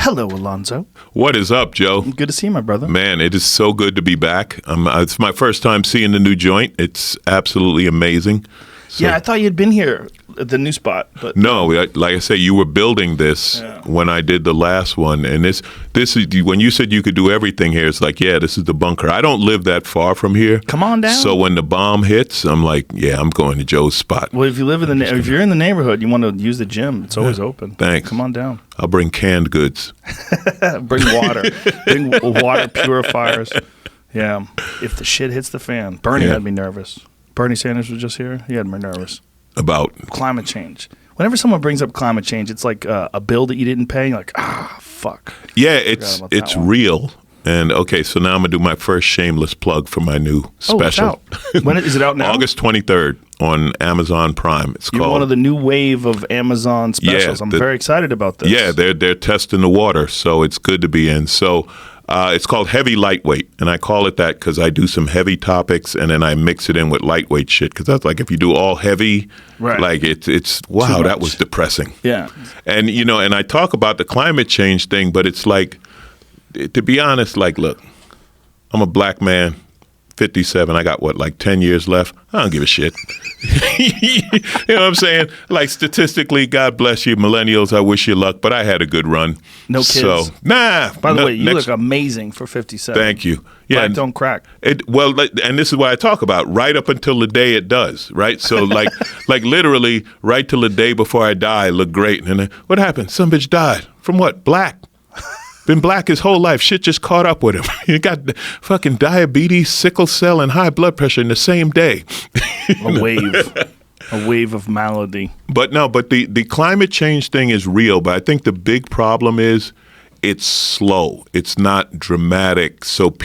Hello, Alonzo. What is up, Joe? Good to see you, my brother. Man, it is so good to be back. It's my first time seeing the new joint. It's absolutely amazing. So, yeah, I thought you'd been here at the new spot. But no, like I say, you were building this when I did the last one. And this is, when you said you could do everything here, it's like, yeah, this is the bunker. I don't live that far from here. Come on down. So when the bomb hits, I'm like, yeah, I'm going to Joe's spot. Well, if you live in if you're in the neighborhood, you want to use the gym, it's always open. Thanks. Come on down. I'll bring canned goods. Bring water. Bring water purifiers. Yeah. If the shit hits the fan. Bernie had me nervous. Bernie Sanders was just here. He had me nervous. About? Climate change. Whenever someone brings up climate change, it's like a bill that you didn't pay. You're like, fuck. Yeah, it's real. And okay, so now I'm going to do my first shameless plug for my new special. It's out. When is it out now? August 23rd on Amazon Prime. It's You're called one of the new wave of Amazon specials. I'm very excited about this. Yeah, they're testing the water, so it's good to be in. So it's called Heavy Lightweight, and I call it that because I do some heavy topics, and then I mix it in with lightweight shit. Because that's like if you do all heavy, like it's wow, that was depressing. Yeah, and and I talk about the climate change thing, but it's like, to be honest, like, look, I'm a black man, 57. I got like 10 years left. I don't give a shit. You know what I'm saying? Like, statistically, God bless you, millennials. I wish you luck, but I had a good run. No kids. So, nah. By the way, you look amazing for 57. Thank you. Yeah, Black don't crack. Well, and this is what I talk about, right up until the day it does, right? So, like literally, right till the day before I die, I look great. And then, what happened? Some bitch died. From what? Black. Been black his whole life. Shit just caught up with him. He got fucking diabetes, sickle cell, and high blood pressure in the same day. A wave of malady. But the climate change thing is real. But I think the big problem is it's slow. It's not dramatic. So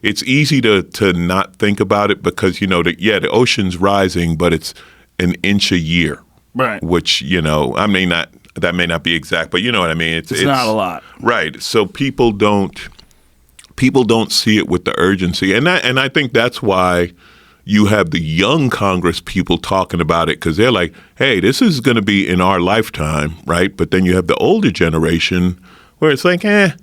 it's easy to not think about it because, the ocean's rising, but it's an inch a year. Right. Which, that may not be exact, but you know what I mean. It's not a lot, right? So people don't see it with the urgency, and I think that's why you have the young Congress people talking about it because they're like, "Hey, this is going to be in our lifetime, right?" But then you have the older generation where it's like, You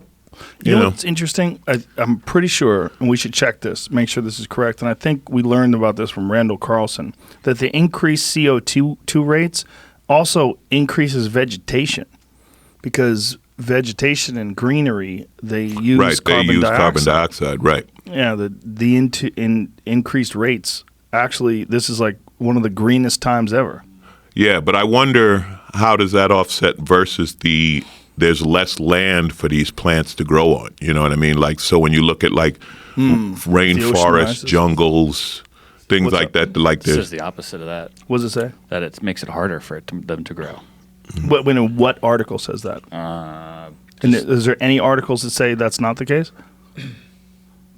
know what's interesting? I'm pretty sure, and we should check this, make sure this is correct. And I think we learned about this from Randall Carlson that the increased CO2 rates also increases vegetation because vegetation and greenery, they use carbon dioxide. Right. Yeah, the increased rates, actually, this is like one of the greenest times ever. Yeah, but I wonder how does that offset versus there's less land for these plants to grow on. You know what I mean? Like, so when you look at like rainforests, jungles, things like that, like this is the opposite of that. What does it say? That it makes it harder for them to grow. What article says that? And is there any articles that say that's not the case?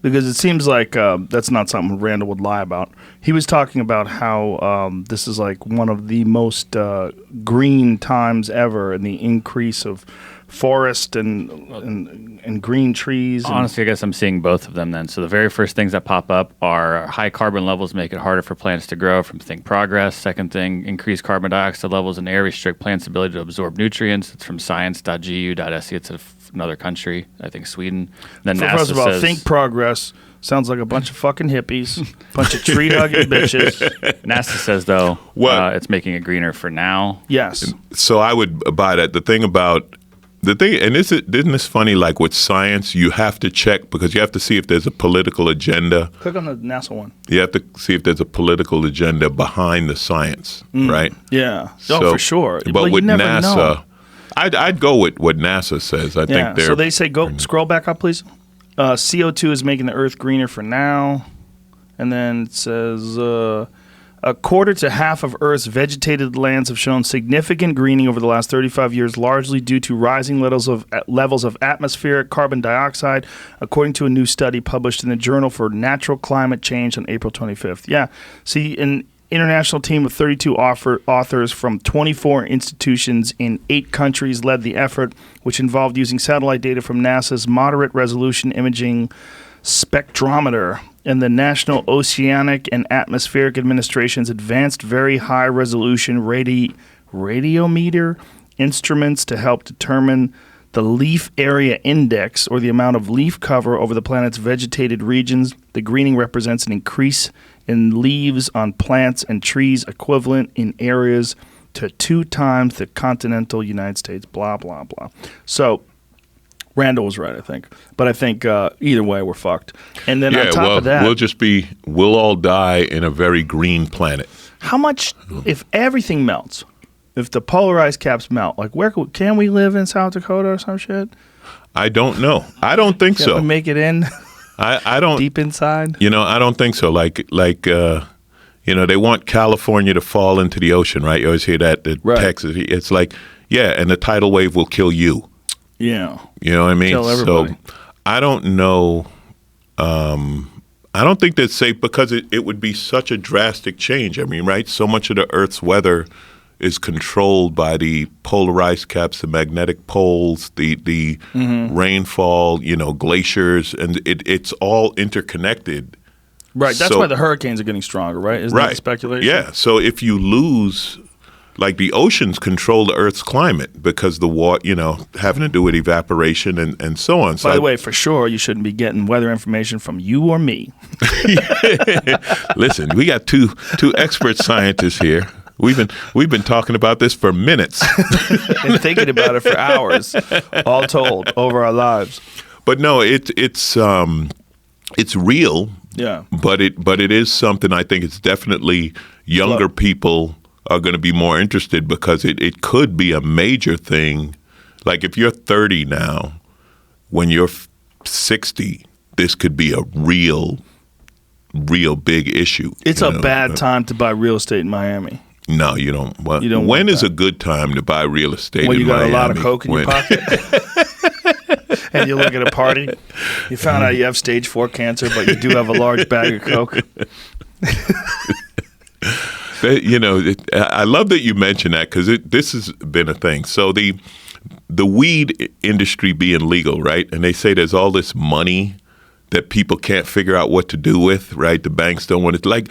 Because it seems like that's not something Randall would lie about. He was talking about how this is like one of the most green times ever, and the increase of forest and green trees. Honestly, I guess I'm seeing both of them then. So the very first things that pop up are high carbon levels make it harder for plants to grow from Think Progress. Second thing, increased carbon dioxide levels in air restrict plants' ability to absorb nutrients. It's from science.gu.se. It's another country, I think Sweden. Then NASA first of all, says, Think Progress sounds like a bunch of fucking hippies, bunch of tree-hugging bitches. NASA says, though, it's making it greener for now. Yes. So I would buy that. And isn't this funny, like with science, you have to check because you have to see if there's a political agenda. Click on the NASA one. You have to see if there's a political agenda behind the science, right? Yeah. For sure. But with you never NASA, know. I'd go with what NASA says. I think so they say, scroll back up, please. CO2 is making the Earth greener for now. And then it says, a quarter to half of Earth's vegetated lands have shown significant greening over the last 35 years, largely due to rising levels of atmospheric carbon dioxide, according to a new study published in the Journal for Natural Climate Change on April 25th. Yeah. See, an international team of 32 authors from 24 institutions in 8 countries led the effort, which involved using satellite data from NASA's Moderate Resolution Imaging Spectrometer and the National Oceanic and Atmospheric Administration's Advanced Very High Resolution Radiometer instruments to help determine the leaf area index, or the amount of leaf cover over the planet's vegetated regions. The greening represents an increase in leaves on plants and trees equivalent in areas to 2 times the continental United States, blah, blah, blah. So Randall was right, I think. But I think either way, we're fucked. And then on top of that, we'll all die in a very green planet. how much, if everything melts, if the polarized caps melt, like can we live in South Dakota or some shit? I don't know. I don't think Can so. we make it in I don't. deep inside? I don't think so. Like they want California to fall into the ocean, right? You always hear that. Right. Texas. It's like, yeah, and the tidal wave will kill you. Yeah. You know what I mean? Kill everybody. So I don't know. I don't think that's safe because it would be such a drastic change. I mean, right? So much of the Earth's weather is controlled by the polarized caps, the magnetic poles, the rainfall, glaciers, and it's all interconnected. Right. That's So- why the hurricanes are getting stronger, right? Isn't that the speculation? Yeah. So if you lose, like the oceans control the Earth's climate because the water, having to do with evaporation and so on. So By the way, for sure, you shouldn't be getting weather information from you or me. listen, we got two expert scientists here. We've been talking about this for minutes. And thinking about it for hours, all told, over our lives. But no, it's real. Yeah. But it is something. I think it's definitely younger people are going to be more interested because it could be a major thing. Like if you're 30 now, when you're 60, this could be a real big issue. It's a bad time to buy real estate in Miami. No, you don't. Well, You don't when want is that. a good time to buy real estate When in you got Miami? a lot of coke in your pocket. And you look at a party, you found out you have stage 4 cancer, but you do have a large bag of coke. I love that you mentioned that because this has been a thing. So the weed industry being legal, right? And they say there's all this money that people can't figure out what to do with, right? The banks don't want it. Like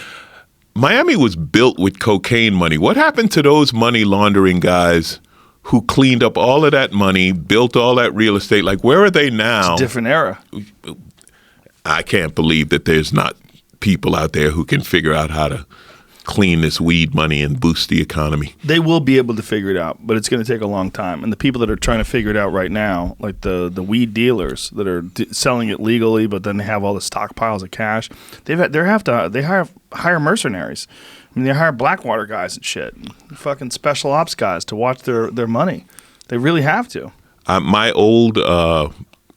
Miami was built with cocaine money. What happened to those money laundering guys who cleaned up all of that money, built all that real estate? Like, where are they now? It's a different era. I can't believe that there's not people out there who can figure out how to clean this weed money and boost the economy. They will be able to figure it out, but it's going to take a long time. And the people that are trying to figure it out right now, like the weed dealers that are selling it legally, but then they have all the stockpiles of cash, they hire mercenaries. I mean, they hire Blackwater guys and shit, fucking special ops guys to watch their money. They really have to. My old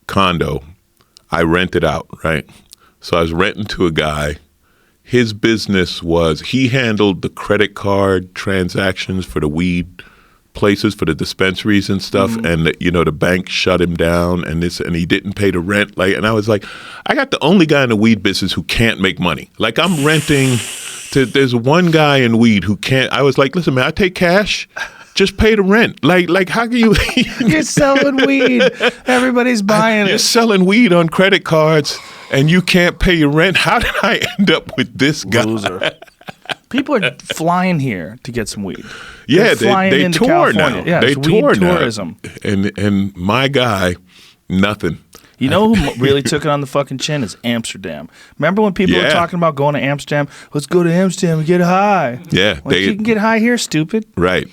condo, I rented out, right? So I was renting to a guy. His business was he handled the credit card transactions for the weed places, for the dispensaries and stuff, and the bank shut him down, and he didn't pay the rent. And I was like, I got the only guy in the weed business who can't make money. Like I'm renting to. There's one guy in weed who can't. I was like, listen, man, I take cash. Just pay the rent. Like how can you? You're selling weed. Everybody's buying You're it. selling weed on credit cards, and you can't pay your rent. How did I end up with this guy? Loser. People are flying here to get some weed. Yeah, They're flying they into tour California. now. Yeah, They it's weed tour now. tourism. And my guy, nothing. You know who really took it on the fucking chin is Amsterdam. Remember when people were Yeah. talking about going to Amsterdam? Let's go to Amsterdam and get high. Yeah, Like, you can get high here, stupid. right.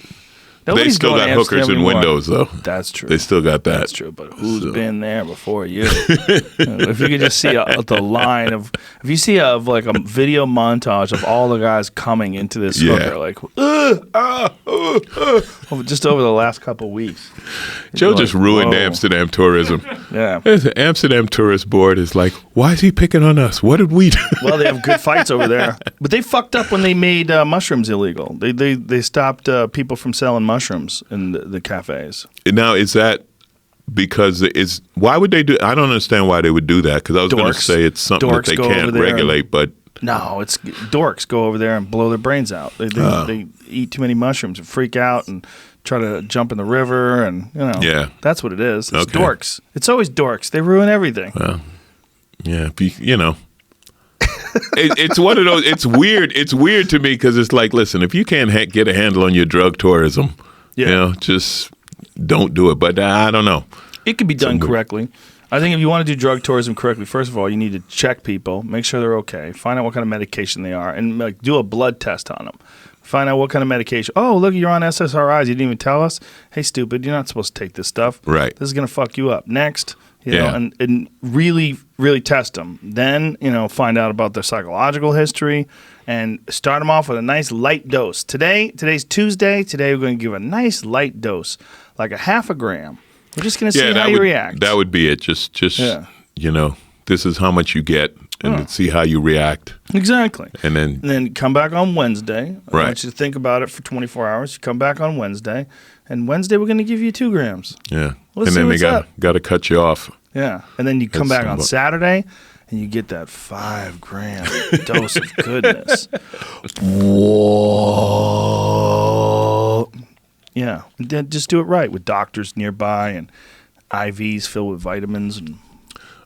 Nobody's They still going got to hookers Amsterdam in anymore. windows, though. That's true. They still got that. That's true, but who's been there before you? If you could just see the line of, if you see a video montage of all the guys coming into this Yeah. hooker, like just over the last couple of weeks. Joe You're just like, ruined whoa. Amsterdam tourism. Yeah. The Amsterdam Tourist Board is like, why is he picking on us? What did we do? Well, they have good fights over there, but they fucked up when they made mushrooms illegal. They stopped people from selling mushrooms in the cafes. Now, is that because why would they do? I don't understand why they would do that. Because I was going to Dorks. say it's something that Dorks they go over can't there regulate, but No, it's dorks go over there and blow their brains out. They eat too many mushrooms and freak out and try to jump in the river and Yeah. that's what it is. It's Okay. dorks. It's always dorks. They ruin everything. yeah, it's one of those. It's weird. It's weird to me because it's like, listen, if you can't get a handle on your drug tourism, Yeah. just don't do it. But I don't know. It could be done correctly. I think if you want to do drug tourism correctly, first of all, you need to check people, make sure they're okay, find out what kind of medication they are, and like do a blood test on them. Find out what kind of medication. Oh, look, you're on SSRIs. You didn't even tell us. Hey, stupid, you're not supposed to take this stuff. Right. This is going to fuck you up. Next, you know, and really, really test them. Then, you know, find out about their psychological history and start them off with a nice light dose. Today's Tuesday. Today we're going to give a nice light dose, like a half a gram. We're just going to see how you react. That would be it. Just you know, this is how much you get and see how you react. Exactly. And then come back on Wednesday. I Right. want you to think about it for 24 hours. You come back on Wednesday. And Wednesday we're going to give you 2 grams. Yeah. Let's and see then what's they up. got to cut you off. Yeah. And then you come That's back on Saturday and you get that 5 gram dose of goodness. Whoa. Yeah. And then just do it right with doctors nearby and IVs filled with vitamins and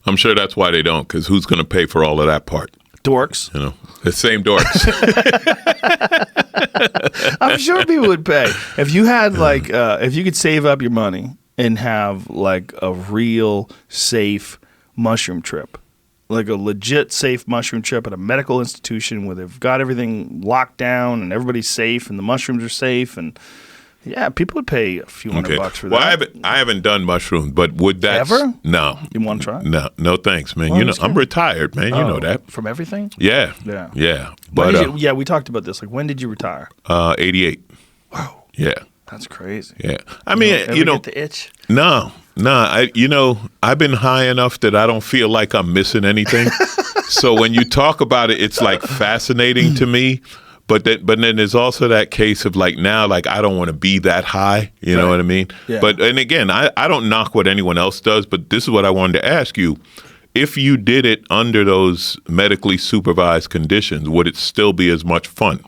I'm sure that's why they don't, because who's going to pay for all of that part? dorks. You know, the same dorks. I'm sure people would pay. If you had like, if you could save up your money and have like a real safe mushroom trip, like a legit safe mushroom trip at a medical institution where they've got everything locked down and everybody's safe and the mushrooms are safe and yeah, people would pay a few $100 for that. Well, I haven't done mushrooms, but would that Ever? No. You want to try? No, thanks, man. Well, you know, I'm retired, man. You know that. From everything? Yeah. But Yeah, we talked about this. Like, when did you retire? 88. Wow, Yeah. that's crazy. Yeah. I mean, Ever get the itch? No. I've been high enough that I don't feel like I'm missing anything. So when you talk about it, it's like fascinating to me. But then there's also that case of like now, like I don't want to be that high. You know what I mean? Yeah. But and again, I don't knock what anyone else does. But this is what I wanted to ask you: if you did it under those medically supervised conditions, would it still be as much fun?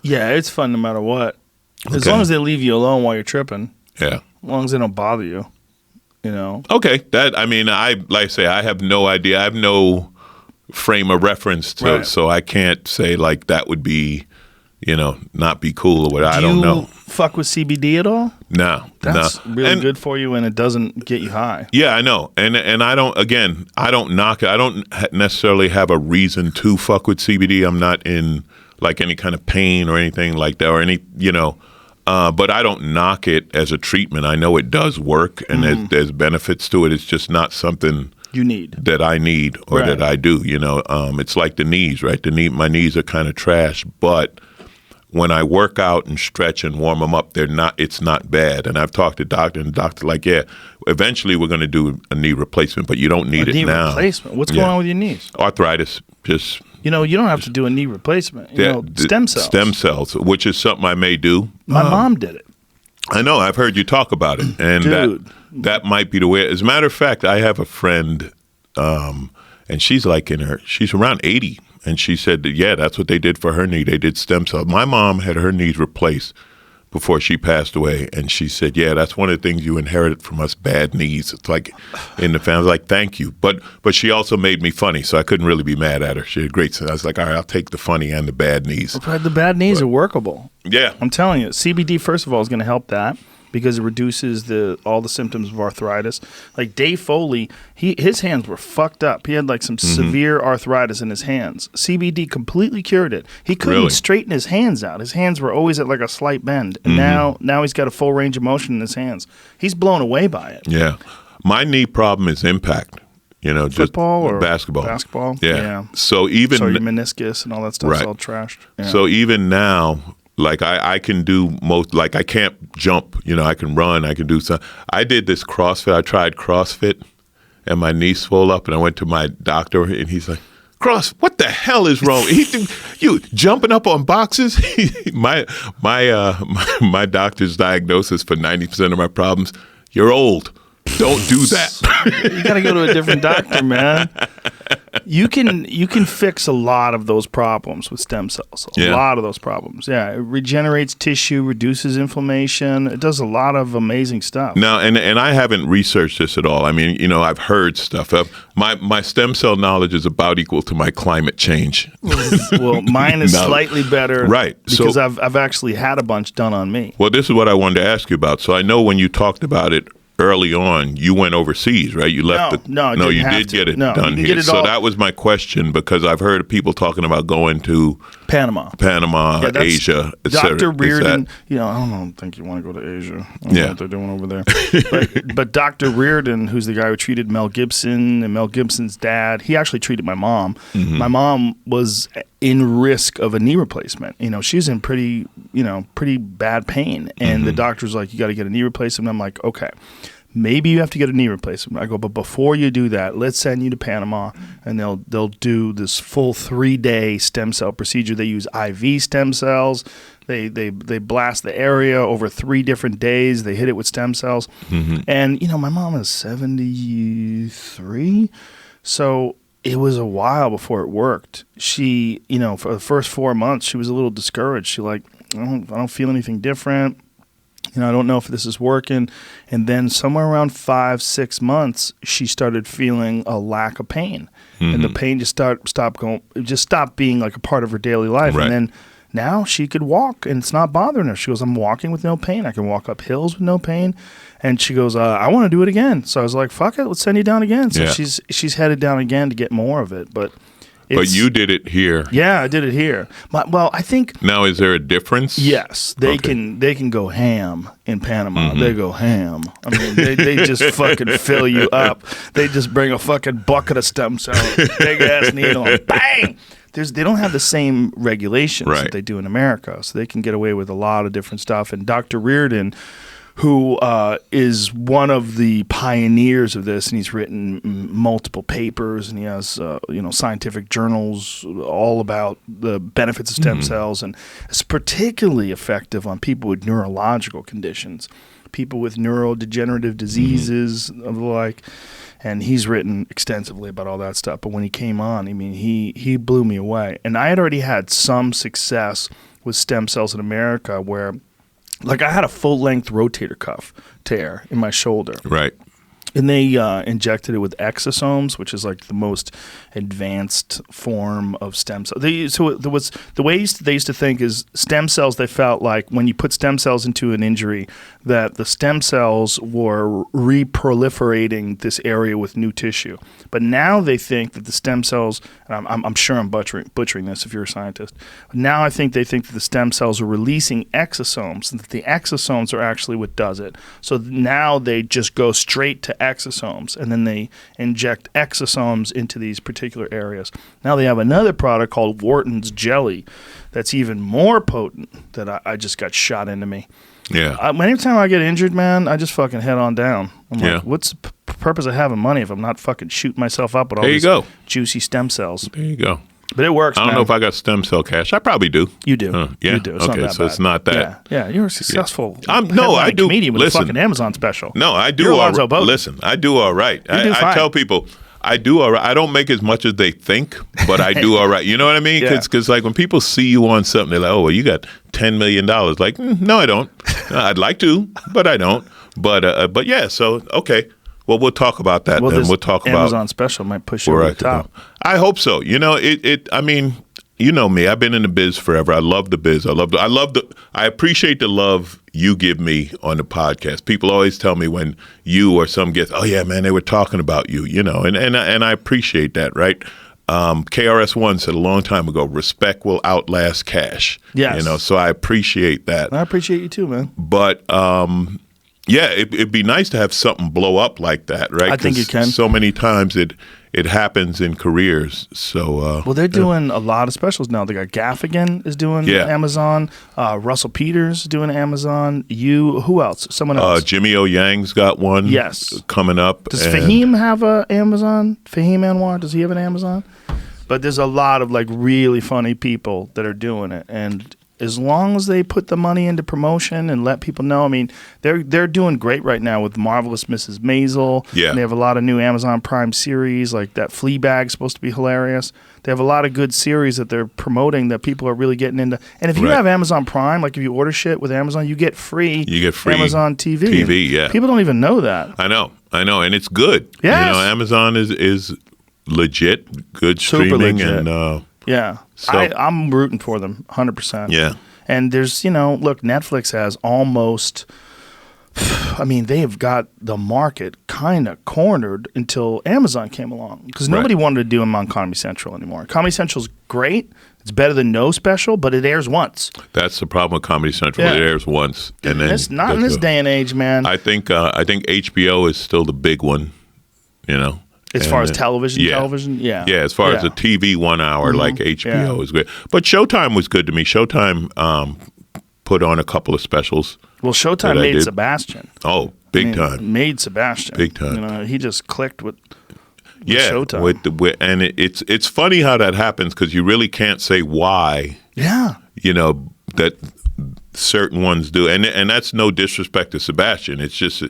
Yeah, it's fun no matter what. As Okay. long as they leave you alone while you're tripping. Yeah. As long as they don't bother you. You know? Okay. That I mean, like I say, I have no idea. I have no frame of reference to, Right. so I can't say like that would be, not be cool or what. I don't Do know. you fuck with CBD at all? No, That's no. really And- good for you and it doesn't get you high. Yeah, I know, and I don't. Again, I don't knock it. I don't necessarily have a reason to fuck with CBD. I'm not in like any kind of pain or anything like that, or any, but I don't knock it as a treatment. I know it does work, and there's benefits to it. It's just not something You need. that I need or Right. that I do. It's like the knees, right? My knees are kind of trash, but when I work out and stretch and warm them up, it's not bad. And I've talked to doctor, and the doctor like, yeah, eventually we're going to do a knee replacement, but you don't need it Knee now. replacement. What's Yeah. going on with your knees? Arthritis, just You don't have to do a knee replacement. Stem cells. Stem cells, which is something I may do. My mom did it. I know. I've heard you talk about it, and Dude. that might be the way. As a matter of fact, I have a friend, and she's like she's around 80, and she said that, yeah, that's what they did for her knee. They did stem cells. My mom had her knees replaced before she passed away, and she said, yeah, that's one of the things you inherited from us, bad knees. It's like in the family. I was like, thank you, but she also made me funny, so I couldn't really be mad at her. She had great sense. I was like, all right, I'll take the funny and the bad knees. But the bad knees are workable. Yeah. I'm telling you, CBD, first of all, is going to help that because it reduces all the symptoms of arthritis. Like Dave Foley, his hands were fucked up. He had like some severe arthritis in his hands. CBD completely cured it. He couldn't Really? straighten his hands out. His hands were always at like a slight bend. And now he's got a full range of motion in his hands. He's blown away by it. Yeah. My knee problem is impact. Just Football or basketball. Basketball? Yeah. Yeah. So even So your meniscus and all that stuff's Right. all trashed. Yeah. So even now, like I can do most, like I can't jump, I can run, I can do something. I did this CrossFit. I tried CrossFit and my knee swelled up and I went to my doctor and he's like, what the hell is wrong? You jumping up on boxes? my doctor's diagnosis for 90% of my problems, you're old. Don't do that. You got to go to a different doctor, man. You can fix a lot of those problems with stem cells. A Yeah. lot of those problems. Yeah, it regenerates tissue, reduces inflammation. It does a lot of amazing stuff. Now, and I haven't researched this at all. I mean, I've heard stuff. My stem cell knowledge is about equal to my climate change. Well, mine is No. slightly better, Right. Because So- I've actually had a bunch done on me. Well, this is what I wanted to ask you about. So I know when you talked about it early on, you went overseas, right? You left No, you did get it done here. So that was my question, because I've heard people talking about going to Panama, Asia, etc. Dr. Reardon, I don't think you want to go to Asia. I don't know what they're doing over there. but Dr. Reardon, who's the guy who treated Mel Gibson and Mel Gibson's dad, he actually treated my mom. Mm-hmm. My mom was in risk of a knee replacement. She's in pretty bad pain. And the doctor's like, you got to get a knee replacement. I'm like, okay, maybe you have to get a knee replacement. I go, but before you do that, let's send you to Panama, and they'll do this full 3-day stem cell procedure. They use IV stem cells. They blast the area over 3 different days. They hit it with stem cells. Mm-hmm. And, my mom is 73, so it was a while before it worked. She, for the first 4 months, she was a little discouraged. She I don't feel anything different. I don't know if this is working. And then somewhere around 5-6 months, she started feeling a lack of pain. Mm-hmm. And the pain just stopped being like a part of her daily life. Right. And then now she could walk and it's not bothering her. She goes, I'm walking with no pain. I can walk up hills with no pain. And she goes, I want to do it again. So I was like, fuck it, let's send you down again. So she's headed down again to get more of it. But you did it here. Yeah, I did it here. Well, I think now, is there a difference? Yes, they can go ham in Panama. Mm-hmm. They go ham. I mean, they just fucking fill you up. They just bring a fucking bucket of stem cells, big ass needle, and bang. They don't have the same regulations that they do in America, so they can get away with a lot of different stuff. And Dr. Reardon, who is one of the pioneers of this, and he's written multiple papers, and he has scientific journals all about the benefits of stem cells, and it's particularly effective on people with neurological conditions, people with neurodegenerative diseases of the like. And he's written extensively about all that stuff. But when he came on, I mean, he blew me away. And I had already had some success with stem cells in America where, like, I had a full-length rotator cuff tear in my shoulder. Right. And they injected it with exosomes, which is like the most advanced form of stem cells. They used to think is stem cells. They felt like when you put stem cells into an injury, that the stem cells were reproliferating this area with new tissue. But now they think that the stem cells, and I'm sure I'm butchering this if you're a scientist. Now I think they think that the stem cells are releasing exosomes, and that the exosomes are actually what does it. So now they just go straight to exosomes, and then they inject exosomes into these particular areas. Now they have another product called Wharton's Jelly that's even more potent that I just got shot into me. Yeah. Anytime I get injured, man, I just fucking head on down. I'm like, what's the purpose of having money if I'm not fucking shooting myself up with all these juicy stem cells? There you go. But it works, I don't know if I got stem cell cash. I probably do. You do. Yeah. You do. It's okay, not that so bad. It's not that. Yeah, you're a successful I do. comedian with a fucking Amazon special. No, I do. You're Alonzo Bodden. Listen, I do all right. I tell people, I do all right. I don't make as much as they think, but I do all right. You know what I mean? Because like when people see you on something, they're like, oh, well, you got $10 million. Like, no, I don't. I'd like to, but I don't. But yeah, so, okay. Well, we'll talk about that then. We'll talk about Amazon special might push you over the top. I hope so. You know, I mean, you know me. I've been in the biz forever. I love the biz. I appreciate the love you give me on the podcast. People always tell me when you or some guest, oh yeah, man, they were talking about you, you know, and I appreciate that, right? KRS-One said a long time ago, respect will outlast cash. Yes. You know, so I appreciate that. I appreciate you too, man. But yeah, it'd be nice to have something blow up like that, right? I think it can. So many times it happens in careers. So well, they're doing a lot of specials now. They got Gaffigan is doing Amazon. Russell Peters is doing Amazon. Who else? Someone else. Jimmy O Yang's got one. Yes, coming up. Does Fahim have a Amazon? Fahim Anwar, does he have an Amazon? But there's a lot of like really funny people that are doing it, and as long as they put the money into promotion and let people know, I mean, they're doing great right now with Marvelous Mrs. Maisel. Yeah. And they have a lot of new Amazon Prime series, like that Fleabag's supposed to be hilarious. They have a lot of good series that they're promoting that people are really getting into. And if you have Amazon Prime, like if you order shit with Amazon, you get free Amazon TV. TV, yeah. People don't even know that. I know. And it's good. Yes. You know, Amazon is legit, good Super streaming. legit. And yeah. So, I'm rooting for them 100%. Yeah. And there's, look, Netflix has almost I mean, they have got the market kind of cornered until Amazon came along because nobody wanted to do them on Comedy Central anymore. Comedy Central's great. It's better than no special, but it airs once. That's the problem with Comedy Central. Yeah. It airs once, and then It's not in this day and age, man. I think HBO is still the big one. You know, As far as television, yeah. Yeah, as far as a TV 1 hour, like HBO is good. But Showtime was good to me. Showtime put on a couple of specials. Well, Showtime made Sebastian. Oh, big time. Made Sebastian. Big time. You know, he just clicked with Showtime. And it's funny how that happens because you really can't say why. Yeah. You know, that certain ones do. And that's no disrespect to Sebastian. It's just,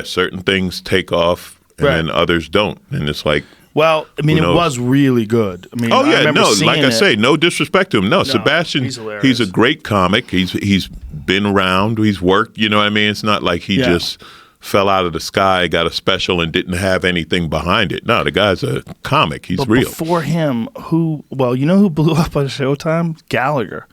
certain things take off and then others don't. And it's like, well, I mean, it was really good. I mean, I remember seeing like I say, no disrespect to him. No, Sebastian, he's a great comic. He's been around. He's worked. You know what I mean? It's not like he just fell out of the sky, got a special, and didn't have anything behind it. No, the guy's a comic. He's real. Before him, who blew up on Showtime? Gallagher.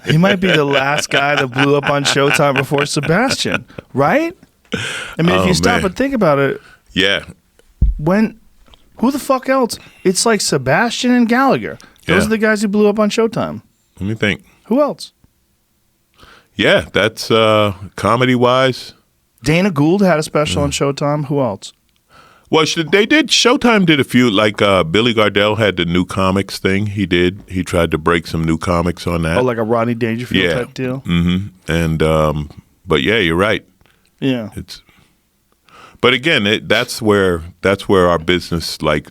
He might be the last guy that blew up on Showtime before Sebastian, right? I mean, if you stop and think about it. Yeah. Who the fuck else? It's like Sebastian and Gallagher. Those are the guys who blew up on Showtime. Let me think. Who else? Yeah, that's comedy-wise. Dana Gould had a special on Showtime. Who else? Well, Showtime did a few, like Billy Gardell had the new comics thing. He tried to break some new comics on that. Oh, like a Rodney Dangerfield type deal? Mm-hmm. And, but yeah, you're right. Yeah. But again, that's where our business, like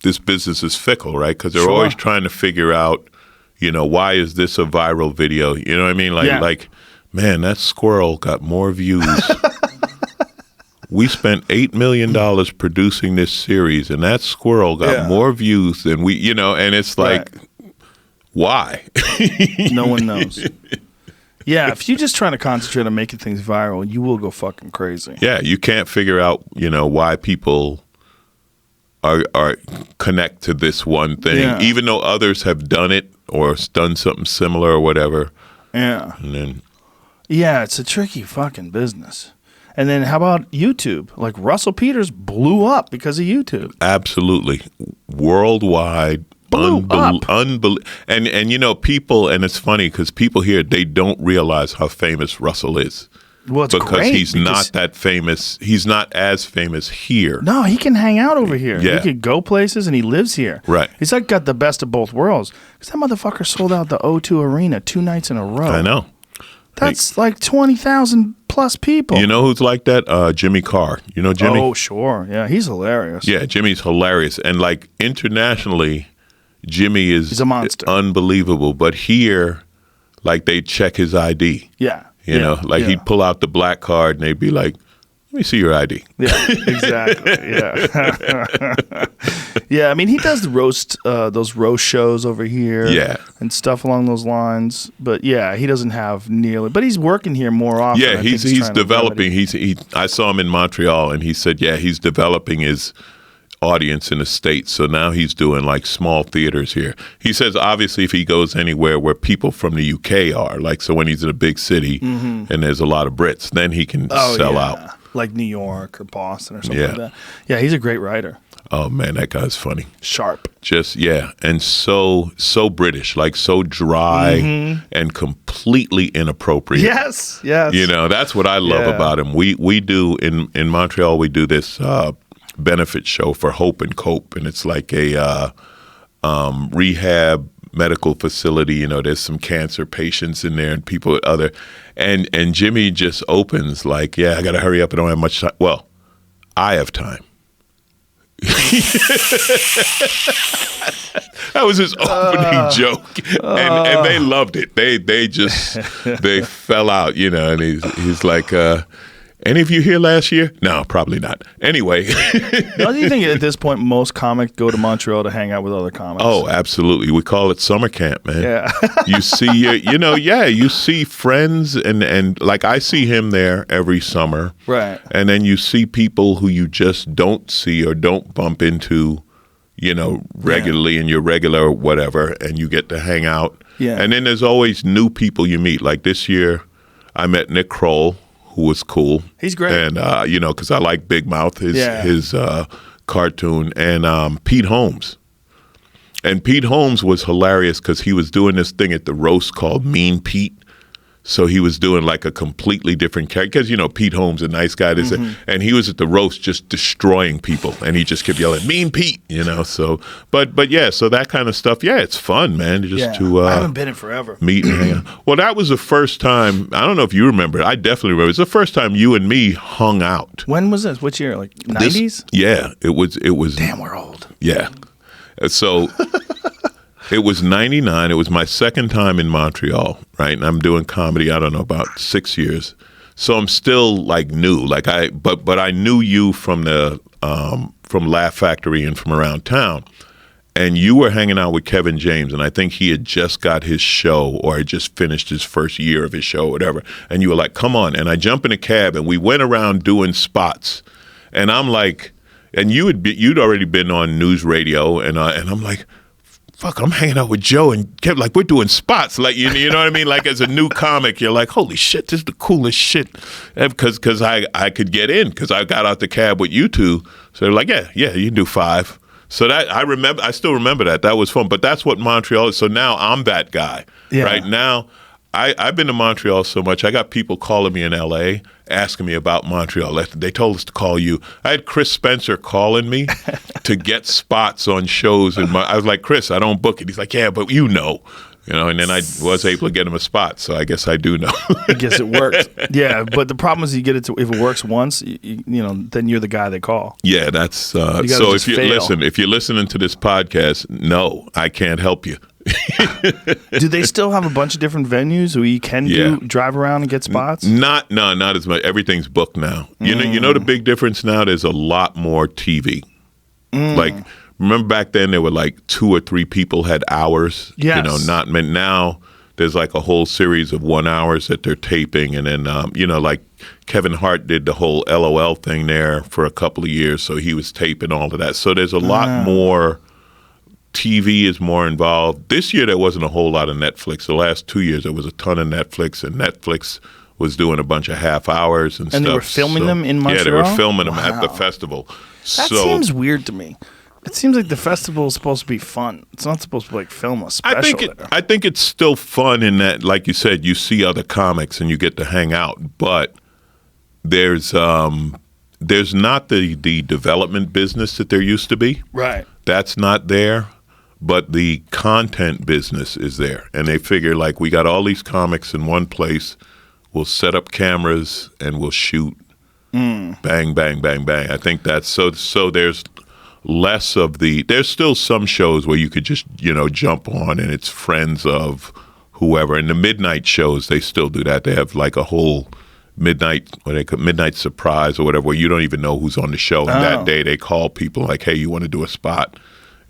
this business is fickle, right? Because they're always trying to figure out, you know, why is this a viral video? You know what I mean? Like, man, that squirrel got more views. We spent $8 million producing this series, and that squirrel got more views than we, you know, and it's like, why? No one knows. Yeah, if you're just trying to concentrate on making things viral, you will go fucking crazy. Yeah, you can't figure out, you know, why people are connect to this one thing, even though others have done it or done something similar or whatever. Yeah. And then, it's a tricky fucking business. And then how about YouTube? Like Russell Peters blew up because of YouTube. Absolutely. Worldwide. Unbelievable. And you know, people, and it's funny because people here, they don't realize how famous Russell is. Well, it's because great he's not that famous. He's not as famous here. No, he can hang out over here. Yeah. He could go places, and he lives here. Right. He's like got the best of both worlds. Because that motherfucker sold out the O2 Arena 2 nights in a row. I know. That's like 20,000 plus people. You know who's like that? Jimmy Carr. You know Jimmy? Oh, sure. Yeah, he's hilarious. Yeah, Jimmy's hilarious. And like internationally, Jimmy is he's a monster. Unbelievable. But here, like they check his ID. Yeah. You know, like he'd pull out the black card and they'd be like, let me see your ID. Yeah, exactly. Yeah. Yeah, I mean, he does those roast shows over here. Yeah. And stuff along those lines. But yeah, he doesn't have nearly, but he's working here more often. Yeah, he's developing. I saw him in Montreal and he said, he's developing his audience in the States. So now he's doing like small theaters here. He says, obviously, if he goes anywhere where people from the UK are, like, so when he's in a big city and there's a lot of Brits, then he can sell out. Like New York or Boston or something like that. Yeah, he's a great writer. Oh, man, that guy's funny. Sharp. Just, and so British, like so dry and completely inappropriate. Yes, yes. You know, that's what I love about him. We do, in Montreal, we do this benefit show for Hope and Cope, and it's like a rehab medical facility. You know, there's some cancer patients in there and people with other, and Jimmy just opens like, I got to hurry up. I don't have much time. Well, I have time. That was his opening joke, and they loved it. They fell out, you know. And he's like, any of you here last year? No, probably not. Anyway, don't you think at this point most comics go to Montreal to hang out with other comics? Oh, absolutely. We call it summer camp, man. Yeah. You see, you see friends, and like I see him there every summer, right? And then you see people who you just don't see or don't bump into, you know, regularly in your regular whatever, and you get to hang out. Yeah. And then there's always new people you meet. Like this year, I met Nick Kroll, who was cool. He's great. And, because I like Big Mouth, Yeah. his cartoon, and Pete Holmes. And Pete Holmes was hilarious because he was doing this thing at the roast called Mean Pete. So he was doing like a completely different character because, Pete Holmes, a nice guy. And he was at the roast just destroying people. And he just kept yelling, Mean Pete, So, but yeah, so that kind of stuff. Yeah, it's fun, man. I haven't been in forever. Meet and hang out. Well, that was the first time. I don't know if you remember it. I definitely remember. It's the first time you and me hung out. When was this? Which year? Like 90s? Yeah, it was. Damn, we're old. Yeah. So it was 99. It was my second time in Montreal, right? And I'm doing comedy, I don't know, about 6 years. So I'm still like new. But I knew you from from Laugh Factory and from around town. And you were hanging out with Kevin James, and I think he had just got his show or had just finished his first year of his show or whatever. And you were like, come on. And I jump in a cab, and we went around doing spots. And I'm like, and you'd already been on news radio, and I'm like, fuck, I'm hanging out with Joe and Kevin, like we're doing spots, like you know what I mean? Like as a new comic, you're like, holy shit, this is the coolest shit, because I could get in because I got out the cab with you two. So they're like, yeah, you can do 5. So that I still remember that. That was fun. But that's what Montreal is. So now I'm that guy. Yeah. Right now, I've been to Montreal so much. I got people calling me in L.A. asking me about Montreal. They told us to call you. I had Chris Spencer calling me to get spots on shows. I was like, Chris, I don't book it. He's like, yeah, but and then I was able to get him a spot. So I guess I do know. I guess it worked. Yeah, but the problem is if it works once, then you're the guy they call. Yeah, that's so if you're listening to this podcast, no, I can't help you. Do they still have a bunch of different venues where you can drive around and get spots? Not as much. Everything's booked now. You know the big difference now. There's a lot more TV. Like remember back then there were like 2 or 3 people had hours. Yes. Not meant now. There's like a whole series of 1 hours that they're taping, and then like Kevin Hart did the whole LOL thing there for a couple of years, so he was taping all of that. So there's a lot more. TV is more involved. This year there wasn't a whole lot of Netflix. The last 2 years there was a ton of Netflix, and Netflix was doing a bunch of half hours and stuff. And they were filming them in Montreal? Yeah, they were filming them at the festival. That seems weird to me. It seems like the festival is supposed to be fun. It's not supposed to like film a special. I think it's still fun in that, like you said, you see other comics and you get to hang out. But there's not the development business that there used to be. Right. That's not there. But the content business is there. And they figure, like, we got all these comics in one place. We'll set up cameras and we'll shoot. Bang, bang, bang, bang. I think that's so there's less of there's still some shows where you could just, jump on and it's friends of whoever. And the midnight shows, they still do that. They have like a whole midnight surprise or whatever, where you don't even know who's on the show. And that day they call people like, hey, you want to do a spot?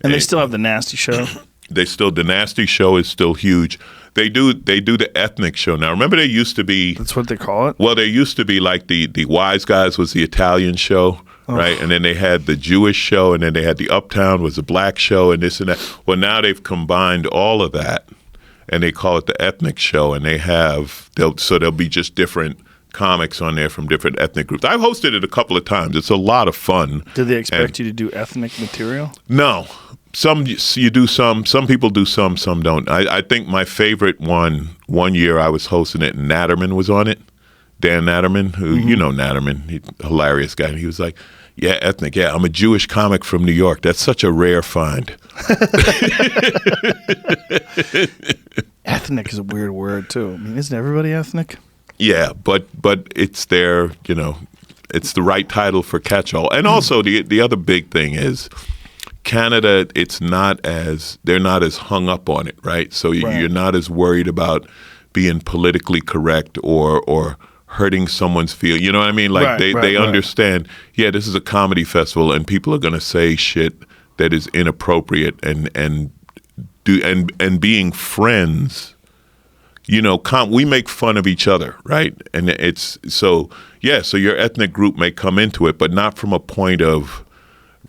And they still have the Nasty Show. The Nasty Show is still huge. They do the ethnic show now. Remember, there used to be. That's what they call it. Well, there used to be like the Wise Guys was the Italian show, right? And then they had the Jewish show, and then they had the Uptown was the black show, and this and that. Well, now they've combined all of that, and they call it the ethnic show. And there'll be just different comics on there from different ethnic groups. I've hosted it a couple of times. It's a lot of fun. Did they expect you to do ethnic material? No. Some you do some people do some don't. I think my favorite one year I was hosting it, Natterman was on it. Dan Natterman, who you know Natterman, hilarious guy. And he was like, yeah, ethnic. Yeah, I'm a Jewish comic from New York. That's such a rare find. Ethnic is a weird word too. I mean, isn't everybody ethnic? Yeah, but it's their, it's the right title for catch-all. And also the other big thing is Canada, they're not as hung up on it, right? So you're not as worried about being politically correct or hurting someone's feelings. You know what I mean? Like they understand, yeah, this is a comedy festival and people are going to say shit that is inappropriate and being friends. We make fun of each other, right? And so your ethnic group may come into it, but not from a point of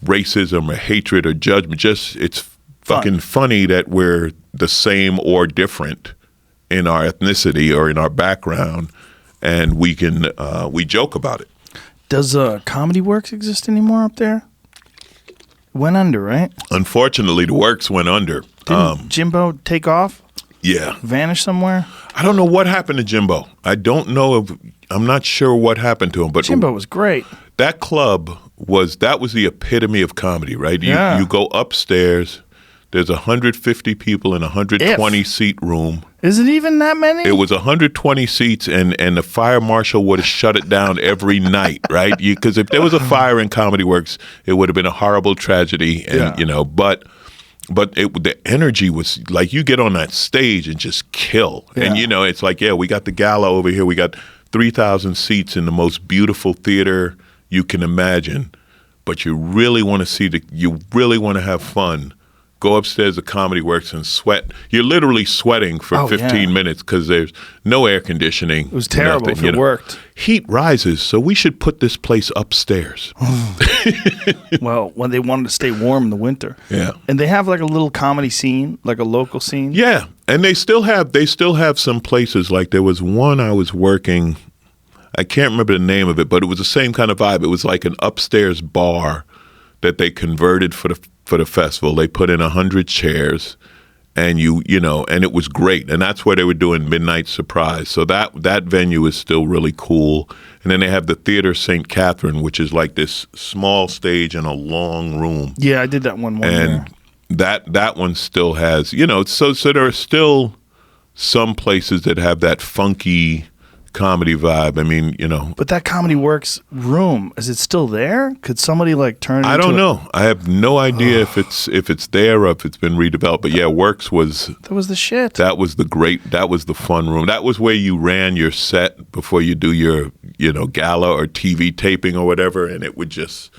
racism or hatred or judgment. Just it's fucking funny that we're the same or different in our ethnicity or in our background, and we joke about it. Does Comedy Works exist anymore up there? Went under, right? Unfortunately, the Works went under. Didn't Jimbo take off? Yeah. Vanish somewhere? I don't know what happened to Jimbo. I'm not sure what happened to him. But Jimbo was great. That club was the epitome of comedy, right? Yeah. You go upstairs. There's 150 people in a 120-seat room. Is it even that many? It was 120 seats, and the fire marshal would have shut it down every night, right? Because if there was a fire in Comedy Works, it would have been a horrible tragedy, and but the energy was like you get on that stage and just kill, and it's like we got the gala over here, we got 3,000 seats in the most beautiful theater you can imagine, but you really want to have fun. Go upstairs to Comedy Works and sweat. You're literally sweating for 15 minutes because there's no air conditioning. It was terrible if it worked. Heat rises, so we should put this place upstairs. Well, when they wanted to stay warm in the winter. Yeah. And they have like a little comedy scene, like a local scene. Yeah. And they still have some places. Like there was one I was working, I can't remember the name of it, but it was the same kind of vibe. It was like an upstairs bar that they converted for the festival. They put in 100 chairs, and and it was great. And that's where they were doing Midnight Surprise. So that venue is still really cool. And then they have the Theater St. Catherine, which is like this small stage in a long room. Yeah, I did that one year. And that one still has, so there are still some places that have that funky comedy vibe. I mean, But that Comedy Works room, is it still there? Could somebody like turn it I don't know. I have no idea if it's there or if it's been redeveloped. But yeah, Works was That was the shit. that was the fun room. That was where you ran your set before you do your, gala or TV taping or whatever, and it would just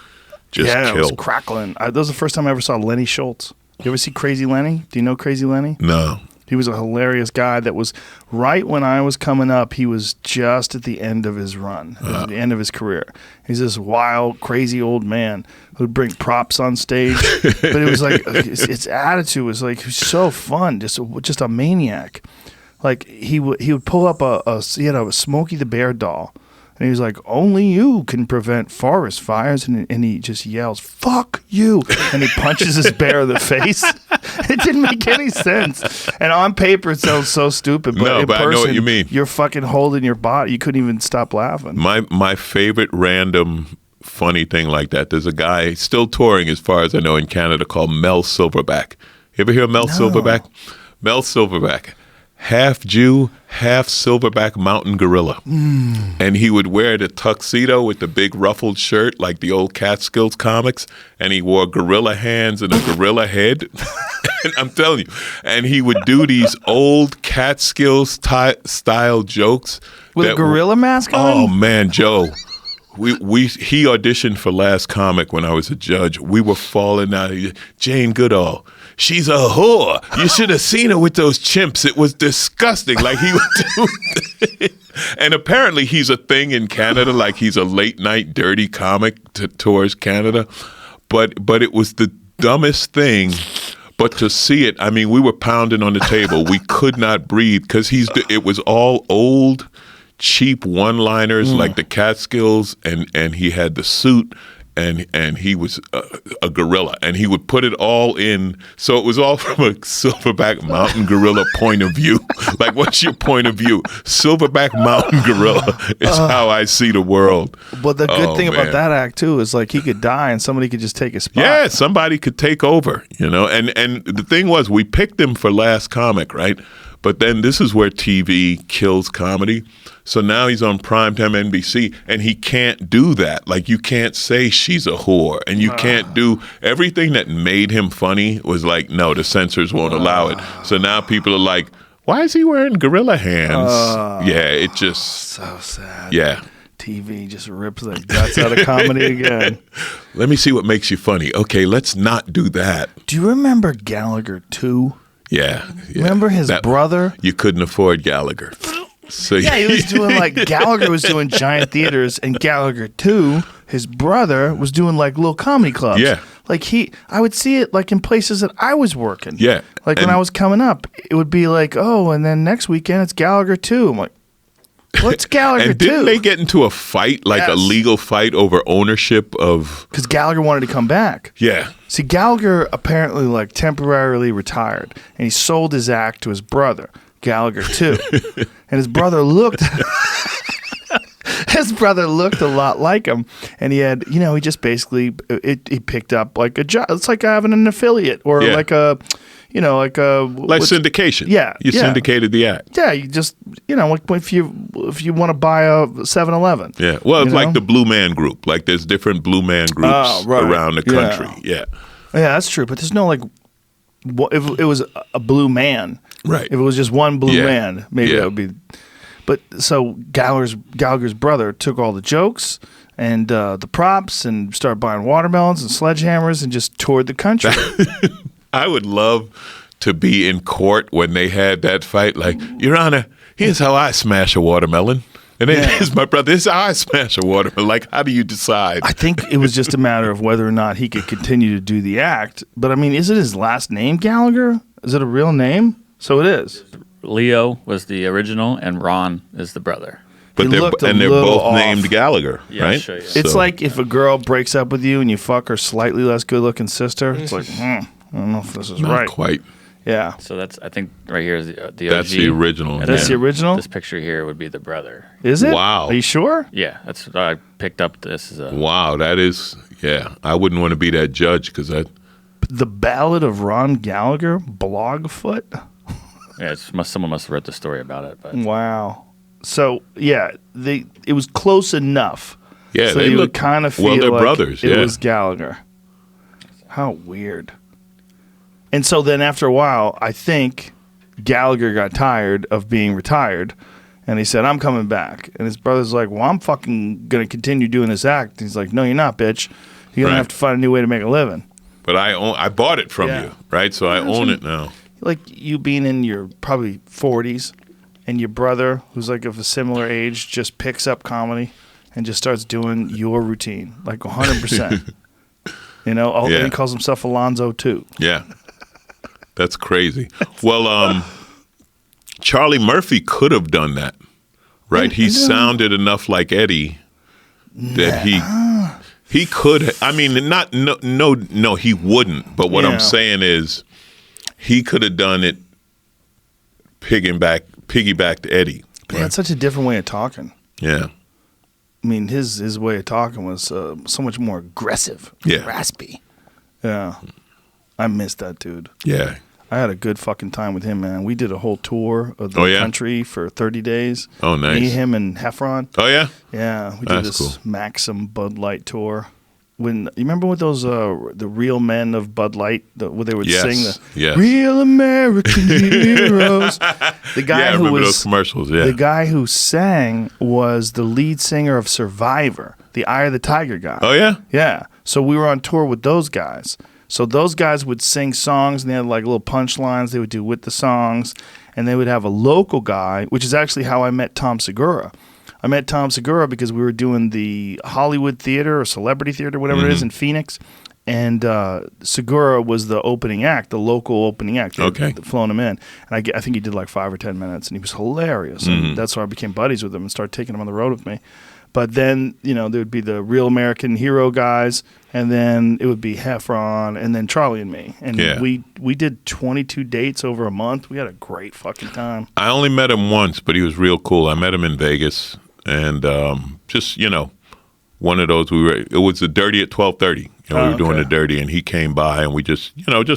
yeah, kill. it was crackling. That was the first time I ever saw Lenny Schultz. You ever see Crazy Lenny? Do you know Crazy Lenny? No. He was a hilarious guy that was right when I was coming up. He was just at the end of his run, at the end of his career. He's this wild, crazy old man who'd bring props on stage. But it was like his attitude was like so fun, just a maniac. Like he would pull up he had a Smokey the Bear doll. And he was like, only you can prevent forest fires. And he just yells, fuck you. And he punches his bear in the face. It didn't make any sense. And on paper, it sounds so stupid. But in person, I know what you mean. You're fucking holding your body. You couldn't even stop laughing. My favorite random funny thing like that, there's a guy still touring as far as I know in Canada called Mel Silverback. You ever hear of Mel Silverback? Mel Silverback. Half Jew, half silverback mountain gorilla. And he would wear the tuxedo with the big ruffled shirt like the old Catskills comics, and he wore gorilla hands and a gorilla head. And I'm telling you, and he would do these old Catskills style jokes. With a gorilla mask on? Oh, man, Joe. He auditioned for Last Comic when I was a judge. We were falling out. Jane Goodall. She's a whore. You should have seen her with those chimps. It was disgusting. Like he would do. And apparently he's a thing in Canada. Like he's a late night dirty comic tours Canada. But it was the dumbest thing. But to see it, I mean, we were pounding on the table. We could not breathe because it was all old, cheap one-liners like the Catskills, and he had the suit. And he was a gorilla, and he would put it all in. So it was all from a silverback mountain gorilla point of view. Like, what's your point of view? Silverback mountain gorilla is how I see the world. But the good thing about that act too is like he could die and somebody could just take his spot. Yeah, somebody could take over. And the thing was, we picked him for Last Comic, right? But then this is where TV kills comedy. So now he's on primetime NBC, and he can't do that. Like, you can't say she's a whore, and you can't do everything that made him funny was like, no, the censors won't allow it. So now people are like, why is he wearing gorilla hands? Yeah, it just... So sad. Yeah. TV just rips the guts out of comedy again. Let me see what makes you funny. Okay, let's not do that. Do you remember Gallagher 2? Yeah. Remember his brother? You couldn't afford Gallagher. So yeah, he was doing like Gallagher was doing giant theaters, and Gallagher 2, his brother, was doing like little comedy clubs. Yeah. Like I would see it like in places that I was working. Yeah. Like when I was coming up, it would be like, oh, and then next weekend it's Gallagher 2. I'm like, What's Gallagher And didn't too? they get into a fight, like a Yes. legal fight over ownership of? Because Gallagher wanted to come back. Yeah. See, Gallagher apparently like temporarily retired, and he sold his act to his brother, Gallagher too. And his brother looked a lot like him, and he had, he just basically he picked up like a job. It's like having an affiliate or Yeah. like a, Like syndication. Yeah, You yeah. syndicated the act. Yeah, you just like if you want to buy a 7-Eleven. Yeah. Well, it's You like know? the Blue Man Group. Like there's different Blue Man groups Oh, right. around the Yeah. country. Yeah. Yeah, that's true. But there's no like, if it was a blue man, Right. If it was just one blue Yeah. man, maybe Yeah. that would be. But so Gallagher's brother took all the jokes and the props and started buying watermelons and sledgehammers and just toured the country. I would love to be in court when they had that fight. Like, Your Honor, here's how I smash a watermelon. And then here's my brother. This is how I smash a watermelon. Like, how do you decide? I think it was just a matter of whether or not he could continue to do the act. But I mean, is it his last name, Gallagher? Is it a real name? So it is. Leo was the original, and Ron is the brother. But He looked a they're little both off. named Gallagher, Yeah, I'll right? show you. It's So- like if a girl breaks up with you and you fuck her slightly less good-looking sister. It's like, I don't know if this is not right. quite. Yeah. So that's, I think, right here is the OG. That's the original. And That's then the original? This picture here would be the brother. Is it? Wow. Are you sure? Yeah, that's I picked up. This is a Wow, that is, yeah. I wouldn't want to be that judge because The Ballad of Ron Gallagher, Blogfoot. yeah. Someone must have wrote the story about it, but Wow. So yeah, it was close enough. yeah, so they you look would kind of feel well. They're like brothers. it Yeah, was Gallagher. How weird. And so then after a while, I think Gallagher got tired of being retired, and he said, "I'm coming back." And his brother's like, "Well, I'm fucking gonna continue doing this act." He's like, "No, you're not, bitch. You're gonna Right. have to find a new way to make a living." but I bought it from Yeah. you, right? So I own it now. Like you being in your probably 40s, and your brother, who's like of a similar age, just picks up comedy and just starts doing your routine, like 100%. Yeah. And he calls himself Alonzo too. Yeah, that's crazy. Well, Charlie Murphy could have done that, right? He sounded enough like Eddie that he could. I mean, no, he wouldn't. But what Yeah. I'm saying is, he could have done it, piggybacked Eddie. But he had such a different way of talking. Yeah, I mean, his way of talking was so much more aggressive, Yeah. raspy. Yeah, I missed that dude. yeah. I had a good fucking time with him, man. We did a whole tour of the Oh, yeah? country for 30 days. Oh, nice. Me, him, and Heffron. Oh yeah. Yeah, we did That's this cool. Maxim Bud Light tour. When you remember with those the real men of Bud Light, where they would Yes, sing the yes. real American heroes. The guy Yeah, I who remember was those commercials. Yeah. the guy who sang was the lead singer of Survivor, the Eye of the Tiger guy. Oh yeah. Yeah. So we were on tour with those guys. So those guys would sing songs, and they had like little punchlines they would do with the songs, and they would have a local guy, which is actually how I met Tom Segura. I met Tom Segura because we were doing the Hollywood Theater or Celebrity Theater, whatever it is, in Phoenix, and Segura was the opening act, the local opening act. They Okay. had flown him in, and I think he did like 5 or 10 minutes, and he was hilarious. And that's why I became buddies with him and started taking him on the road with me. But then, there would be the real American hero guys, and then it would be Heffron, and then Charlie and me. And Yeah. we did 22 dates over a month. We had a great fucking time. I only met him once, but he was real cool. I met him in Vegas, and just one of those. It was the Dirty at 12:30. We were doing the Dirty, and he came by, and we just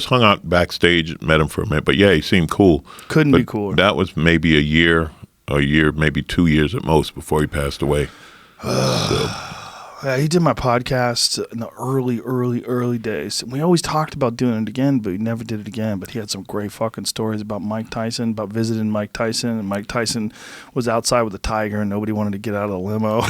hung out backstage, met him for a minute. But yeah, he seemed cool. Couldn't But be cooler. That was maybe a year, maybe 2 years at most before he passed away. Yeah, he did my podcast in the early days. We always talked about doing it again, but we never did it again. But he had some great fucking stories about Mike Tyson, about visiting Mike Tyson. And Mike Tyson was outside with a tiger, and nobody wanted to get out of the limo.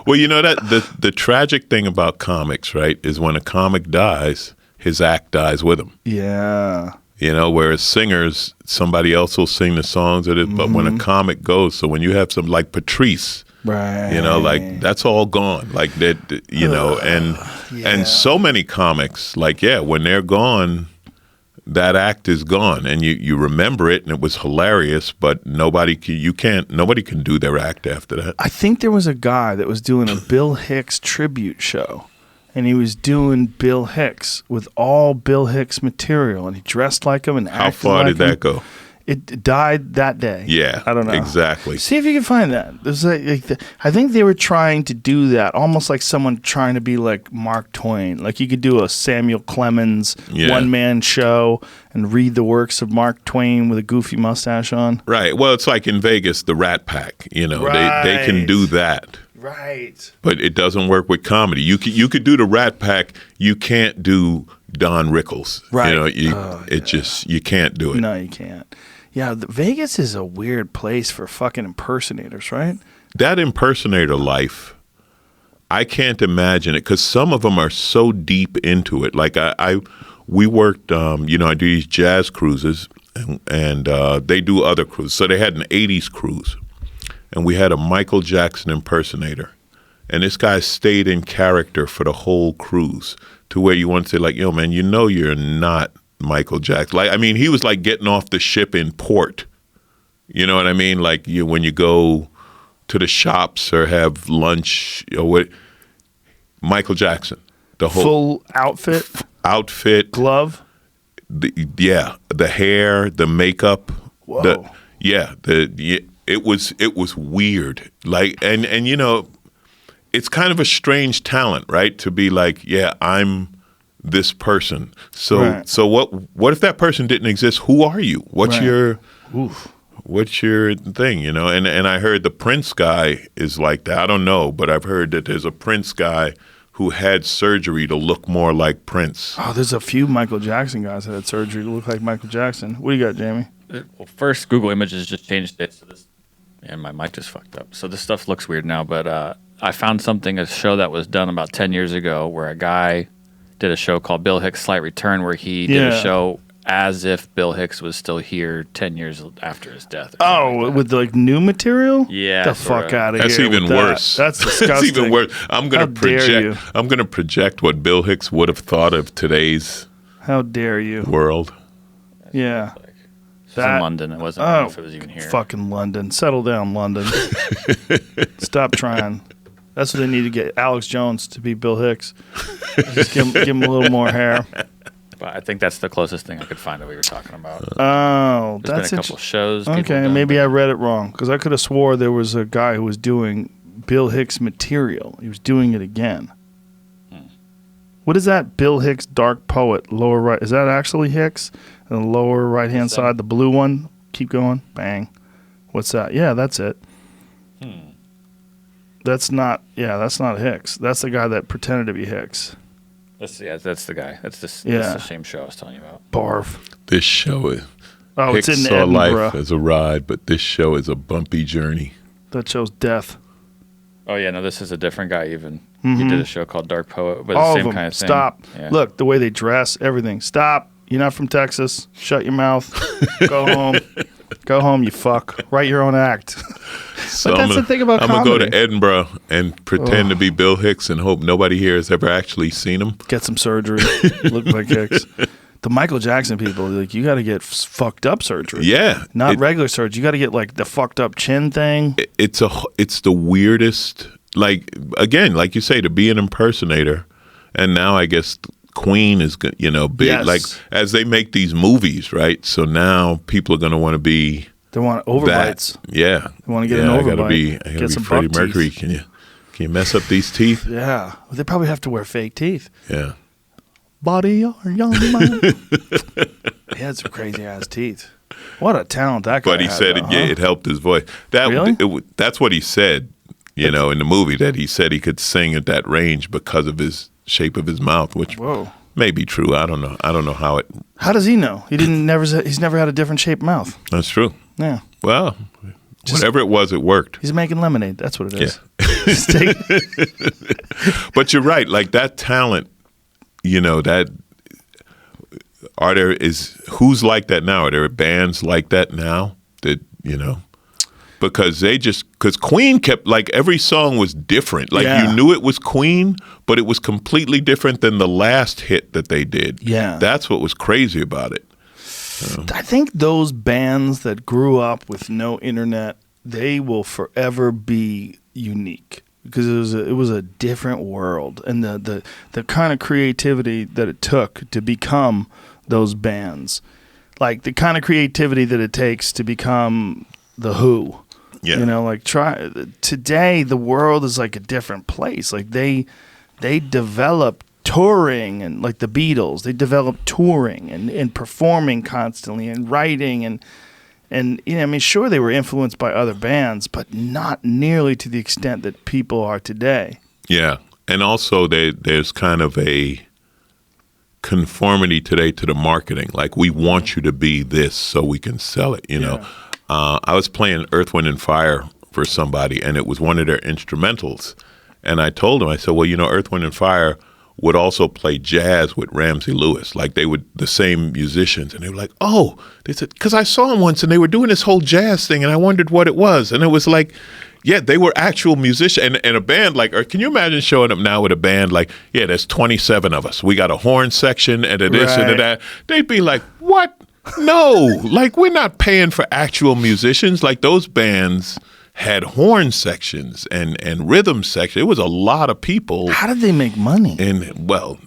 Well, that the tragic thing about comics, right, is when a comic dies, his act dies with him. Yeah. Whereas singers, somebody else will sing the songs of it, but when a comic goes, so when you have some like Patrice, Right. like that's all gone. Like that, and so many comics, like when they're gone, that act is gone, and you remember it, and it was hilarious, but nobody can do their act after that. I think there was a guy that was doing a Bill Hicks tribute show, and he was doing Bill Hicks with all Bill Hicks material, and he dressed like him and acted like him. How far did that go? It died that day. Yeah, I don't know exactly. See if you can find that. There's I think they were trying to do that, almost like someone trying to be like Mark Twain. Like you could do a Samuel Clemens one-man show and read the works of Mark Twain with a goofy mustache on. Right. Well, it's like in Vegas, the Rat Pack. You know, Right. they can do that. Right. But it doesn't work with comedy. You could do the Rat Pack. You can't do Don Rickles. Right. You know, you can't do it. No, you can't. Yeah, Vegas is a weird place for fucking impersonators, right? That impersonator life, I can't imagine it because some of them are so deep into it. Like we worked, I do these jazz cruises, and they do other cruises. So they had an 80s cruise, and we had a Michael Jackson impersonator. And this guy stayed in character for the whole cruise to where you want to say, like, yo, man, you're not Michael Jackson. Like, I mean, he was like getting off the ship in port. You know what I mean? Like when you go to the shops or have lunch or what. Michael Jackson, the whole full outfit, glove. The hair, the makeup. Whoa. It was weird. Like, and you know, it's kind of a strange talent, right? To be like, yeah, I'm this person. So Right. so what if that person didn't exist? Who are you? What's Right. what's your thing, you know? And I heard the Prince guy is like that. I don't know, but I've heard that there's a Prince guy who had surgery to look more like Prince. Oh, there's a few Michael Jackson guys that had surgery to look like Michael Jackson. What do you got, Jamie? Well, first, Google Images just changed it. So this, and my mic just fucked up. So this stuff looks weird now, but I found a show that was done about 10 years ago where a guy did a show called Bill Hicks' Slight Return where he did a show as if Bill Hicks was still here 10 years after his death. With like new material? Yeah. The fuck out of here. That's even with that. worse. That's disgusting. That's even worse. I'm How going dare you. to project what Bill Hicks would have thought of today's How dare you? world. Yeah. It was in London. It wasn't. I don't know if it was even here. Fucking London. Settle down, London. Stop trying. That's what they need to get Alex Jones to be Bill Hicks. Just give him a little more hair. But I think that's the closest thing I could find that we were talking about. Oh, There's that's been a couple shows. Okay, maybe I read it wrong because I could have swore there was a guy who was doing Bill Hicks material. He was doing it again. What is that? Bill Hicks, Dark Poet, lower right. Is that actually Hicks? And the lower right hand side, the blue one. Keep going. Bang. What's that? Yeah, that's it. That's not Hicks. That's the guy that pretended to be Hicks. That's the guy. That's the same show I was telling you about. Barf. This show is Hicks it's in saw Edinburgh. life as a ride, but this show is a bumpy journey. That shows death. Oh yeah, no, this is a different guy. Even he did a show called Dark Poet, but All the of same them. kind of thing. Stop. Yeah. Look, the way they dress, everything. Stop. You're not from Texas. Shut your mouth. Go home. Go home, you fuck. Write your own act. So But that's the thing about I'm going to go comedy. to Edinburgh and pretend to be Bill Hicks and hope nobody here has ever actually seen him. Get some surgery. Look like Hicks. The Michael Jackson people, like, you got to get fucked up surgery. Yeah. Not regular surgery. You got to get like the fucked up chin thing. It's the weirdest, like, again, like you say, to be an impersonator. And now I guess Queen is, big. Yes. Like, as they make these movies, right? So now people are going to want to be They want overbites. that. Yeah. They want to get an I overbite. gotta be Get some Freddie buck Mercury. teeth. Can you mess up these teeth? Yeah. They probably have to wear fake teeth. Yeah. Body or young man. He had some crazy ass teeth. What a talent that guy But he had, said though, it helped his voice. Really? That's what he said, in the movie, that he said he could sing at that range because of his shape of his mouth, which Whoa. may be true. I don't know. I don't know how it. How does he know? He's never had a different shaped mouth. That's true. Yeah. Well, whatever it was, it worked. He's making lemonade. That's what it is. But you're right. Like that talent, who's like that now? Are there bands like that now that, because Queen kept, like, every song was different. Like, Yeah. you knew it was Queen, but it was completely different than the last hit that they did. Yeah. That's what was crazy about it. I think those bands that grew up with no internet, they will forever be unique because it was a different world, and the kind of creativity that it took to become those bands, like the kind of creativity that it takes to become the Who. Yeah. You know, like today the world is like a different place. Like they develop touring, and like the Beatles, they developed touring and performing constantly and writing and you know, I mean, sure, they were influenced by other bands, but not nearly to the extent that people are today. Yeah, and also there's kind of a conformity today to the marketing. Like, we want you to be this so we can sell it, you know. I was playing Earth, Wind, and Fire for somebody, and it was one of their instrumentals. And I told him, I said, well, you know, Earth, Wind, and Fire would also play jazz with Ramsey Lewis. Like, they would, the same musicians. And they were like, oh, they said, because I saw them once and they were doing this whole jazz thing and I wondered what it was. And it was like, yeah, they were actual musicians. And a band like, or can you imagine showing up now with a band like, yeah, there's 27 of us. We got a horn section and a this and a that. They'd be like, what? No, like, we're not paying for actual musicians. Like, those bands had horn sections and rhythm sections. It was a lot of people. How did they make money? And, well,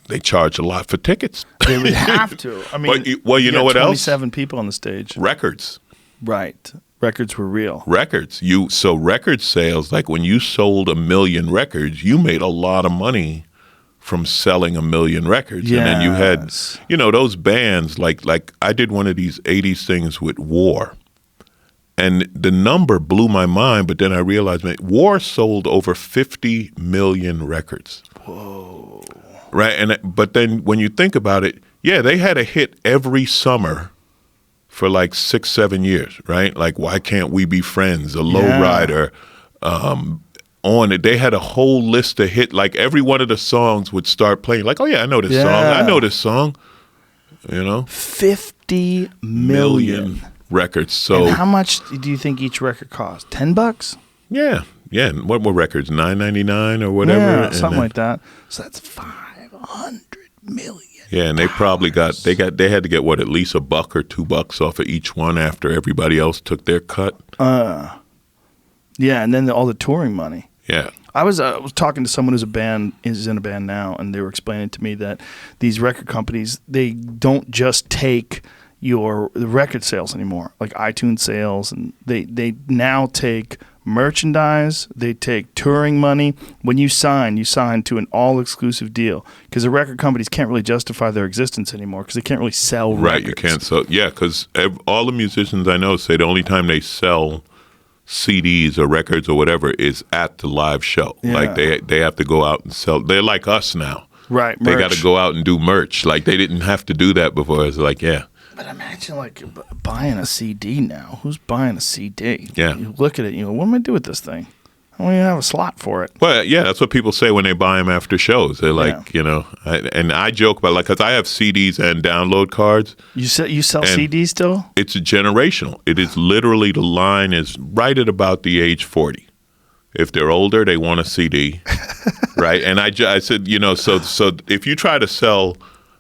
they charge a lot for tickets. They would have to. I mean, well, you know what else? 27 people on the stage. Records. Right. Records were real. Records. So record sales, like when you sold 1 million records, you made a lot of money from selling 1 million records. Yes. And then you had, you know, those bands, like I did one of these 80s things with War. And the number blew my mind, but then I realized, man, War sold over 50 million records. Whoa. Right? But then when you think about it, yeah, they had a hit every summer for like 6-7 years, right? Like, Why Can't We Be Friends, A Lowrider, on it. They had a whole list of hits. Like, every one of the songs would start playing. Like, oh yeah, I know this song. I know this song. You know? 50 million records. So, and how much do you think each record cost? $10? Yeah. What were records? $9.99 or whatever? Yeah, something like that. So that's 500 million. Yeah, and they probably they had to get what, at least $1 or $2 off of each one after everybody else took their cut. Yeah, and then all the touring money. Yeah. I was talking to someone who's in a band now, and they were explaining to me that these record companies, they don't just take the record sales anymore, like iTunes sales, and they now take merchandise, they take touring money. When you sign to an all-exclusive deal, because the record companies can't really justify their existence anymore because they can't really sell records. Right, you can't sell. Yeah, because all the musicians I know say the only time they sell CDs or records or whatever is at the live show. Yeah. Like, they have to go out and sell. They're like us now. Right, They got to go out and do merch. Like, they didn't have to do that before. It's like, yeah. But imagine, like, buying a CD now. Who's buying a CD? Yeah. You look at it, you go, what am I do with this thing? I don't even have a slot for it. Well, yeah, that's what people say when they buy them after shows. They're like, you know, and I joke about, like, because I have CDs and download cards. You sell CDs still? It's generational. It is literally, the line is right at about the age 40. If they're older, they want a CD, right? And I said, you know, so if you try to sell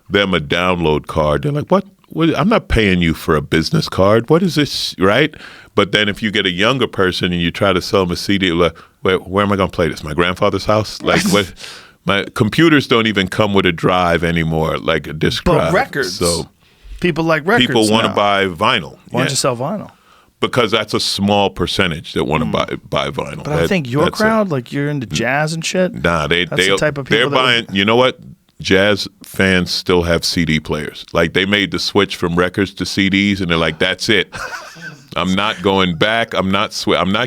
them a download card, they're like, what? I'm not paying you for a business card. What is this, right? But then if you get a younger person and you try to sell them a CD, like, where am I going to play this? My grandfather's house? Like, what? My computers don't even come with a drive anymore, like a disc drive. But records. So people like records. People want now. to buy vinyl. Why don't you sell vinyl? Because that's a small percentage that want to buy vinyl. But I think your crowd, like, you're into jazz and shit. Nah, that's the type of people they're buying. You know what? Jazz fans still have CD players. Like, they made the switch from records to CDs, and they're like, "That's it. I'm not going back. I'm not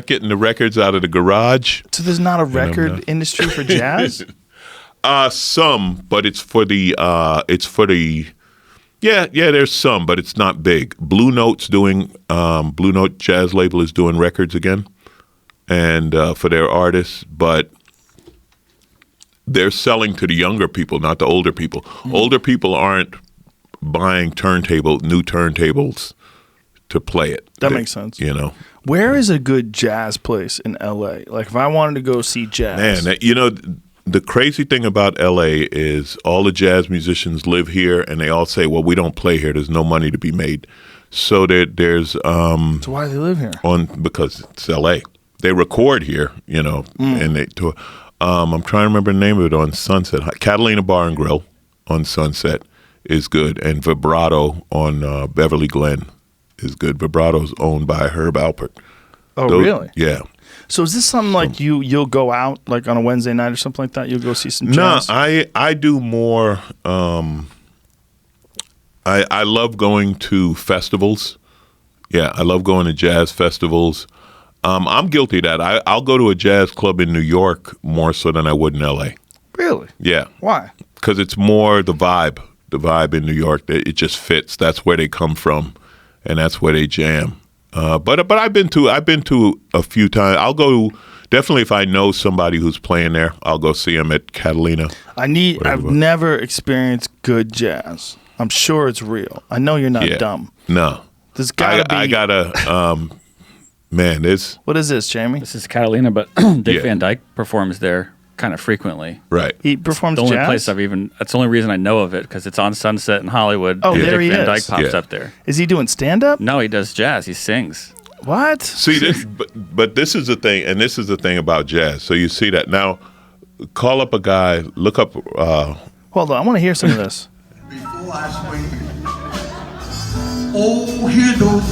getting the records out of the garage." So there's not a record industry for jazz? Some, but it's for the. Yeah. There's some, but it's not big. Blue Note jazz label is doing records again, and for their artists, but they're selling to the younger people, not the older people. Mm. Older people aren't buying new turntables to play it. That makes sense. You know, where is a good jazz place in LA? Like, if I wanted to go see jazz, man, you know, the crazy thing about LA is all the jazz musicians live here, and they all say, well, we don't play here. There's no money to be made. So there's So why do they live here? because it's LA. They record here, and they tour. I'm trying to remember the name of it on Sunset. Catalina Bar and Grill on Sunset is good, and Vibrato on Beverly Glen is good. Vibrato's owned by Herb Alpert. Oh, really? Yeah. So is this something like you'll go out like on a Wednesday night or something like that? You'll go see some No, jazz? I do more. I love going to festivals. Yeah, I love going to jazz festivals. I'm guilty of that. I'll go to a jazz club in New York more so than I would in L.A. Really? Yeah. Why? Because it's more the vibe. The vibe in New York, it just fits. That's where they come from, and that's where they jam. But I've been to a few times. I'll go definitely if I know somebody who's playing there. I'll go see them at Catalina. I've never experienced good jazz. I'm sure it's real. I know you're not dumb. No. There's gotta be. I gotta. Man, this. What is this, Jamie? This is Catalina, but Dick Van Dyke performs there kind of frequently. Right. He performs The only jazz? place that's the only reason I know of it, because it's on Sunset in Hollywood. Oh, and there Dick he Van is. Dyke pops Yeah. up there. Is he doing stand-up? No, he does jazz. He sings. What? See this, but this is the thing, and this is the thing about jazz. So you see that now. Call up a guy. Look up. Hold on, I want to hear some of this. Before I swing, oh, hear those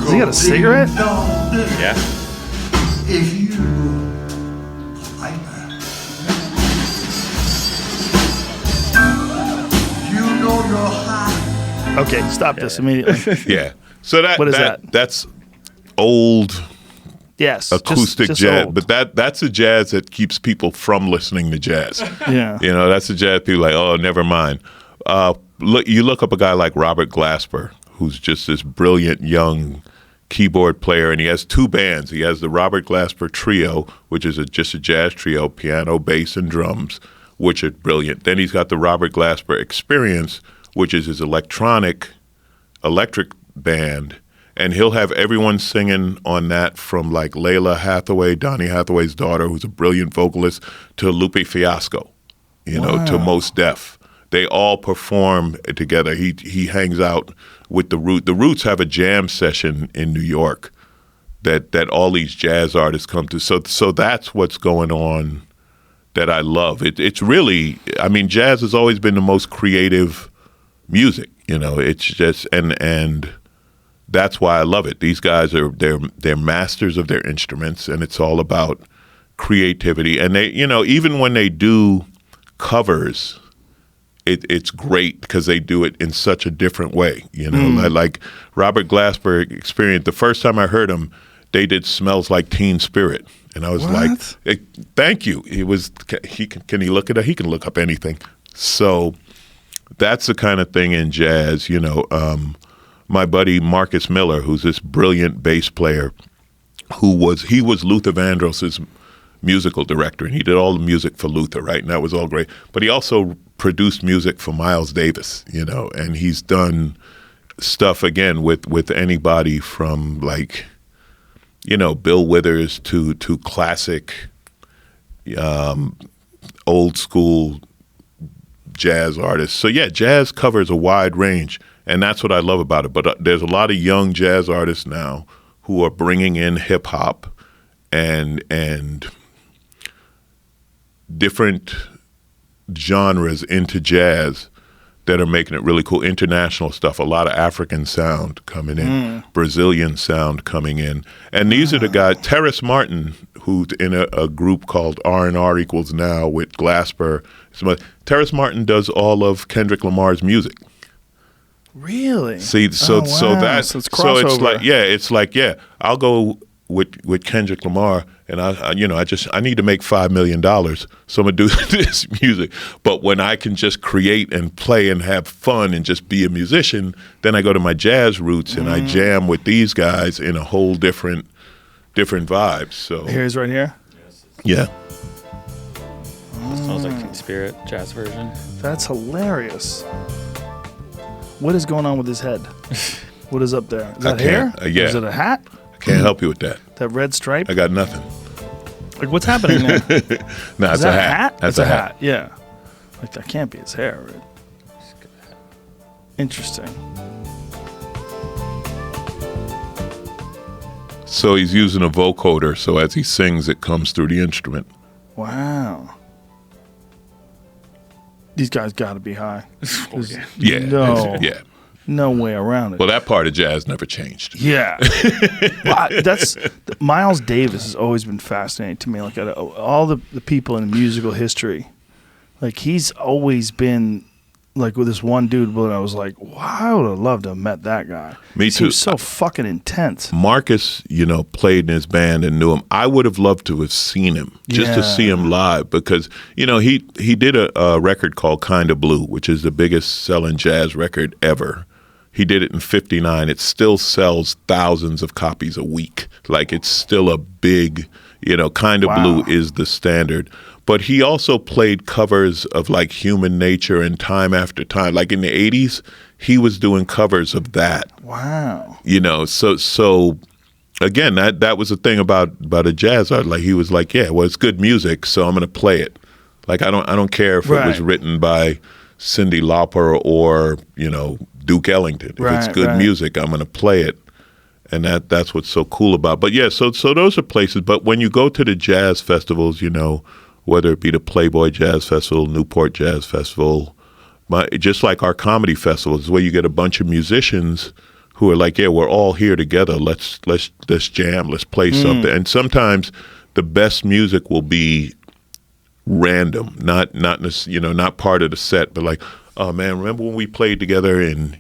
Has he got a cigarette? Yeah. If you like that, you know you're high. Okay, stop this immediately. Yeah. So What is that? That's old Yes. acoustic just jazz, old. but that's a jazz that keeps people from listening to jazz. Yeah. That's a jazz people like, oh, never mind. You look up a guy like Robert Glasper, who's just this brilliant young keyboard player, and he has two bands. He has the Robert Glasper Trio, which is just a jazz trio, piano, bass, and drums, which are brilliant. Then he's got the Robert Glasper Experience, which is his electric band, and he'll have everyone singing on that from like Layla Hathaway, Donny Hathaway's daughter, who's a brilliant vocalist, to Lupe Fiasco, to Mos Def. They all perform together. He hangs out with the Roots. The Roots have a jam session in New York that all these jazz artists come to. So that's what's going on that I love. It's really, jazz has always been the most creative music. It's just and that's why I love it. These guys they're masters of their instruments, and it's all about creativity. And they, even when they do covers, it's great because they do it in such a different way. Like Robert Glasper Experience. The first time I heard him, they did "Smells Like Teen Spirit," and I was like, "Thank you." He was. Can he look it up? He can look up anything. So that's the kind of thing in jazz. My buddy Marcus Miller, who's this brilliant bass player, he was Luther Vandross's musical director, and he did all the music for Luther, right? And that was all great. But he also produced music for Miles Davis, and he's done stuff again with anybody from like, Bill Withers to classic, old school jazz artists. So yeah, jazz covers a wide range, and that's what I love about it. But there's a lot of young jazz artists now who are bringing in hip hop and different genres into jazz that are making it really cool. International stuff, a lot of African sound coming in, Brazilian sound coming in. And these are the guys, Terrace Martin, who's in a group called R&R Equals Now with Glasper. Terrace Martin does all of Kendrick Lamar's music. Really? See, so it's like I'll go with Kendrick Lamar, and I need to make $5 million, so I'm gonna do this music. But when I can just create and play and have fun and just be a musician, then I go to my jazz roots and I jam with these guys in a whole different vibe. So Here's right here. yeah. It smells like Teen Spirit, jazz version. That's hilarious. What is going on with his head? What is up there? Is that hair? yeah. Is it a hat? I can't help you with that. That red stripe? I got nothing. Like, what's happening there? No, Is it's that a hat. That's a hat. Yeah. Like, that can't be his hair, right? Interesting. So he's using a vocoder, so as he sings, it comes through the instrument. Wow. These guys got to be high. Yeah. No. Yeah. No way around it. Well, that part of jazz never changed. Yeah. That's Miles Davis has always been fascinating to me. Like, out of all the people in musical history, like, he's always been like with this one dude, but I was like, wow, I would have loved to have met that guy. Me too. He was so fucking intense. Marcus, played in his band and knew him. I would have loved to have seen him, just to see him live, because, he did a record called Kinda Blue, which is the biggest selling jazz record ever. He did it in 59. It still sells thousands of copies a week. Like, it's still a big, Kinda Blue is the standard. But he also played covers of like Human Nature and Time After Time. Like in the 80s, he was doing covers of that. Wow. So again, that was the thing about a jazz art. Like, he was like, yeah, well, it's good music, so I'm going to play it. Like, I don't care if it was written by Cyndi Lauper or, Duke Ellington. If it's good music, I'm going to play it. And that's what's so cool about it. But yeah, so those are places. But when you go to the jazz festivals, whether it be the Playboy Jazz Festival, Newport Jazz Festival, just like our comedy festivals, where you get a bunch of musicians who are like, yeah, we're all here together. Let's jam. Let's play something. And sometimes the best music will be random, not part of the set, but like, oh man, remember when we played together in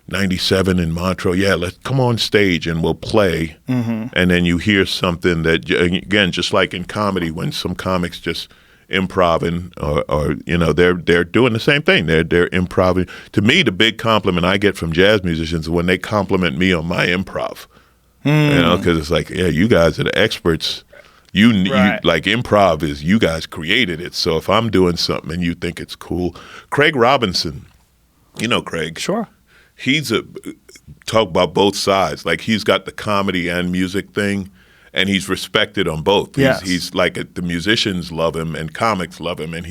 97 in Montreux? Yeah, let's come on stage and we'll play. And then you hear something that, again, just like in comedy, when some comics just improv or they're doing the same thing. They're improv. To me, the big compliment I get from jazz musicians is when they compliment me on my improv. Because it's like, yeah, you guys are the experts. You like, improv is, you guys created it. So if I'm doing something and you think it's cool, Craig Robinson, Craig. Sure. He's talk about both sides. Like, he's got the comedy and music thing, and he's respected on both. He's like, the musicians love him and comics love him, and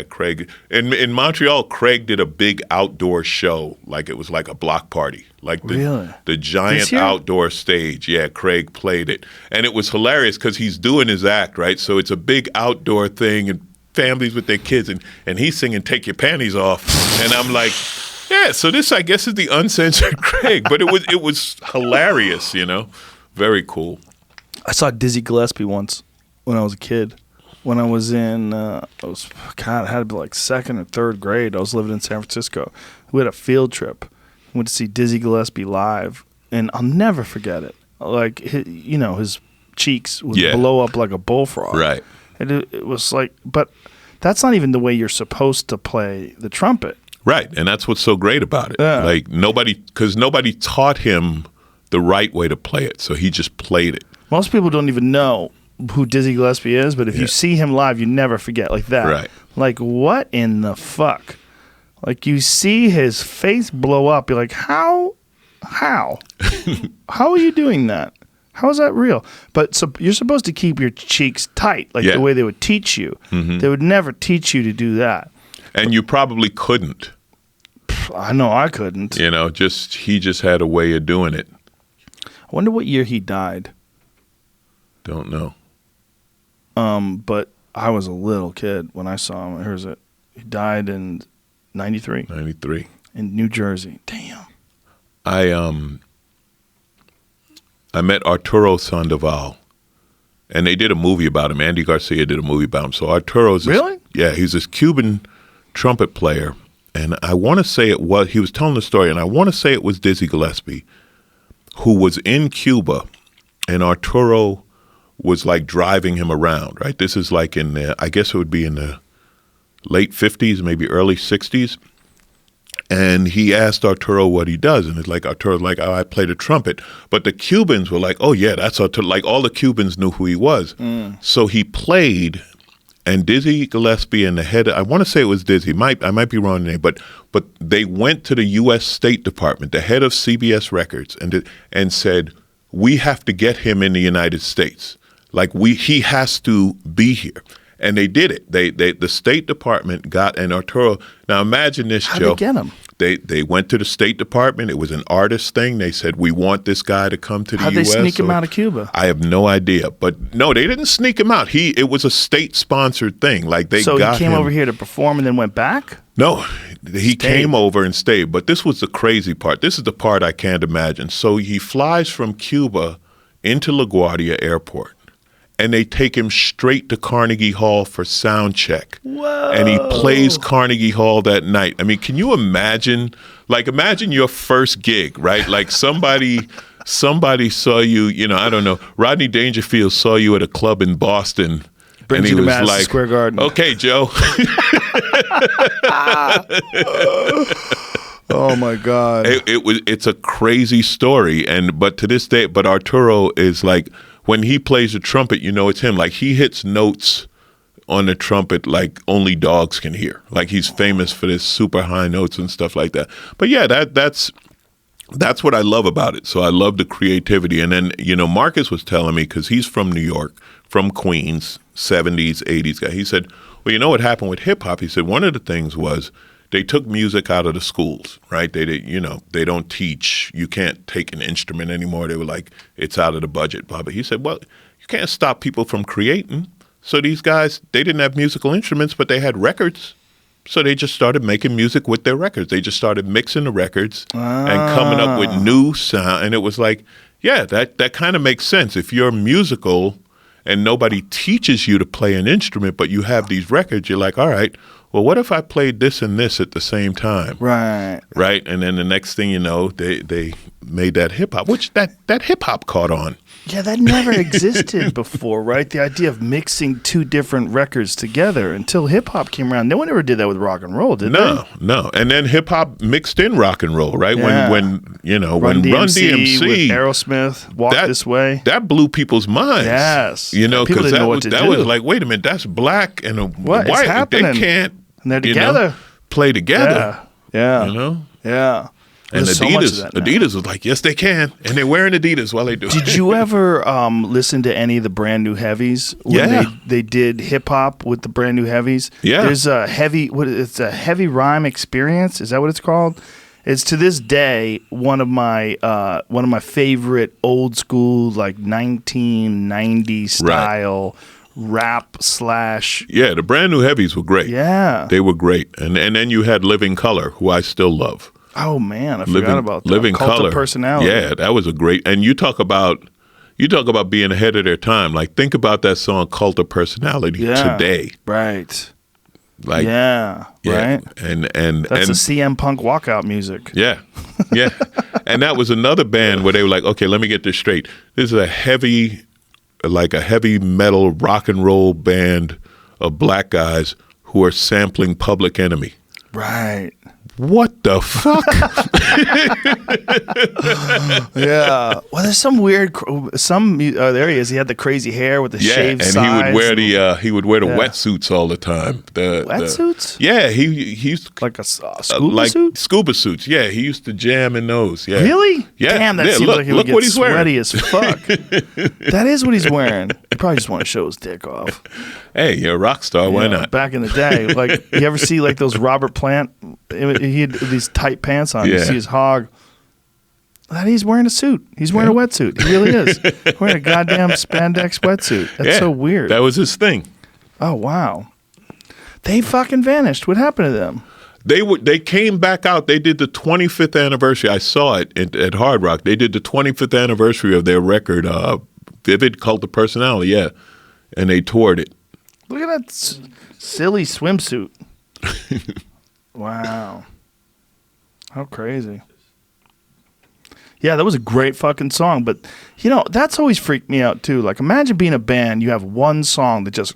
Craig. In Montreal, Craig did a big outdoor show, like it was like a block party. Like the giant outdoor stage. Yeah, Craig played it. And it was hilarious because he's doing his act, right? So it's a big outdoor thing and families with their kids, and he's singing Take Your Panties Off. And I'm like, yeah, so this, I guess, is the uncensored Craig. But it was hilarious, Very cool. I saw Dizzy Gillespie once when I was a kid. When I was in, it had to be like second or third grade. I was living in San Francisco. We had a field trip. Went to see Dizzy Gillespie live, and I'll never forget it. Like, his cheeks would blow up like a bullfrog. Right. And it was like, but that's not even the way you're supposed to play the trumpet. Right, and that's what's so great about it. Yeah. Like, nobody taught him the right way to play it, so he just played it. Most people don't even know who Dizzy Gillespie is, but if you see him live, you never forget like that. Right. Like, what in the fuck? Like, you see his face blow up, you're like, how? How are you doing that? How is that real? But so you're supposed to keep your cheeks tight, like the way they would teach you. Mm-hmm. They would never teach you to do that. And you probably couldn't. I know I couldn't. He just had a way of doing it. I wonder what year he died. Don't know. But I was a little kid when I saw him. Here's it. He died in 93. 93. In New Jersey. Damn. I met Arturo Sandoval, and they did a movie about him. Andy Garcia did a movie about him. So Arturo's he's this Cuban trumpet player, and I want to say he was telling the story, and I want to say it was Dizzy Gillespie, who was in Cuba, and Arturo was like driving him around, right? This is like I guess it would be in the late 50s, maybe early 60s. And he asked Arturo what he does. And it's like, Arturo's like, oh, I play the trumpet. But the Cubans were like, oh, yeah, that's Arturo. Like, all the Cubans knew who he was. So he played, and Dizzy Gillespie and the head, I want to say it was Dizzy. I might be wrong in the name. But they went to the U.S. State Department, the head of CBS Records, and said, we have to get him in the United States. Like he has to be here. And they did it. The State Department got an Arturo. Now imagine this, How'd Joe. they get him? They went to the State Department. It was an artist thing. They said, we want this guy to come to the How'd U.S. they sneak him out of Cuba? I have no idea. But no, they didn't sneak him out. It was a state-sponsored thing. Like they So got he came him. over here to perform and then went back? No, he came over and stayed. But this was the crazy part. This is the part I can't imagine. So he flies from Cuba into LaGuardia Airport. And they take him straight to Carnegie Hall for sound check. Whoa. And he plays Carnegie Hall that night. I mean, can you imagine? Like, imagine your first gig, right? Like somebody saw you, I don't know, Rodney Dangerfield saw you at a club in Boston. Brings and he you to was Madison like, Square Garden. Okay, Joe. Oh my God. It's a crazy story. But to this day, Arturo is like, when he plays the trumpet, it's him. Like he hits notes on the trumpet like only dogs can hear. Like he's famous for this super high notes and stuff like that. But yeah, that's what I love about it. So I love the creativity. And then, Marcus was telling me, because he's from New York, from Queens, 70s, 80s guy. He said, well, you know what happened with hip hop? He said one of the things was they took music out of the schools, right? They they don't teach. You can't take an instrument anymore. They were like, it's out of the budget, blah, blah. He said, well, you can't stop people from creating. So these guys, they didn't have musical instruments, but they had records. So they just started making music with their records. They just started mixing the records and coming up with new sound. And it was like, yeah, that kind of makes sense. If you're musical and nobody teaches you to play an instrument, but you have these records, you're like, all right, well, what if I played this and this at the same time? Right. Right. And then the next thing you know, they made that hip hop, which that hip hop caught on. Yeah, that never existed before, right? The idea of mixing two different records together until hip hop came around. No one ever did that with rock and roll, did they? No. And then hip hop mixed in rock and roll, right? Yeah. When Run DMC DMC with Aerosmith, Walk This Way. That blew people's minds. Yes. Because People didn't know what to that do. was like, wait a minute, that's black and a What is white. happening? They can't And they're together. play together. Yeah. Yeah. And There's so much of that now. Adidas was like, yes, they can. And they're wearing Adidas while they do it. Did you ever listen to any of the brand new heavies when Yeah. they did hip hop with the brand new heavies? Yeah. There's a it's a heavy rhyme experience. Is that what it's called? It's to this day one of my favorite old school like 1990 style rap / Yeah, the brand new heavies were great. Yeah. They were great. And then you had Living Color, who I still love. Oh man, I forgot about that. Living Cult Color. of Personality. Yeah, that was a great. And you talk about being ahead of their time. Like think about that song Cult of Personality today. Right. Like right. And That's a CM Punk walkout music. Yeah. And that was another band where they were like, okay, let me get this straight. This is a heavy metal rock and roll band of black guys who are sampling Public Enemy. Right. What the fuck? Yeah. Well, there's some weird. There he is. He had the crazy hair with the shaved and sides. he would wear the wetsuits all the time. Wetsuits? Yeah, he used Like a scuba suit? Scuba suits. Yeah, he used to jam in those. Yeah. Really? Yeah. Damn, that Yeah, seems look- like he would look get what he's wearing. sweaty as fuck. That is what he's wearing. He probably just want to show his dick off. Hey, you're a rock star. Why You know, not? Back in the day, like you ever see like those Robert Plant? He had these tight pants on. You Yeah. see his hog. That he's wearing a suit. He's wearing a wetsuit. He really is wearing a goddamn spandex wetsuit. That's so weird. That was his thing. Oh wow, they fucking vanished. What happened to them? They came back out. They did the 25th anniversary. I saw it at Hard Rock. They did the 25th anniversary of their record, Vivid Cult of Personality. Yeah, and they toured it. Look at that silly swimsuit. Wow, how crazy. Yeah, that was a great fucking song. But, that's always freaked me out, too. Like, imagine being a band. You have one song that just,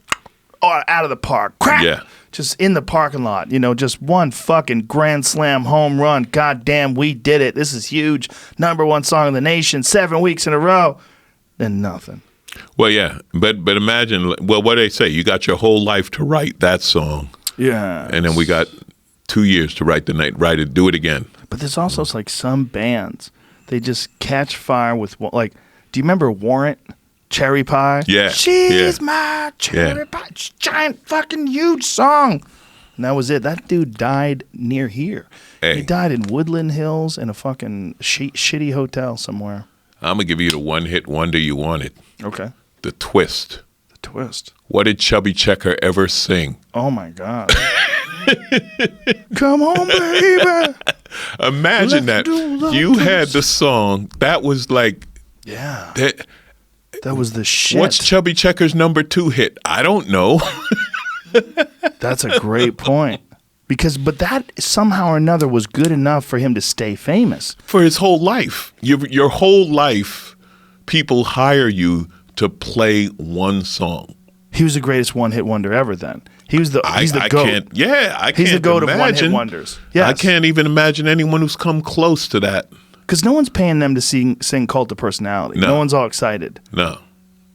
out of the park. Crack! Yeah. Just in the parking lot. Just one fucking grand slam home run. God damn, we did it. This is huge. #1 song in the nation. 7 weeks in a row. Then nothing. Well, yeah. But imagine, what do they say? You got your whole life to write that song. Yeah. And then we got 2 years to write it, do it again. But there's also like some bands. They just catch fire with, like, do you remember Warrant? Cherry Pie. Yeah, She's yeah. my cherry pie. Giant fucking huge song. And that was it. That dude died near here. Hey. He died in Woodland Hills in a fucking shitty hotel somewhere. I'm going to give you the one-hit wonder you wanted. Okay. The Twist. The Twist. What did Chubby Checker ever sing? Oh, my God. Come on, baby. Imagine Let's do that. the You had twist. the song. That was like... Yeah. That, That was the shit. what's Chubby Checker's number 2 hit? I don't know. That's a great point. But that somehow or another was good enough for him to stay famous. For his whole life. Your whole life, people hire you to play one song. He was the greatest one-hit wonder ever then. He's the I GOAT. can't. Yeah, I can't. He's the GOAT of one-hit imagine. wonders. Yes. I can't even imagine anyone who's come close to that. Because no one's paying them to sing Cult of Personality. No. No one's all excited. No.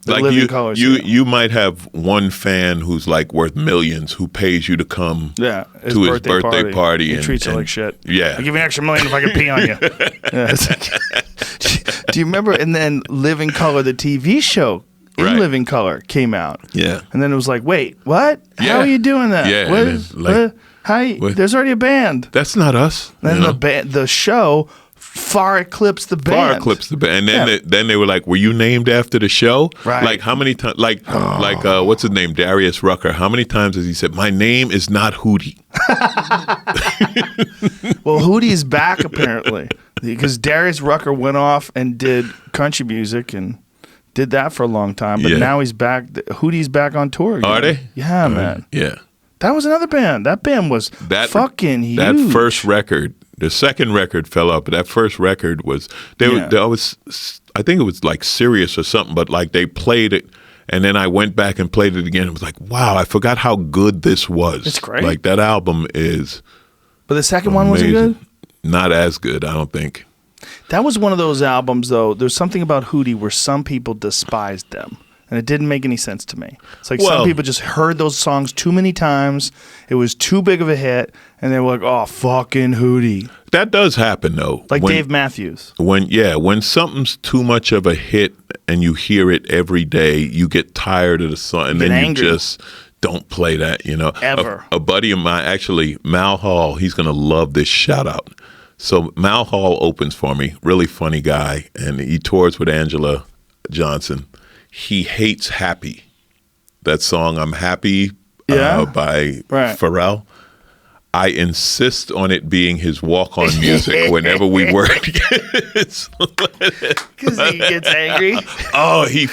The Like Living Colours, you yeah. might have one fan who's like worth millions who pays you to come Yeah, to his birthday party. He and treats it and- like shit. Yeah. I'll give you an extra $1 million if I can pee on you. Yeah, it's like- do you remember? And then Living Color, the TV show in Right. Living Color came out. Yeah. And then it was like, wait, what? Yeah. How are you doing that? Yeah, What and is- it's like- what? How you- what? There's already a band. That's not us. Then you know? the show far eclipsed the band. Far eclipsed the band. And then Yeah. then they were like, were you named after the show? Right. Like how many times, what's his name? Darius Rucker. How many times has he said, my name is not Hootie? Well, Hootie's back apparently because Darius Rucker went off and did country music and did that for a long time. But Yeah. now he's back. Hootie's back on tour again. Are they? Yeah, man. Yeah. That was another band. That band was fucking huge. That first record, the second record fell out, but that first record was I think it was like Sirius or something, but like they played it, and then I went back and played it again. It was like, wow, I forgot how good this was. It's great. Like that album is But the second one wasn't amazing. good? Not as good, I don't think. That was one of those albums, though. There's something about Hootie where some people despised them. And it didn't make any sense to me. It's like some Well- people just heard those songs too many times. It was too big of a hit. And they were like, oh, fucking Hootie. That does happen though. Like When- Dave Matthews. when something's too much of a hit and you hear it every day, you get tired of the song, and You get then angry. you just don't play that. You know, Ever. A buddy of mine, actually, Mal Hall. He's gonna love this shout out. So Mal Hall opens for me. Really funny guy, and he tours with Angela Johnson. He hates "Happy," that song. I'm happy Yeah. by Right. Pharrell. I insist on it being his walk-on music whenever we work together. Because he gets angry. Oh, he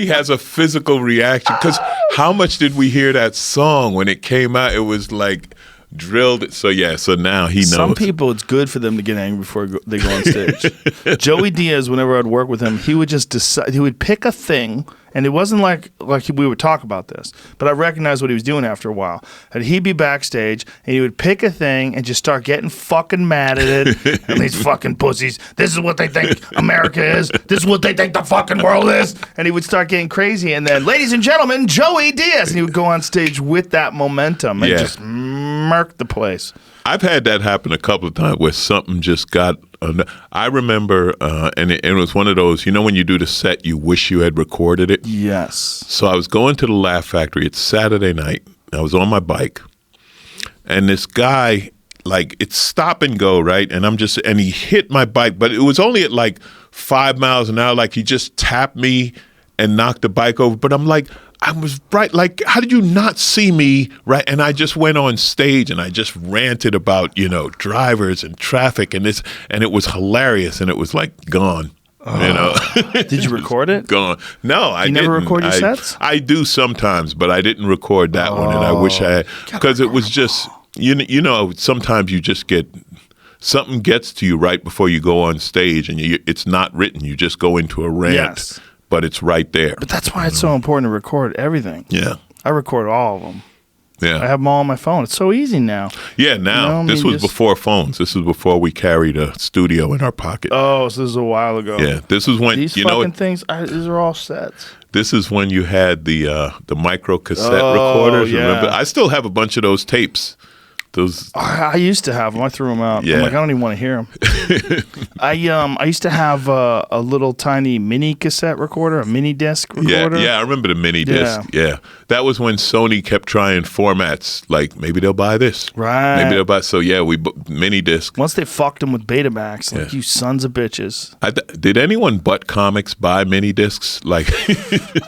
has a physical reaction. Because how much did we hear that song when it came out? It was like drilled. So now he knows. Some people, it's good for them to get angry before they go on stage. Joey Diaz, whenever I'd work with him, he would just decide. He would pick a thing, and it wasn't like we would talk about this, but I recognized what he was doing after a while. And he'd be backstage, and he would pick a thing and just start getting fucking mad at it. And these fucking pussies. This is what they think America is. This is what they think the fucking world is. And he would start getting crazy. And then, ladies and gentlemen, Joey Diaz. And he would go on sstage with that momentum and Yeah. just murk the place. I've had that happen a couple of times where something just got. I remember, and it was one of those. You know, when you do the set, you wish you had recorded it. Yes. So I was going to the Laugh Factory. It's Saturday night. I was on my bike, and this guy, like, it's stop and go, right? And and he hit my bike, but it was only at like 5 miles an hour. Like, he just tapped me and knocked the bike over. But I'm like, I was right. Like, how did you not see me? Right. And I just went on stage and I just ranted about, drivers and traffic and this, and it was hilarious. And it was like gone. Did you record it? Gone. No, I You didn't. never record your sets? I do sometimes, but I didn't record that one, and I wish I had, because it was just sometimes you just get something gets to you right before you go on stage, and it's not written. You just go into a rant, Yes. but it's right there. But that's why it's so important to record everything. Yeah, I record all of them. I yeah, have them all on my phone. It's so easy now. yeah. Now this was before phones. This was before we carried a studio in our pocket. Oh, so this is a while ago. Yeah, this was when These fucking things, these are all sets. This is when you had the micro cassette Oh, recorders. yeah. Remember? I still have a bunch of those tapes. Those. I used to have them. I threw them out. Yeah. I'm like, I don't even want to hear them. I used to have a little tiny mini cassette recorder, a mini disc recorder. Yeah, I remember the mini disc. Yeah, that was when Sony kept trying formats. Like maybe they'll buy this, Right. Maybe they'll buy. So yeah, mini disc. Once they fucked them with Betamax, like you sons of bitches. Did anyone but comics buy mini discs? Like,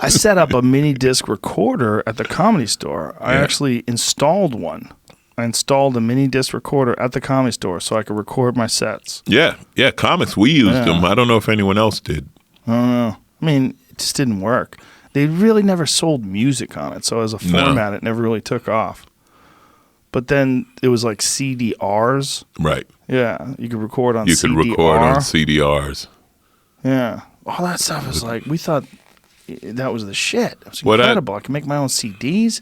I set up a mini disc recorder at the Comedy Store. I actually installed one. I installed a mini disc recorder at the Comedy Store so I could record my sets. yeah, comics. We used them. I don't know if anyone else did. I don't know. I mean, it just didn't work. They really never sold music on it, so as a format, it never really took off. But then it was like CDRs. Right. Yeah, you could record on You CDR. could record on CDRs. Yeah. All that stuff was like, we thought that was the shit. It was Well, incredible. I could make my own CDs,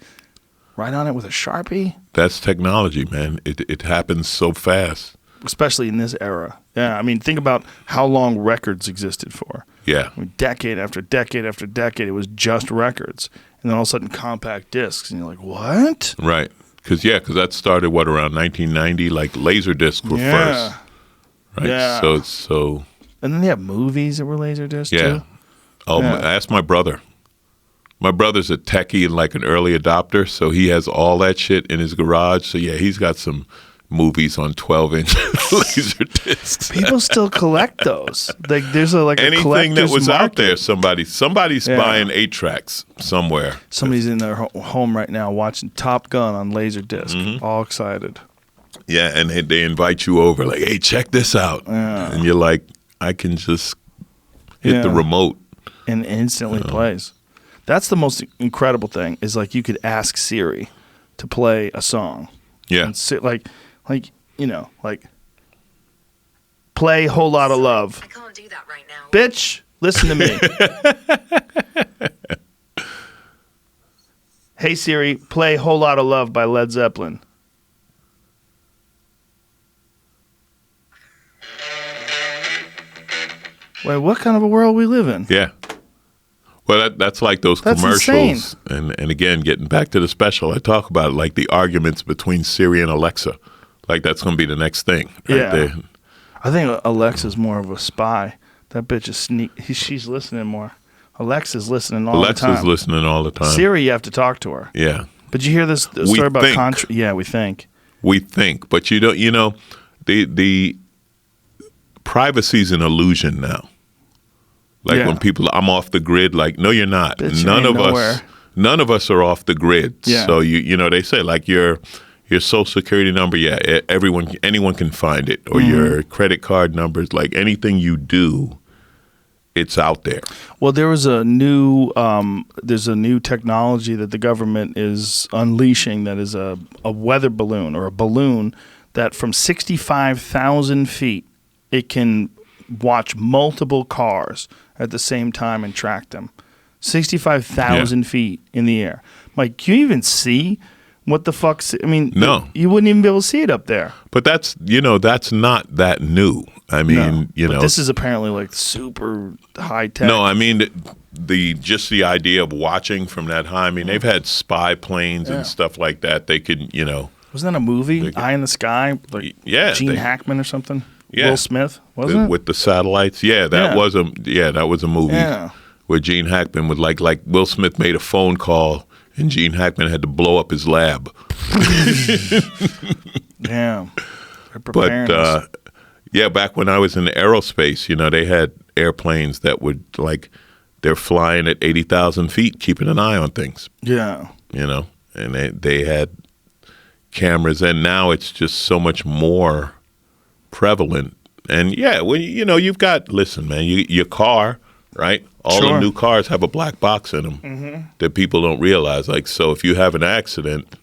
write on it with a Sharpie. That's technology, man. It happens so fast. Especially in this era. Yeah, I mean, think about how long records existed for. Yeah. I mean, decade after decade after decade, it was just records. And then all of a sudden, compact discs. And you're like, what? Right. Because that started, around 1990? Like, laser discs were first. Right? Yeah. So. And then they have movies that were Laserdisc, Yeah. too. Oh, Yeah. ask my brother. My brother's a techie and like an early adopter, so he has all that shit in his garage. So yeah, he's got some movies on 12-inch laser discs. People still collect those. Like there's a Anything collector's that was out market. there, somebody's buying 8-tracks somewhere. Somebody's in their home right now watching Top Gun on Laserdisc, Mm-hmm. all excited. Yeah, and they invite you over, like, hey, check this out. Yeah. And you're like, I can just hit the Yeah. remote. And instantly plays. That's the most incredible thing is like you could ask Siri to play a song. Yeah. And like play Whole Lot of Love. I can't do that right now. Bitch, listen to me. Hey Siri, play Whole Lot of Love by Led Zeppelin. Wait, what kind of a world we live in? Yeah. Well, that's like those That's commercials. And again, getting back to the special, I talk about like the arguments between Siri and Alexa. Like that's going to be the next thing. Right Yeah. there. I think Alexa's more of a spy. That bitch is she's listening more. Alexa's listening all the time. Alexa's listening all the time. Siri, you have to talk to her. Yeah. But you hear this story about think. Yeah, we think. We think, but you don't. You know, the privacy's an illusion now. Like Yeah. when people, I'm off the grid. Like, no, you're not. Bitch, you none ain't of nowhere. us. None of us are off the grid. Yeah. So you know they say like your social security number. Yeah, anyone can find it, or Mm-hmm. your credit card numbers. Like anything you do, it's out there. Well, there's a new technology that the government is unleashing that is a weather balloon or a balloon that from 65,000 feet it can watch multiple cars at the same time and track them. 65,000 feet in the air. Like, can you even see what the fuck? I mean, No. you wouldn't even be able to see it up there. But that's not that new. I mean, But this is apparently like super high tech. No, I mean the idea of watching from that high. I mean, they've had spy planes and stuff like that. They could, Wasn't that a movie? Eye in the Sky? Like Yeah, Gene Hackman or something? Yeah. Will Smith, wasn't it? with the satellites. Yeah, that was a movie Yeah. where Gene Hackman would like Will Smith made a phone call and Gene Hackman had to blow up his lab. Damn. They're preparing But us. back when I was in aerospace, they had airplanes that would they're flying at 80,000 feet, keeping an eye on things. Yeah. And they had cameras, and now it's just so much more prevalent. And when you've got, listen, man, your car, right? All Sure. the new cars have a black box in them that people don't realize. Like, so if you have an accident,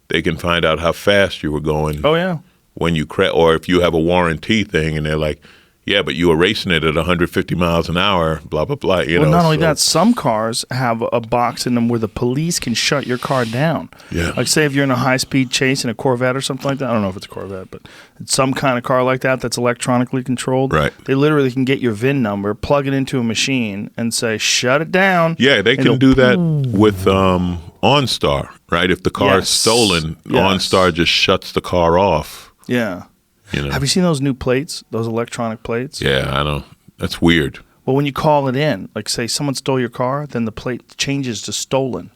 they can find out how fast you were going Oh, yeah. when you crash, or if you have a warranty thing, and they're like, yeah, but you were racing it at 150 miles an hour, blah, blah, blah. Well, not only that, some cars have a box in them where the police can shut your car down. Yeah. Like, say if you're in a high-speed chase in a Corvette or something like that. I don't know if it's a Corvette, but it's some kind of car like that that's electronically controlled. Right. They literally can get your VIN number, plug it into a machine, and say, shut it down. Yeah, they And can it'll- do that with on OnStar, right? If the car is stolen, OnStar just shuts the car off. Yeah. You know? Have you seen those new plates, those electronic plates? Yeah, I know. That's weird. Well, when you call it in, like say someone stole your car, then the plate changes to stolen.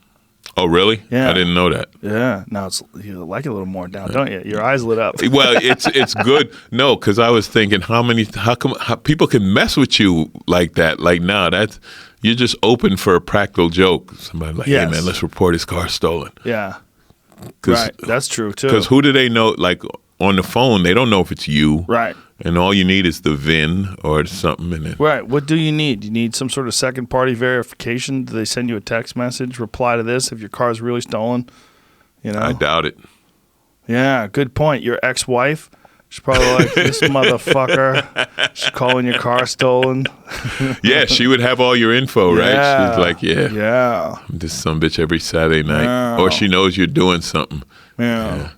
Oh, really? Yeah. I didn't know that. Yeah. Now you like it a little more now, don't you? Your eyes lit up. Well, it's good. No, because I was thinking, how people can mess with you like that? Like, you're just open for a practical joke. Somebody like, hey man, let's report his car stolen. Yeah. Right. That's true too. Because who do they know? Like on the phone, they don't know if it's you. Right. And all you need is the VIN or something. And then, right. What do you need? You need some sort of second-party verification? Do they send you a text message? Reply to this if your car's really stolen? You know? I doubt it. Yeah, good point. Your ex-wife, she's probably like, this motherfucker, she's calling your car stolen. Yeah, she would have all your info, right? She's like, yeah. I'm just some bitch every Saturday night. Or she knows you're doing something. Yeah.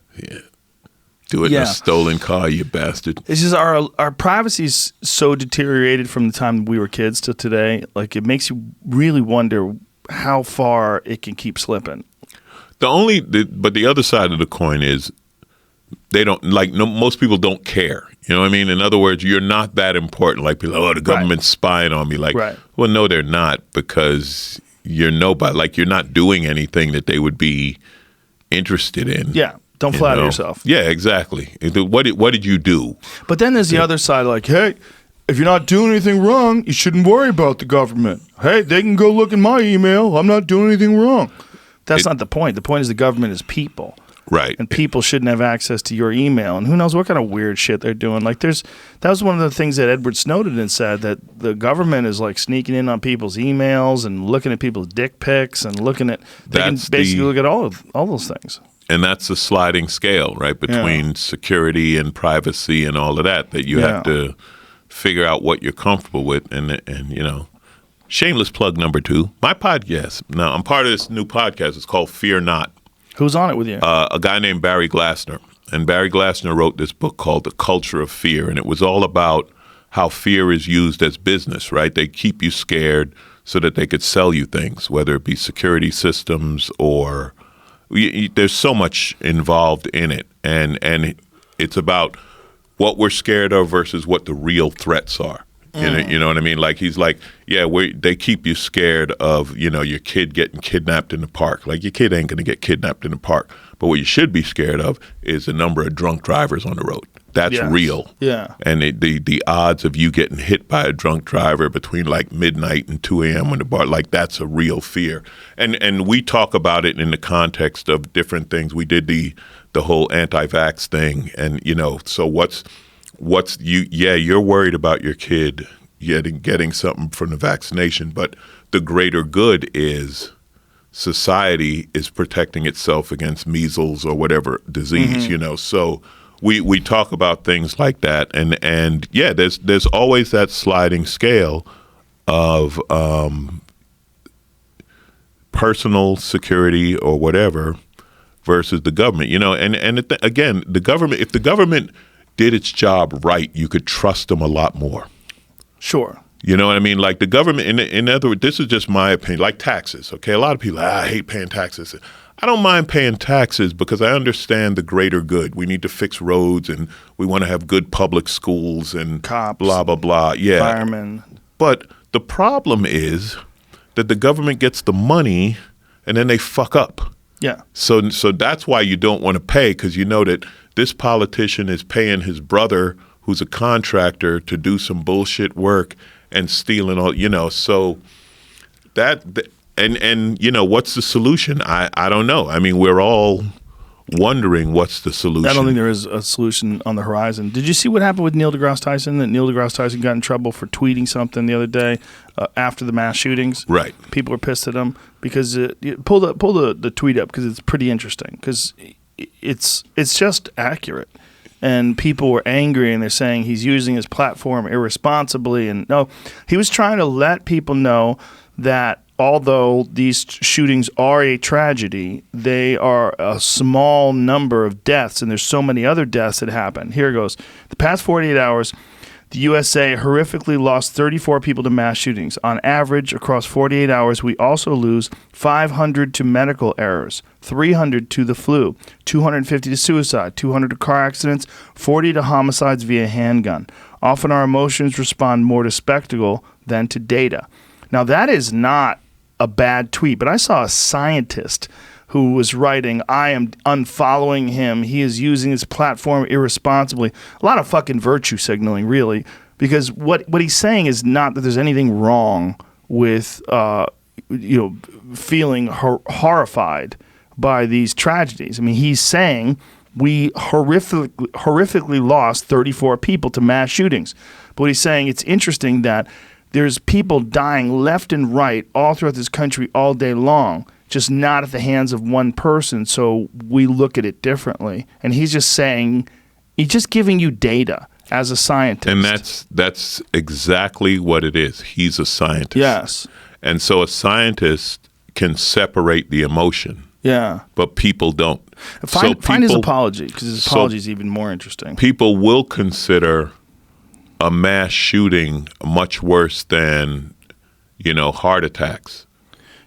Do it in a stolen car, you bastard. It's just our privacy's so deteriorated from the time we were kids to today. Like, it makes you really wonder how far it can keep slipping. But the other side of the coin is they don't, most people don't care. You know what I mean? In other words, you're not that important. Like, people, the government's spying on me. Like, well, no, they're not, because you're nobody. Like, you're not doing anything that they would be interested in. Yeah. Don't flatter yourself. Yeah, exactly. What did you do? But then there's the other side, like, hey, if you're not doing anything wrong, you shouldn't worry about the government. Hey, they can go look in my email. I'm not doing anything wrong. That's not the point. The point is the government is people. Right. And people shouldn't have access to your email. And who knows what kind of weird shit they're doing. Like, that was one of the things that Edward Snowden had said, that the government is like sneaking in on people's emails and looking at people's dick pics and looking at, they can basically look at all those things. And that's a sliding scale, right, between security and privacy and all of that you have to figure out what you're comfortable with. And you know, shameless plug number 2, my podcast. Now, I'm part of this new podcast. It's called Fear Not. Who's on it with you? A guy named Barry Glasper. And Barry Glasper wrote this book called The Culture of Fear. And it was all about how fear is used as business, right? They keep you scared so that they could sell you things, whether it be security systems or... There's so much involved in it, and it's about what we're scared of versus what the real threats are. You know what I mean? Like, he's like, they keep you scared of, your kid getting kidnapped in the park. Like, your kid ain't going to get kidnapped in the park. But what you should be scared of is the number of drunk drivers on the road. That's real. Yeah. And the odds of you getting hit by a drunk driver between like midnight and 2 a.m. on the bar, like, that's a real fear. And we talk about it in the context of different things. We did the whole anti-vax thing, and so what's you're worried about your kid getting something from the vaccination, but the greater good is society is protecting itself against measles or whatever disease, so we talk about things like that, and there's always that sliding scale of personal security or whatever versus the government, again, the government, if the government did its job right, you could trust them a lot more. Sure. You know what I mean? Like, the government, in other words, this is just my opinion, like taxes, okay? A lot of people, I hate paying taxes. I don't mind paying taxes because I understand the greater good. We need to fix roads, and we want to have good public schools and cops, blah, blah, blah. Yeah. Firemen. But the problem is that the government gets the money and then they fuck up. Yeah. So that's why you don't want to pay, because you know that this politician is paying his brother, who's a contractor, to do some bullshit work and stealing all, so and what's the solution? I don't know. I mean, we're all wondering what's the solution. I don't think there is a solution on the horizon. Did you see what happened with Neil deGrasse Tyson? That Neil deGrasse Tyson got in trouble for tweeting something the other day after the mass shootings. Right. People were pissed at him because pull the tweet up, because it's pretty interesting, because it's just accurate. And people were angry, and they're saying he's using his platform irresponsibly. And no, he was trying to let people know that although these shootings are a tragedy, they are a small number of deaths, and there's so many other deaths that happen. Here it goes. The past 48 hours, The USA horrifically lost 34 people to mass shootings. On average, across 48 hours, we also lose 500 to medical errors, 300 to the flu, 250 to suicide, 200 to car accidents, 40 to homicides via handgun. Often our emotions respond more to spectacle than to data. Now, that is not a bad tweet, but I saw a scientist who was writing, I am unfollowing him. He is using his platform irresponsibly. A lot of fucking virtue signaling, really, because what he's saying is not that there's anything wrong with feeling horrified by these tragedies. I mean, he's saying we horrifically lost 34 people to mass shootings. But what he's saying, it's interesting that there's people dying left and right all throughout this country all day long, just not at the hands of one person, so we look at it differently. And he's just saying, he's just giving you data as a scientist. And that's exactly what it is. He's a scientist. Yes. And so a scientist can separate the emotion. Yeah. But people don't. Find his apology, because his apology is even more interesting. People will consider a mass shooting much worse than, heart attacks.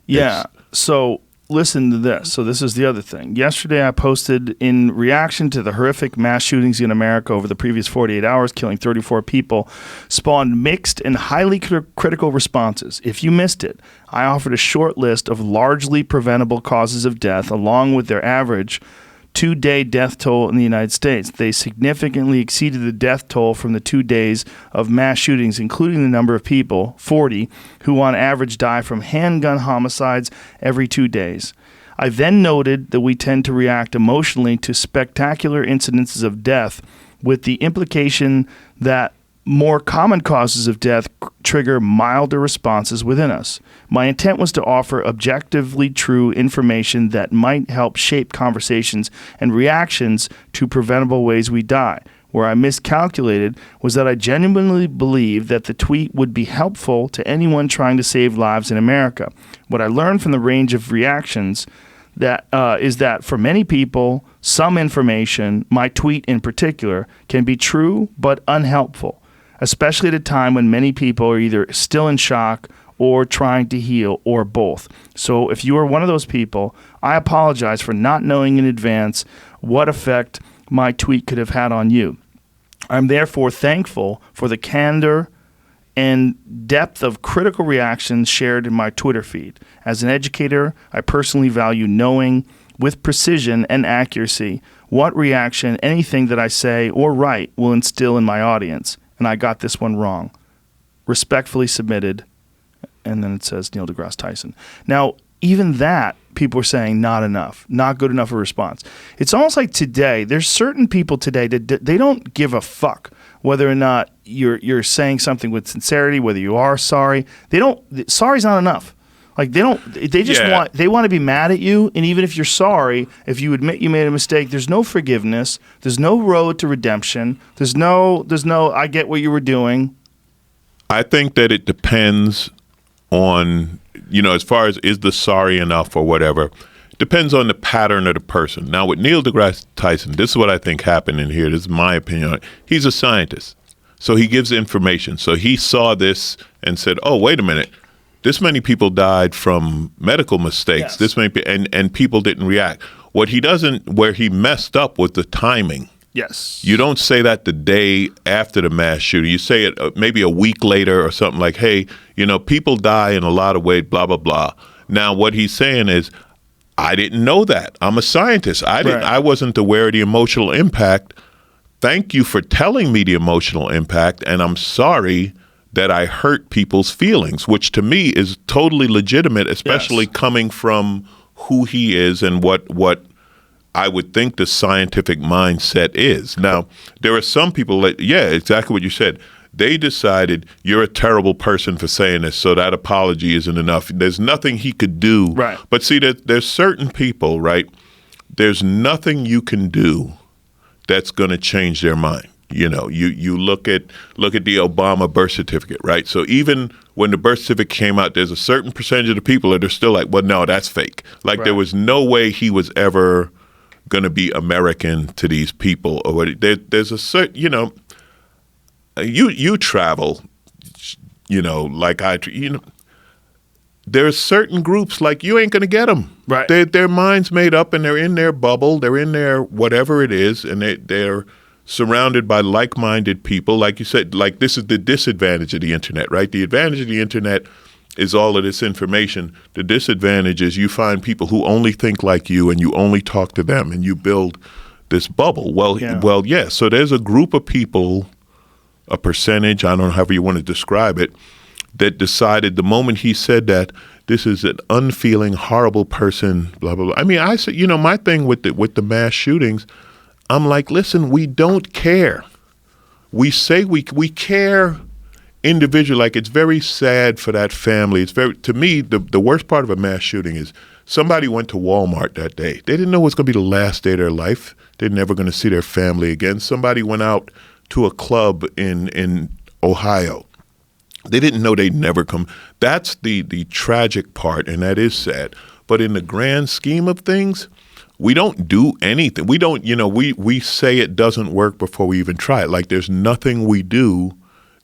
Yeah. So listen to this. So this is the other thing. Yesterday I posted, in reaction to the horrific mass shootings in America over the previous 48 hours, killing 34 people, spawned mixed and highly critical responses. If you missed it, I offered a short list of largely preventable causes of death, along with their average 2-day death toll in the United States. They significantly exceeded the death toll from the 2 days of mass shootings, including the number of people, 40, who on average die from handgun homicides every 2 days. I then noted that we tend to react emotionally to spectacular incidences of death, with the implication that more common causes of death trigger milder responses within us. My intent was to offer objectively true information that might help shape conversations and reactions to preventable ways we die. Where I miscalculated was that I genuinely believed that the tweet would be helpful to anyone trying to save lives in America. What I learned from the range of reactions is that for many people, some information, my tweet in particular, can be true but unhelpful, especially at a time when many people are either still in shock or trying to heal, or both. So if you are one of those people, I apologize for not knowing in advance what effect my tweet could have had on you. I'm therefore thankful for the candor and depth of critical reactions shared in my Twitter feed. As an educator, I personally value knowing with precision and accuracy what reaction anything that I say or write will instill in my audience. And I got this one wrong. Respectfully submitted. And then it says Neil deGrasse Tyson. Now, even that, people are saying not enough, not good enough a response. It's almost like today, there's certain people today that they don't give a fuck whether or not you're saying something with sincerity, whether you are sorry. Sorry's not enough. Like they want to be mad at you, and even if you're sorry, if you admit you made a mistake, there's no forgiveness, there's no road to redemption, there's no I get what you were doing. I think that it depends on, as far as is the sorry enough or whatever, depends on the pattern of the person. Now with Neil deGrasse Tyson, this is what I think happened in here. This is my opinion on it. He's a scientist, so he gives information. So he saw this and said, oh, wait a minute. This many people died from medical mistakes. Yes. This many, and people didn't react. Where he messed up with the timing. Yes. You don't say that the day after the mass shooting. You say it maybe a week later or something like, hey, people die in a lot of ways, blah, blah, blah. Now, what he's saying is, I didn't know that. I'm a scientist. I wasn't aware of the emotional impact. Thank you for telling me the emotional impact, and I'm sorry that I hurt people's feelings, which to me is totally legitimate, especially coming from who he is and what I would think the scientific mindset is. Now, there are some people that, exactly what you said. They decided you're a terrible person for saying this, so that apology isn't enough. There's nothing he could do. Right. But see, there's certain people, right? There's nothing you can do that's going to change their mind. You look at the Obama birth certificate, right? So even when the birth certificate came out, there's a certain percentage of the people that are still like, well, no, that's fake. Like there was no way he was ever going to be American to these people or what. There's a certain, you travel, like there's certain groups like you ain't gonna get them. Right. Their mind's made up and they're in their bubble. They're in their whatever it is, and they're surrounded by like-minded people. Like you said, like this is the disadvantage of the internet, right? The advantage of the internet is all of this information. The disadvantage is you find people who only think like you, and you only talk to them, and you build this bubble. Well, yeah. So there's a group of people, a percentage, I don't know however you want to describe it, that decided the moment he said that this is an unfeeling, horrible person, blah, blah, blah. I mean, I said, my thing with the mass shootings, I'm like, listen, we don't care. We say we care individually. Like, it's very sad for that family. It's to me, the worst part of a mass shooting is somebody went to Walmart that day. They didn't know it was going to be the last day of their life. They're never going to see their family again. Somebody went out to a club in Ohio. They didn't know they'd never come. That's the tragic part, and that is sad. But in the grand scheme of things, we don't do anything. We don't, we say it doesn't work before we even try it. Like, there's nothing we do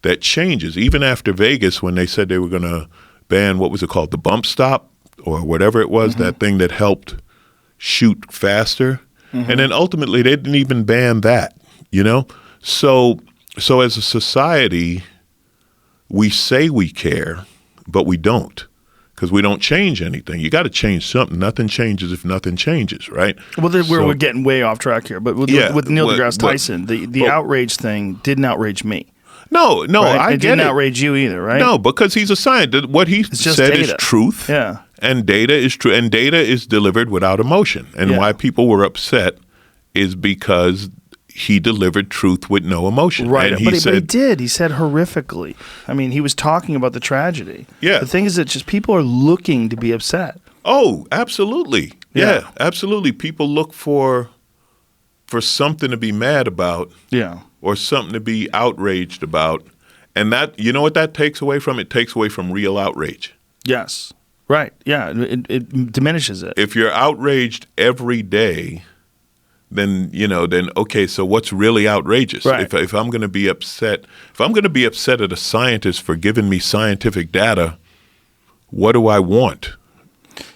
that changes. Even after Vegas, when they said they were going to ban, what was it called, the bump stop or whatever it was, that thing that helped shoot faster. And then ultimately they didn't even ban that, So as a society, we say we care, but we don't, because we don't change anything. You got to change something. Nothing changes if nothing changes, right? Well, we're getting way off track here. But with Neil deGrasse Tyson, the outrage thing didn't outrage me. No, right? I it get didn't it. outrage you either, right? No, because he's a scientist. What he said is truth. Yeah. And data is true. And data is delivered without emotion. And why people were upset is because he delivered truth with no emotion. Right. And but he did. He said horrifically. I mean, he was talking about the tragedy. Yeah. The thing is that just people are looking to be upset. Oh, absolutely. Yeah, absolutely. People look for something to be mad about. Yeah. Or something to be outraged about. And that, you know what that takes away from? It takes away from real outrage. Yes. Right. Yeah. It diminishes it. If you're outraged every day, then okay, so what's really outrageous? Right. If I'm going to be upset, at a scientist for giving me scientific data, what do I want?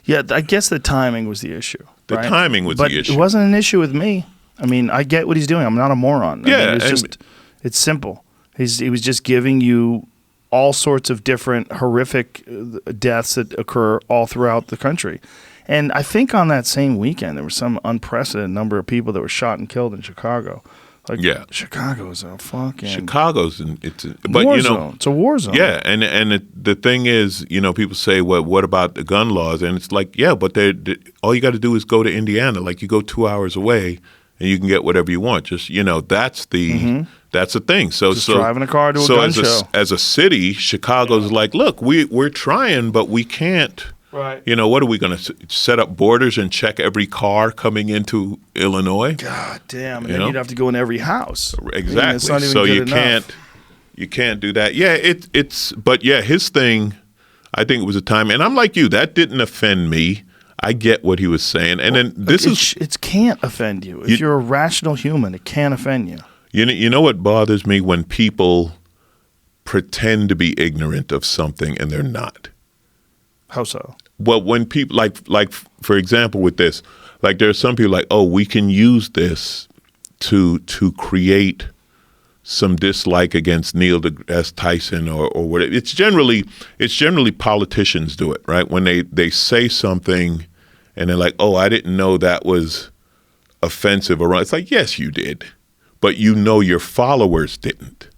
Yeah, I guess the timing was the issue. The timing was the issue. It wasn't an issue with me. I mean, I get what he's doing. I'm not a moron. It's simple. He was just giving you all sorts of different horrific deaths that occur all throughout the country. And I think on that same weekend, there was some unprecedented number of people that were shot and killed in Chicago. Chicago is a fucking war zone. It's a war zone. Yeah, and the thing is, people say, well, what about the gun laws? And it's like, yeah, but all you got to do is go to Indiana. Like, you go 2 hours away, and you can get whatever you want. Just that's the thing. So driving a car to a gun show. As a city, Chicago's like, look, we're trying, but we can't. Right. What are we going to set up borders and check every car coming into Illinois? God damn! And then you'd have to go in every house. Exactly. I mean, it's not even so good you can't do that. Yeah, but his thing, I think it was a time, and I'm like you, that didn't offend me. I get what he was saying, and then it can't offend you. If you're a rational human, it can't offend you. You know what bothers me? When people pretend to be ignorant of something and they're not. How so? Well, when people like for example with this, like there are some people like, oh, we can use this to create some dislike against Neil deGrasse Tyson or whatever. It's generally politicians do it, right? When they say something and they're like, oh, I didn't know that was offensive or wrong. It's like, yes, you did, but your followers didn't.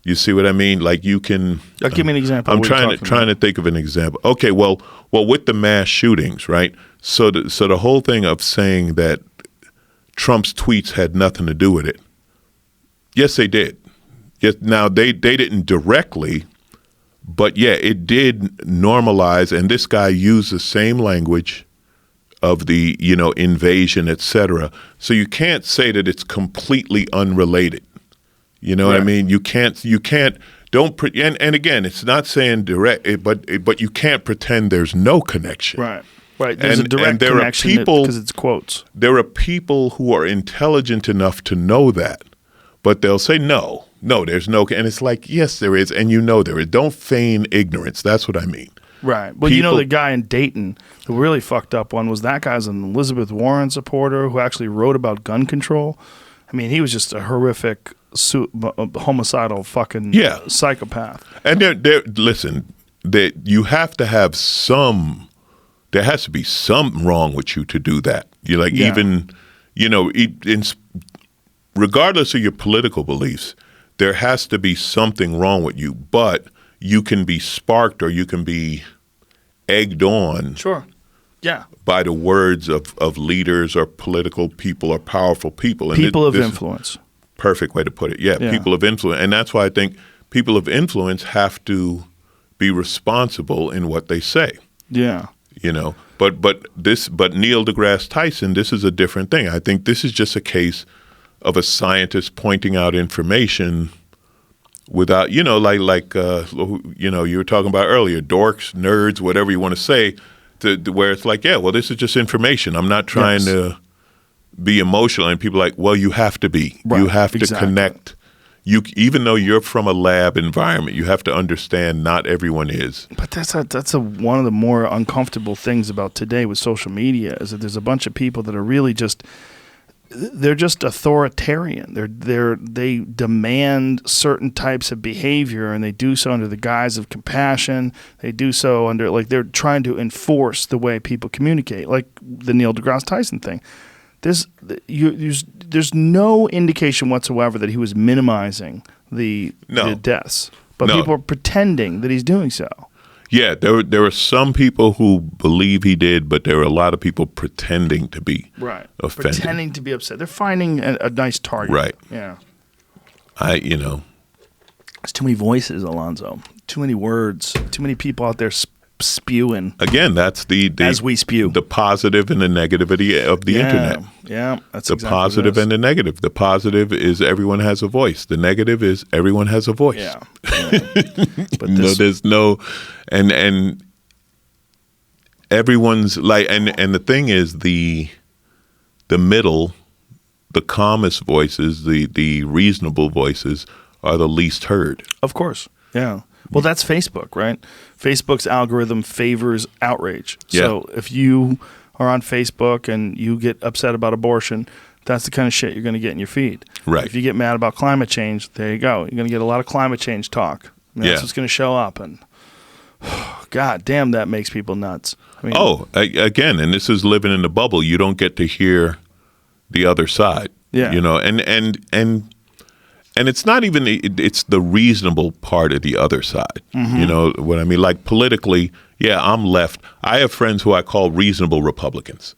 You see what I mean? Like, you can. Give me an example. I'm trying to think of an example. Okay, well, with the mass shootings, right? So the whole thing of saying that Trump's tweets had nothing to do with it. Yes, they did. Yes, now they didn't directly, but yeah, it did normalize. And this guy used the same language of the invasion, etc. So you can't say that it's completely unrelated. You know what I mean? You can't. And again, it's not saying direct, but you can't pretend there's no connection. Right. There's a direct connection because it's quotes. There are people who are intelligent enough to know that, but they'll say no. No, there's no, and it's like, yes, there is, and there is. Don't feign ignorance. That's what I mean. Right. Well, the guy in Dayton, the really fucked up one was that guy's an Elizabeth Warren supporter who actually wrote about gun control. I mean, he was just a horrific homicidal fucking psychopath. And listen, you have to have there has to be something wrong with you to do that. You're like, regardless of your political beliefs, there has to be something wrong with you, but you can be sparked or you can be egged on. Sure. Yeah. By the words of leaders or political people or powerful people. And people of influence. Perfect way to put it. Yeah, people of influence. And that's why I think people of influence have to be responsible in what they say. Yeah. But Neil deGrasse Tyson, this is a different thing. I think this is just a case of a scientist pointing out information without, you were talking about earlier, dorks, nerds, whatever you want to say, where it's like, this is just information. I'm not trying to be emotional. And people are like, well, you have to be. Right, you have to connect. Even though you're from a lab environment, you have to understand not everyone is. But that's one of the more uncomfortable things about today with social media is that there's a bunch of people that are really they're just authoritarian. They demand certain types of behavior, and they do so under the guise of compassion. They do so under they're trying to enforce the way people communicate, like the Neil deGrasse Tyson thing. There's no indication whatsoever that he was minimizing the deaths, but people are pretending that he's doing so. Yeah, there are some people who believe he did, but there are a lot of people pretending to be offended. Pretending to be upset. They're finding a nice target. Right. Yeah. There's too many voices, Alonzo. Too many words. Too many people out there spewing. Again, that's as we spew, the positive and the negativity of the internet. Yeah, that's the exactly positive and the negative. The positive is everyone has a voice. The negative is everyone has a voice. Yeah. But there's no, and everyone's like, and the thing is the middle, the calmest voices, the reasonable voices are the least heard. Of course. Yeah. Well, that's Facebook, right? Facebook's algorithm favors outrage. So if you are on Facebook and you get upset about abortion, that's the kind of shit you're going to get in your feed. Right. If you get mad about climate change, there you go. You're going to get a lot of climate change talk. That's what's going to show up. And God damn, that makes people nuts. Again, and this is living in the bubble. You don't get to hear the other side. Yeah. And it's not even, it's the reasonable part of the other side. Mm-hmm. You know what I mean? Like politically, I'm left. I have friends who I call reasonable Republicans.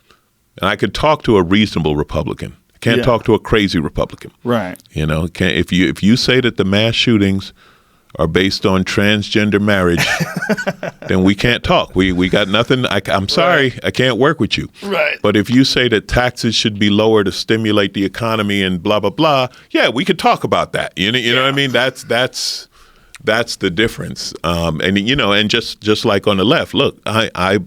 And I could talk to a reasonable Republican. I can't talk to a crazy Republican. Right. If you say that the mass shootings are based on transgender marriage, then we can't talk. We got nothing. I'm sorry, right. I can't work with you. Right. But if you say that taxes should be lower to stimulate the economy and blah blah blah, we could talk about that. You know what I mean? That's the difference. And just like on the left, look, I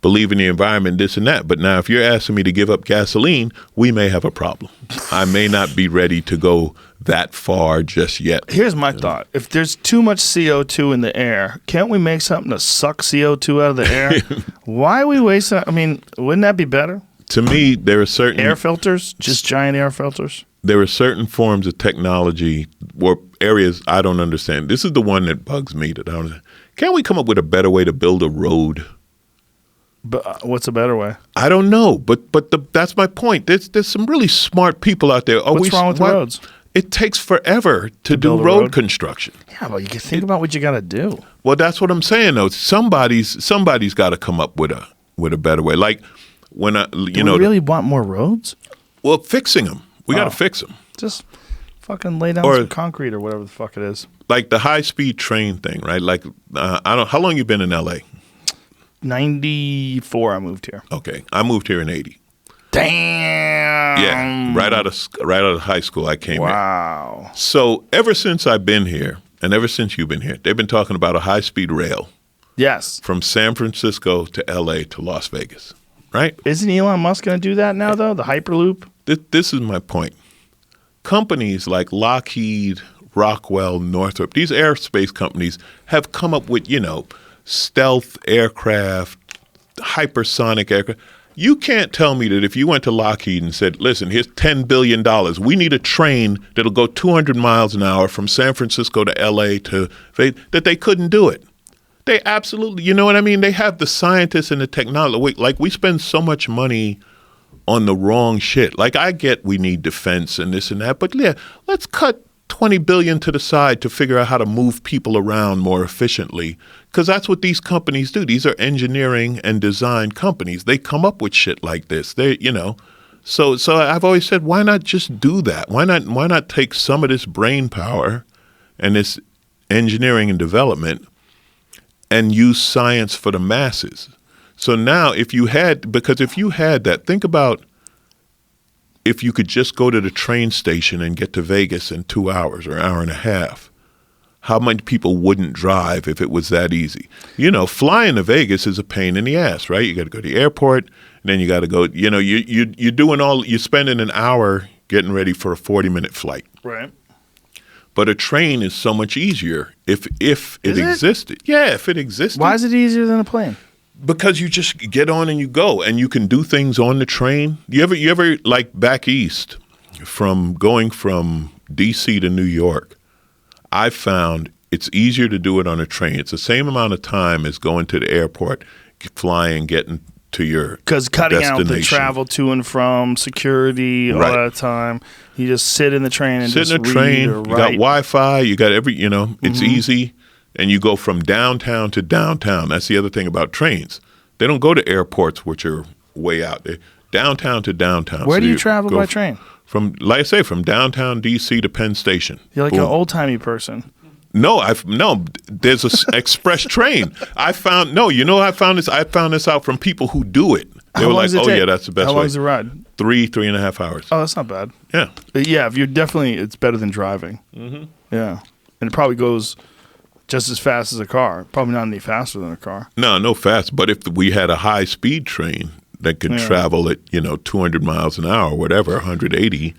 believe in the environment, this and that. But now if you're asking me to give up gasoline, we may have a problem. I may not be ready to go that far just yet. Here's my thought. If there's too much CO2 in the air, can't we make something to suck CO2 out of the air? Why we waste that? I mean, wouldn't that be better? To me, there are certain... Air filters? Just giant air filters? There are certain forms of technology or areas I don't understand. This is the one that bugs me. That I don't understand. Can't we come up with a better way to build a road? But what's a better way? I don't know, but that's my point. There's some really smart people out there. What's wrong with roads? It takes forever to do road construction. Yeah, well, you can think about what you got to do. Well, that's what I'm saying, though. Somebody's got to come up with a better way. Like when Do we really want more roads? Well, fixing them. We got to fix them. Just fucking lay down some concrete or whatever the fuck it is. Like the high-speed train thing, right? Like how long you been in L.A.? 94. I moved here. Okay, I moved here in 80. Damn. Yeah, right out of high school, I came here. Wow. So ever since I've been here, and ever since you've been here, they've been talking about a high-speed rail. Yes. From San Francisco to L.A. to Las Vegas, right? Isn't Elon Musk going to do that now, though? The Hyperloop? This is my point. Companies like Lockheed, Rockwell, Northrop, these aerospace companies have come up with, stealth aircraft, hypersonic aircraft. You can't tell me that if you went to Lockheed and said, listen, here's $10 billion. We need a train that'll go 200 miles an hour from San Francisco to L.A. that they couldn't do it. They absolutely, you know what I mean? They have the scientists and the technology. Like, we spend so much money on the wrong shit. Like, I get we need defense and this and that, but yeah, let's cut $20 billion to the side to figure out how to move people around more efficiently, because that's what these companies do. These are engineering and design companies. They come up with shit like this. So I've always said, why not just do that? Why not take some of this brain power and this engineering and development and use science for the masses? So now if you had that, think about if you could just go to the train station and get to Vegas in 2 hours or an hour and a half, how many people wouldn't drive if it was that easy? Flying to Vegas is a pain in the ass, right? You got to go to the airport, and then you got to go, you're spending an hour getting ready for a 40-minute flight. Right. But a train is so much easier if it existed. Yeah, if it existed. Why is it easier than a plane? Because you just get on and you go, and you can do things on the train. You ever like back east, going from D.C. to New York, I found it's easier to do it on a train. It's the same amount of time as going to the airport, flying, getting to your because cutting out the travel to and from, security, all that time. You just sit in the train and sit just in the read train. or You write. got Wi-Fi. You got it's easy. And you go from downtown to downtown. That's the other thing about trains. They don't go to airports, which are way out there. Downtown to downtown. Where do you travel by train? From, like I say, from downtown D.C. to Penn Station. You're like an old-timey person. No, there's an express train. I found this out from people who do it. They were like, yeah, that's the best way. How long is the ride? 3.5 hours. Oh, that's not bad. Yeah. But yeah, if it's better than driving. Mm-hmm. Yeah. And it probably goes just as fast as a car. Probably not any faster than a car. No fast. But if we had a high-speed train that could travel at, 200 miles an hour, whatever, 180,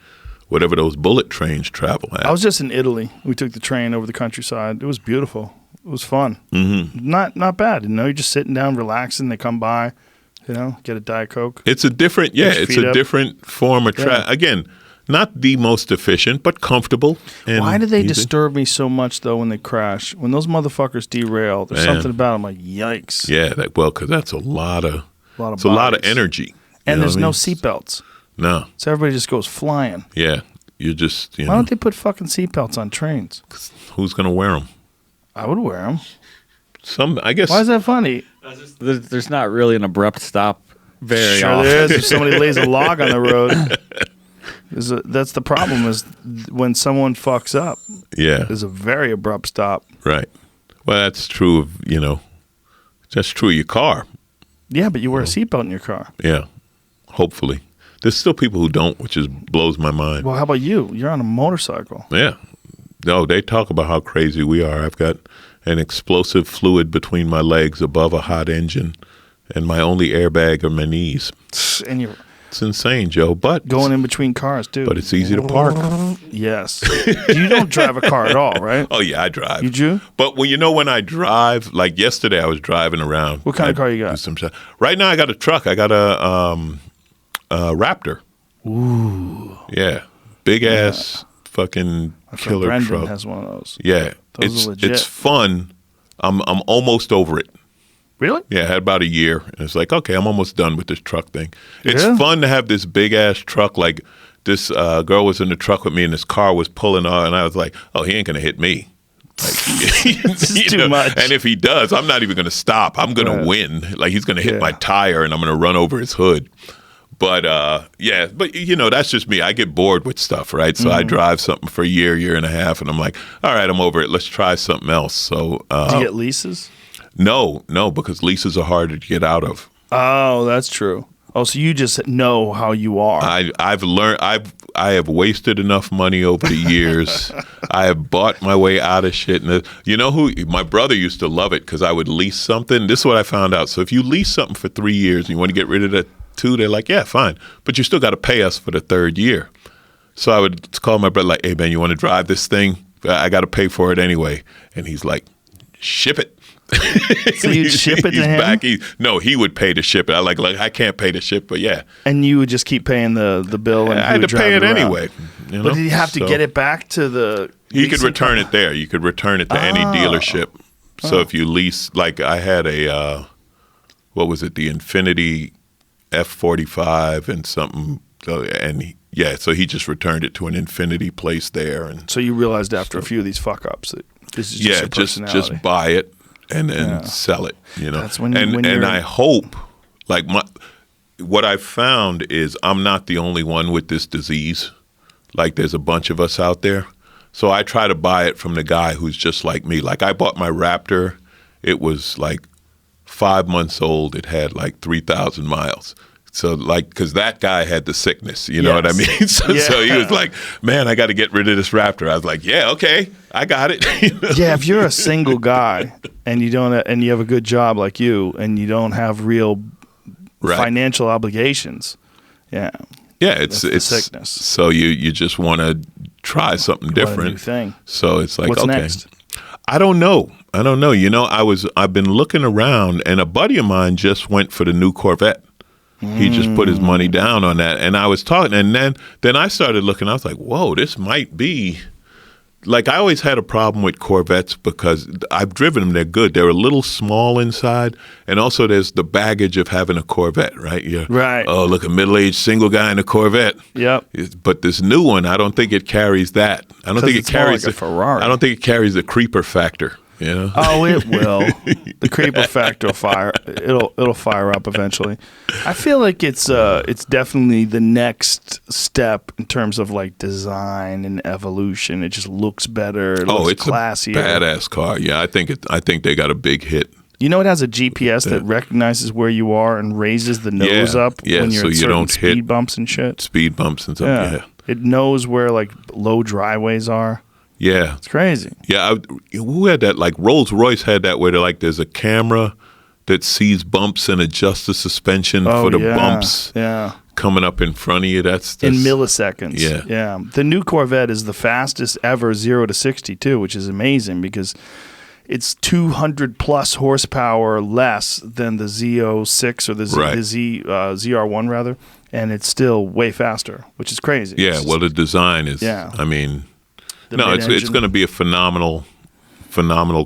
whatever those bullet trains travel at. I was just in Italy. We took the train over the countryside. It was beautiful. It was fun. Mm-hmm. Not bad. You're just sitting down, relaxing. They come by, get a Diet Coke. It's a different, different form of travel. Again, not the most efficient, but comfortable. And why do they easy. disturb me so much, though, when they crash? When those motherfuckers derail, there's something about them like, yikes. Yeah, because that's a lot of energy. And there's no seatbelts. No. So everybody just goes flying. Yeah. You just, Why don't they put fucking seatbelts on trains? Who's going to wear them? I would wear them. I guess. Why is that funny? There's not really an abrupt stop very sure often. there is. If somebody lays a log on the road. That's the problem is when someone fucks up. Yeah. There's a very abrupt stop. Right. Well, that's true of, that's true of your car. Yeah, but you wear a seatbelt in your car. Yeah. Hopefully. There's still people who don't, which blows my mind. Well, how about you? You're on a motorcycle. Yeah. No, they talk about how crazy we are. I've got an explosive fluid between my legs above a hot engine, and my only airbag are my knees. And you're It's insane, Joe. But going in between cars, dude. But it's easy to park. Yes. You don't drive a car at all, right? Oh yeah, I drive. You do? But when I drive, like yesterday, I was driving around. What kind of car you got? Right now, I got a truck. I got a Raptor. Ooh. Yeah, big ass fucking killer Brendan truck. has one of those. Yeah, Those are legit. it's fun. I'm almost over it. Really? Yeah, I had about a year, and it's like, okay, I'm almost done with this truck thing. It's Yeah. fun to have this big ass truck. Like this girl was in the truck with me, and this car was pulling on, and I was like, oh, he ain't gonna hit me. Like, This is too much. And if he does, I'm not even gonna stop. I'm gonna win. Like he's gonna hit my tire, and I'm gonna run over his hood. But that's just me. I get bored with stuff, right? So I drive something for a year and a half, and I'm like, all right, I'm over it. Let's try something else. So Do you get leases? No, because leases are harder to get out of. Oh, that's true. Oh, so you just know how you are. I've learned. I have wasted enough money over the years. I have bought my way out of shit. And you know who? My brother used to love it because I would lease something. This is what I found out. So if you lease something for 3 years and you want to get rid of the 2, they're like, yeah, fine, but you still got to pay us for the 3rd year. So I would call my brother like, hey man, you want to drive this thing I got to pay for it anyway. And he's like, ship it. So you'd ship it to He's him? back. No, he would pay to ship it. I like I can't pay to ship, but yeah. And you would just keep paying the bill, and I had to pay it anyway. You know? But did you have to So get it back to the? You could leasing return it there. You could return it to any dealership. So if you lease, like I had a, what was it? The Infiniti F45 and something, so he just returned it to an Infiniti place there, and So you realized after a few of these fuck ups that this is just your personality. just buy it and then sell it. You know, That's when and I hope, like what I've found is I'm not the only one with this disease. Like there's a bunch of us out there. So I try to buy it from the guy who's just like me. Like I bought my Raptor. It was like 5 months old. It had like 3,000 miles. So like, because that guy had the sickness, you know what I mean? So he was like, man, I got to get rid of this Raptor. I was like, yeah, okay, I got it. Yeah, if you're a single guy and you don't, and you have a good job like you, and you don't have real financial obligations, yeah, it's sickness. So you just want to try something different. New thing. So it's like, What's okay, next? I don't know. You know, I've been looking around, and a buddy of mine just went for the new Corvette. He just put his money down on that, and I was talking, and then I started looking. I was like, whoa, this might be. Like I always had a problem with Corvettes because I've driven them. They're good. They're a little small inside, and also there's the baggage of having a Corvette, right? Right. Oh, look, a middle-aged single guy in a Corvette. Yep. But this new one, I don't think it carries that. I don't think it carries like a Ferrari. I don't think it carries the creeper factor. You know? Oh, it will. The creeper factor will fire. It'll fire up eventually. I feel like it's definitely the next step in terms of like design and evolution. It just looks better. It looks it's classier. a badass car. Yeah, I think they got a big hit. You know, it has a GPS that recognizes where you are and raises the nose up when you're so at you certain don't speed hit bumps and shit. Speed bumps and stuff. Yeah. It knows where like low dryways are. Yeah. It's crazy. Yeah, who had that? Like Rolls-Royce had that where there's a camera that sees bumps and adjusts the suspension for the bumps coming up in front of you. That's in milliseconds. Yeah. The new Corvette is the fastest ever 0 to 60 too, which is amazing because it's 200 plus horsepower less than the Z06 or the ZR1 rather, and it's still way faster, which is crazy. Yeah, well, the design is. Yeah. I mean. It's going to be a phenomenal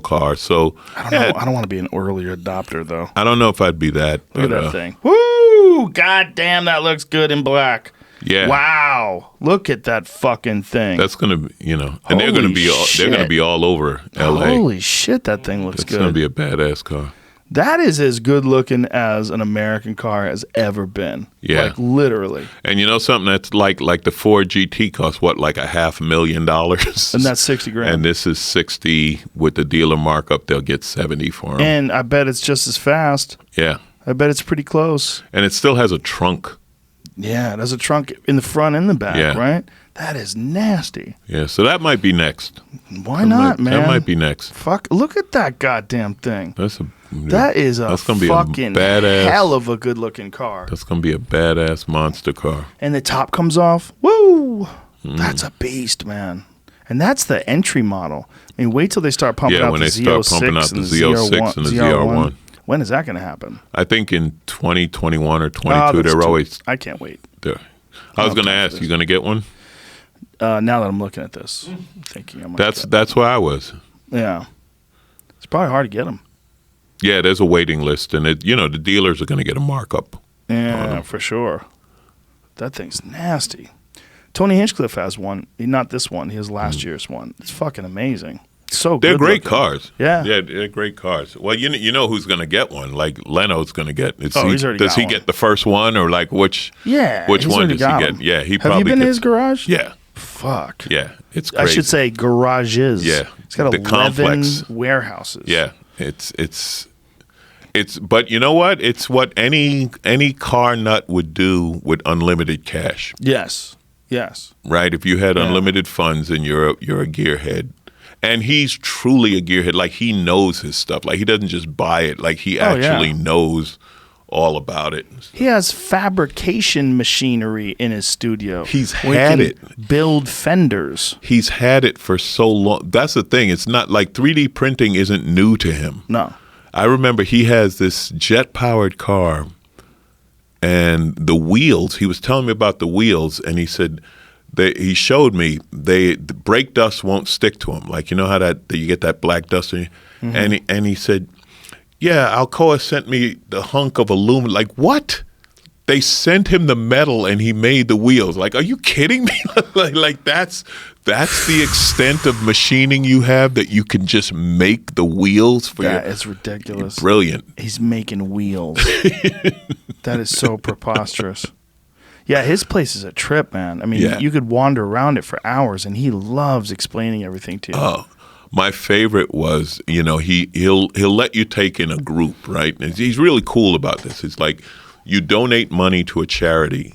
car. So I don't want to be an early adopter though. I don't know if I'd be that. Look at that thing. Woo! God damn, that looks good in black. Yeah. Wow. Look at that fucking thing. That's going to be, and they're going to be all over LA. Holy shit, that thing looks good. It's going to be a badass car. That is as good looking as an American car has ever been. Yeah. Like literally. And you know something that's like the Ford GT costs what, like $500,000? And that's $60,000. And this is 60 with the dealer markup, they'll get 70 for them. And I bet it's just as fast. Yeah. I bet it's pretty close. And it still has a trunk. Yeah, it has a trunk in the front and the back, right? That is nasty. Yeah, so that might be next. Why not, man? That might be next. Fuck, look at that goddamn thing. That is a fucking badass, hell of a good-looking car. That's going to be a badass monster car. And the top comes off. Woo! That's a beast, man. And that's the entry model. I mean, wait till they start pumping out the Z06 and the Z06 and the ZR1. When is that going to happen? I think in 2021 or 22. They're always. I can't wait. I was going to ask, you going to get one? Now that I'm looking at this, thinking I'm. That's where I was. Yeah, it's probably hard to get them. Yeah, there's a waiting list, and the dealers are going to get a markup. Yeah, for sure. That thing's nasty. Tony Hinchcliffe has one. Not this one. He has last year's one. It's fucking amazing. So they're good great looking. cars. Yeah, they're great cars. Well, you know who's going to get one? Like Leno's going to get. He's already does got he one. get the first one or like which? Yeah, which one does he got get? him. Yeah, he Have probably. you been to his garage? Yeah. Fuck. Yeah, it's crazy. I should say garages. Yeah, it's got the 11 complex warehouses. Yeah, it's. But you know what? It's what any car nut would do with unlimited cash. Yes. Right. If you had unlimited funds and you're a gearhead, and he's truly a gearhead, like he knows his stuff. Like he doesn't just buy it. Like he actually knows all about it. He has fabrication machinery in his studio. He's where he had can it. Build fenders. He's had it for so long. That's the thing. It's not like 3D printing isn't new to him. No. I remember he has this jet-powered car, and the wheels, he was telling me about the wheels, and he said, he showed me, the brake dust won't stick to them. Like, you know how that you get that black dust? And he said, yeah, Alcoa sent me the hunk of aluminum. Like, what? They sent him the metal and he made the wheels. Like, are you kidding me? like that's the extent of machining you have, that you can just make the wheels for That is ridiculous. Brilliant. He's making wheels. That is so preposterous. Yeah, his place is a trip, man. I mean, you could wander around it for hours, and he loves explaining everything to you. Oh, my favorite was, he'll let you take in a group, right? And he's really cool about this. It's like, you donate money to a charity,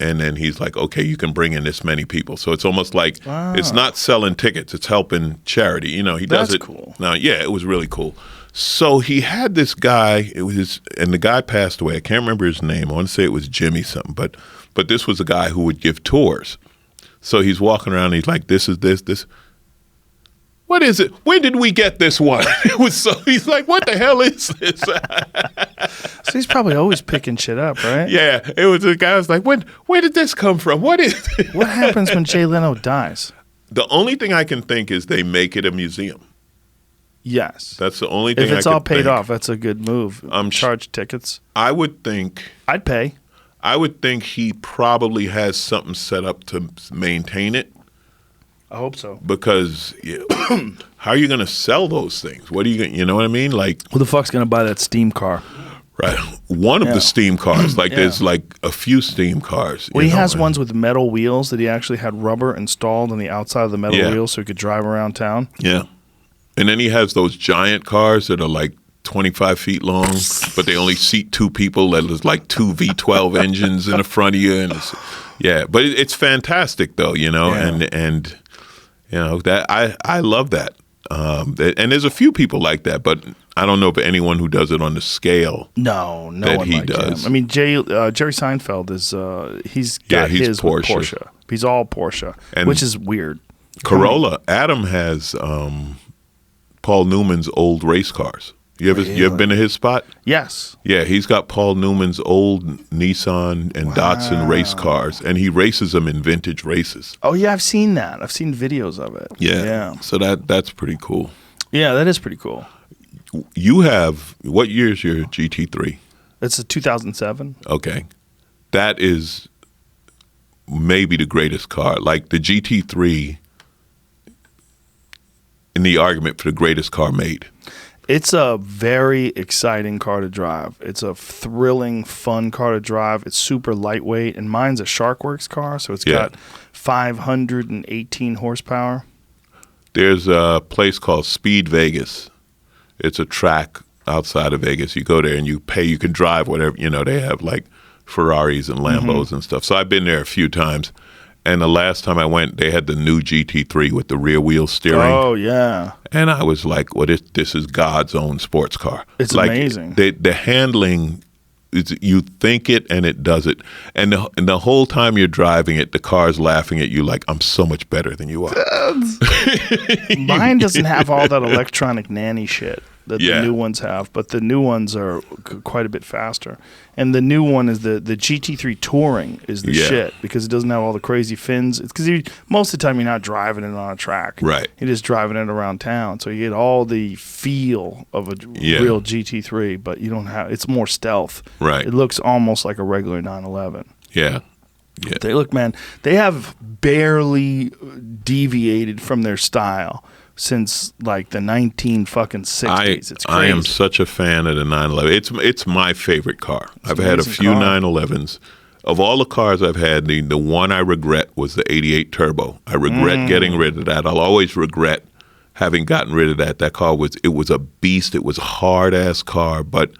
and then he's like, okay, you can bring in this many people. So it's almost like it's not selling tickets, it's helping charity. He does That's it. cool. Now, it was really cool. So he had this guy, and the guy passed away. I can't remember his name. I want to say it was Jimmy something, but this was a guy who would give tours. So he's walking around, and he's like, this is this. What is it? When did we get this one? He's like, what the hell is this? So he's probably always picking shit up, right? Yeah, it was the guy was like, where did this come from? What is it? What happens when Jay Leno dies? The only thing I can think is they make it a museum. Yes. That's the only thing If it's I all can paid think. off, that's a good move. Charge tickets. I would think I'd pay. he probably has something set up to maintain it. I hope so. Because how are you going to sell those things? What are you going? You know what I mean? Like, Who the fuck's gonna buy that steam car? right? One of the steam cars. Like, there's like a few steam cars. Well, he has ones with metal wheels that he actually had rubber installed on the outside of the metal wheels, so he could drive around town. Yeah, and then he has those giant cars that are like 25 feet long, but they only seat two people. That is like two V12 engines in the front of you, and but it's fantastic though, and. That I love that. And there's a few people like that, but I don't know of anyone who does it on the scale. No that one he like does. him. I mean, Jerry Seinfeld is he's got he's his Porsche. with Porsche. He's all Porsche, And which is weird. Corolla. Adam has Paul Newman's old race cars. You ever been to his spot? Yes. Yeah, he's got Paul Newman's old Nissan and Datsun race cars, and he races them in vintage races. Oh yeah, I've seen that. I've seen videos of it. Yeah. So that's pretty cool. Yeah, that is pretty cool. You have, what year is your GT3? It's a 2007. Okay. That is maybe the greatest car. Like the GT3 in the argument for the greatest car made. It's a very exciting car to drive. It's a thrilling, fun car to drive. It's super lightweight, and mine's a Sharkworks car, so it's got 518 horsepower. There's a place called Speed Vegas. It's a track outside of Vegas. You go there and you pay. You can drive whatever. They have like Ferraris and Lambos and stuff. So I've been there a few times. And the last time I went, they had the new GT3 with the rear wheel steering. Oh, yeah. And I was like, well, this is God's own sports car. It's like, amazing. The handling, you think it and it does it. And the whole time you're driving it, the car's laughing at you like, I'm so much better than you are. Mine doesn't have all that electronic nanny shit that Yeah. the new ones have, but the new ones are quite a bit faster. And the new one is the GT3 Touring is the shit because it doesn't have all the crazy fins. It's because most of the time you're not driving it on a track. Right. You're just driving it around town. So you get all the feel of a real GT3, but you don't have, it's more stealth. Right. It looks almost like a regular 911. Yeah. They look, man, they have barely deviated from their style since like the 1960s. It's crazy. I am such a fan of the 911. It's my favorite car. I've had a few 911s. Of all the cars I've had, the one I regret was the 88 Turbo. I regret getting rid of that. I'll always regret having gotten rid of that. That car was a beast. It was a hard ass car, but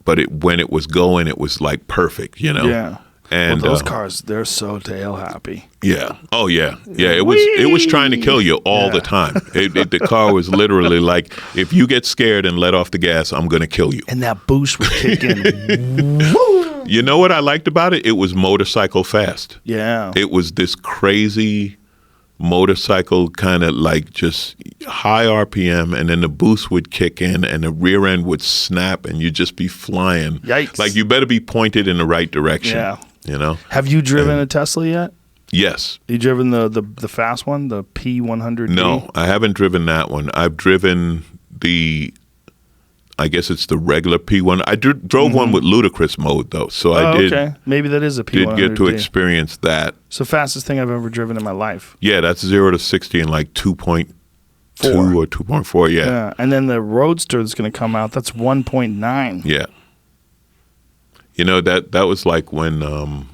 when it was going, it was like perfect, Yeah. And those cars, they're so tail happy. Yeah. Oh yeah. Yeah. It was trying to kill you all the time. The car was literally like, if you get scared and let off the gas, I'm going to kill you. And that boost would kick in. Woo! You know what I liked about it? It was motorcycle fast. Yeah. It was this crazy motorcycle kind of like just high RPM, and then the boost would kick in and the rear end would snap and you'd just be flying. Yikes. Like you better be pointed in the right direction. Yeah. You know? Have you driven a Tesla yet? Yes. You driven the fast one, the P100D? No, I haven't driven that one. I've driven I guess it's the regular P1. I drove one with ludicrous mode though, so I did. Okay, maybe that is a P100D. Did get to experience that. It's the fastest thing I've ever driven in my life. Yeah, that's 0 to 60 in like 2.2 or 2.4. Yeah. And then the Roadster that's going to come out, that's 1.9. Yeah. You know, that was like when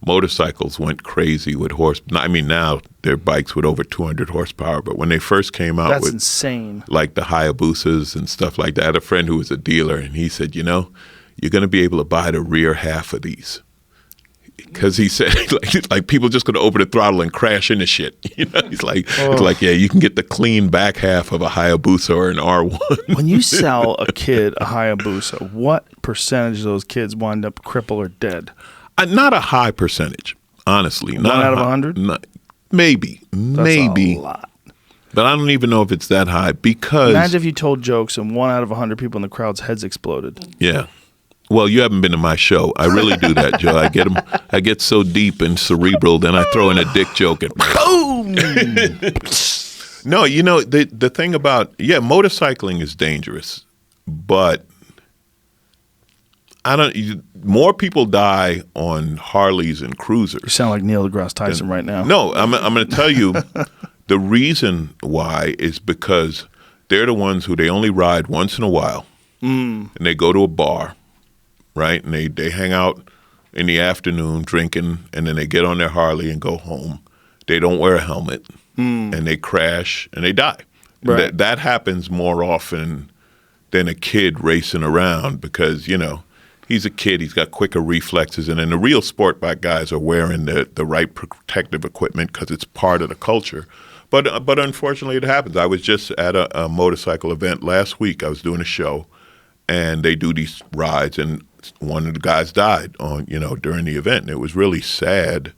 motorcycles went crazy with I mean, now they're bikes with over 200 horsepower, but when they first came out That's with insane. Like the Hayabusas and stuff like that, I had a friend who was a dealer, and he said, you know, you're going to be able to buy the rear half of these. Because he said, like people just going to open the throttle and crash into shit. You know, he's like, it's like, yeah, you can get the clean back half of a Hayabusa or an R1. When you sell a kid a Hayabusa, what percentage of those kids wind up crippled or dead? Not a high percentage, honestly. One out of 100? Maybe. That's a lot. But I don't even know if it's that high because... Imagine if you told jokes and 1 out of 100 people in the crowd's heads exploded. Yeah. Well, you haven't been to my show. I really do that, Joe. I get so deep and cerebral, then I throw in a dick joke at Boom! No, you know, the thing about, motorcycling is dangerous, but more people die on Harleys and cruisers. You sound like Neil deGrasse Tyson right now. No, I'm going to tell you the reason why is because they're the ones who they only ride once in a while, and they go to a bar. Right, and they hang out in the afternoon drinking, and then they get on their Harley and go home. They don't wear a helmet, and they crash and they die. Right. That happens more often than a kid racing around because, you know, he's a kid, he's got quicker reflexes, and then the real sport bike guys are wearing the right protective equipment because it's part of the culture. But unfortunately, it happens. I was just at a motorcycle event last week. I was doing a show, and they do these rides, and one of the guys died during the event, and it was really sad.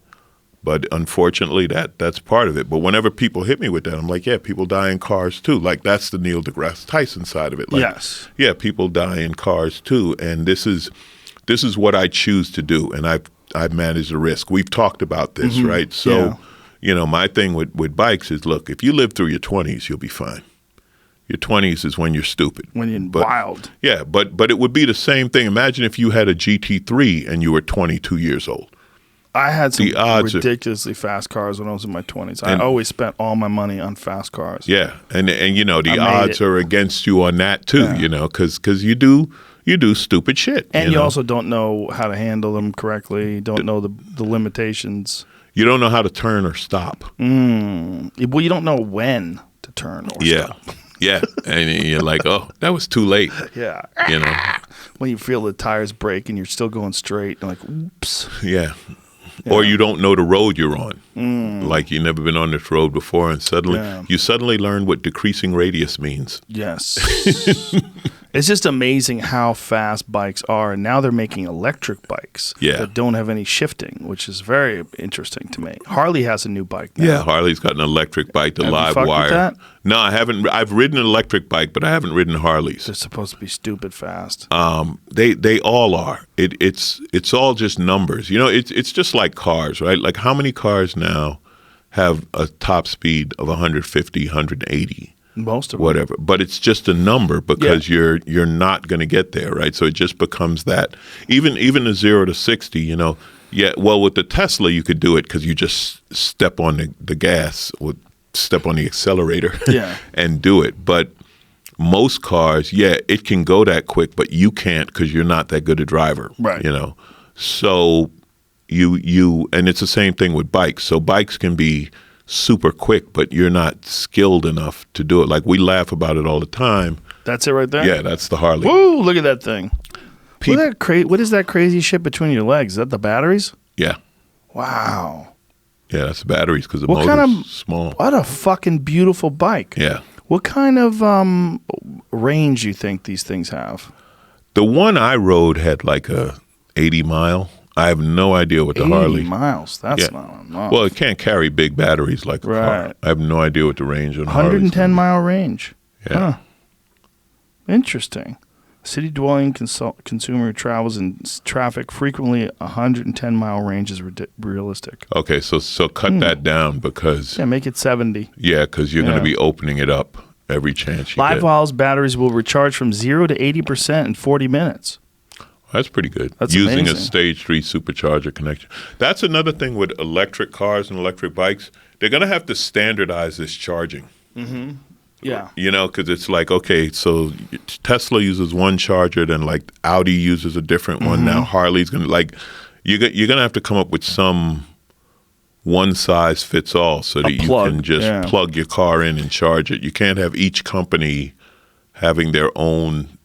But unfortunately, that's part of it. But whenever people hit me with that, I'm like, yeah, people die in cars too. Like that's the Neil deGrasse Tyson side of it. Like, yes. Yeah, people die in cars too, and this is what I choose to do, and I've managed the risk. We've talked about this, right? So, my thing with bikes is, look, if you live through your 20s, you'll be fine. Your 20s is when you're stupid. When you're wild. Yeah, but it would be the same thing. Imagine if you had a GT3 and you were 22 years old. I had some ridiculously fast cars when I was in my 20s. I always spent all my money on fast cars. Yeah, and the odds are against you on that too, because you do stupid shit. And you also don't know how to handle them correctly. You don't know the limitations. You don't know how to turn or stop. Well, you don't know when to turn or stop. Yeah, and you're like, oh, that was too late. Yeah. When you feel the tires break and you're still going straight, you're like, oops. Yeah. Or you don't know the road you're on. Like you've never been on this road before, and you suddenly learn what decreasing radius means. Yes. It's just amazing how fast bikes are, and now they're making electric bikes that don't have any shifting, which is very interesting to me. Harley has a new bike now. Yeah, Harley's got an electric bike, the live wire. With that? No, I haven't. I've ridden an electric bike, but I haven't ridden Harleys. They're supposed to be stupid fast. They all are. It's all just numbers. It's just like cars, right? Like how many cars now have a top speed of 150, 180? Most of them. Whatever. But it's just a number because you're not going to get there, right? So it just becomes that. Even the 0 to 60, with the Tesla you could do it because you just step on the gas or step on the accelerator and do it. But most cars, it can go that quick, but you can't because you're not that good a driver, right? So and it's the same thing with bikes. So bikes can be super quick, but you're not skilled enough to do it. Like we laugh about it all the time. That's it right there? Yeah, that's the Harley. Woo, look at that thing. What is that crazy shit between your legs? Is that the batteries? Yeah. Wow. Yeah, that's the batteries because the What motor's kind of small. What a fucking beautiful bike. Yeah. What kind of range you think these things have? The one I rode had like a 80 mile. I have no idea what the 80 Harley. miles. That's Yeah. not enough. Well, it can't carry big batteries like a car. Right. I have no idea what the range on Harley's 110 mile range. Yeah. Huh. Interesting. City dwelling consumer who travels in traffic frequently. 110 mile range is realistic. Okay, so cut that down because Yeah, make it 70. because you're going Yeah. to be opening it up every chance you Live get. Wires batteries will recharge from 0 to 80% in 40 minutes. That's pretty good. That's Using a amazing. stage 3 supercharger connection. That's another thing with electric cars and electric bikes. They're going to have to standardize this charging. Yeah. You know, because it's like, okay, so Tesla uses one charger, then like Audi uses a different one. Now Harley's going to like, you're going to have to come up with some one size fits all so that you plug, can just plug your car in and charge it. You can't have each company having their own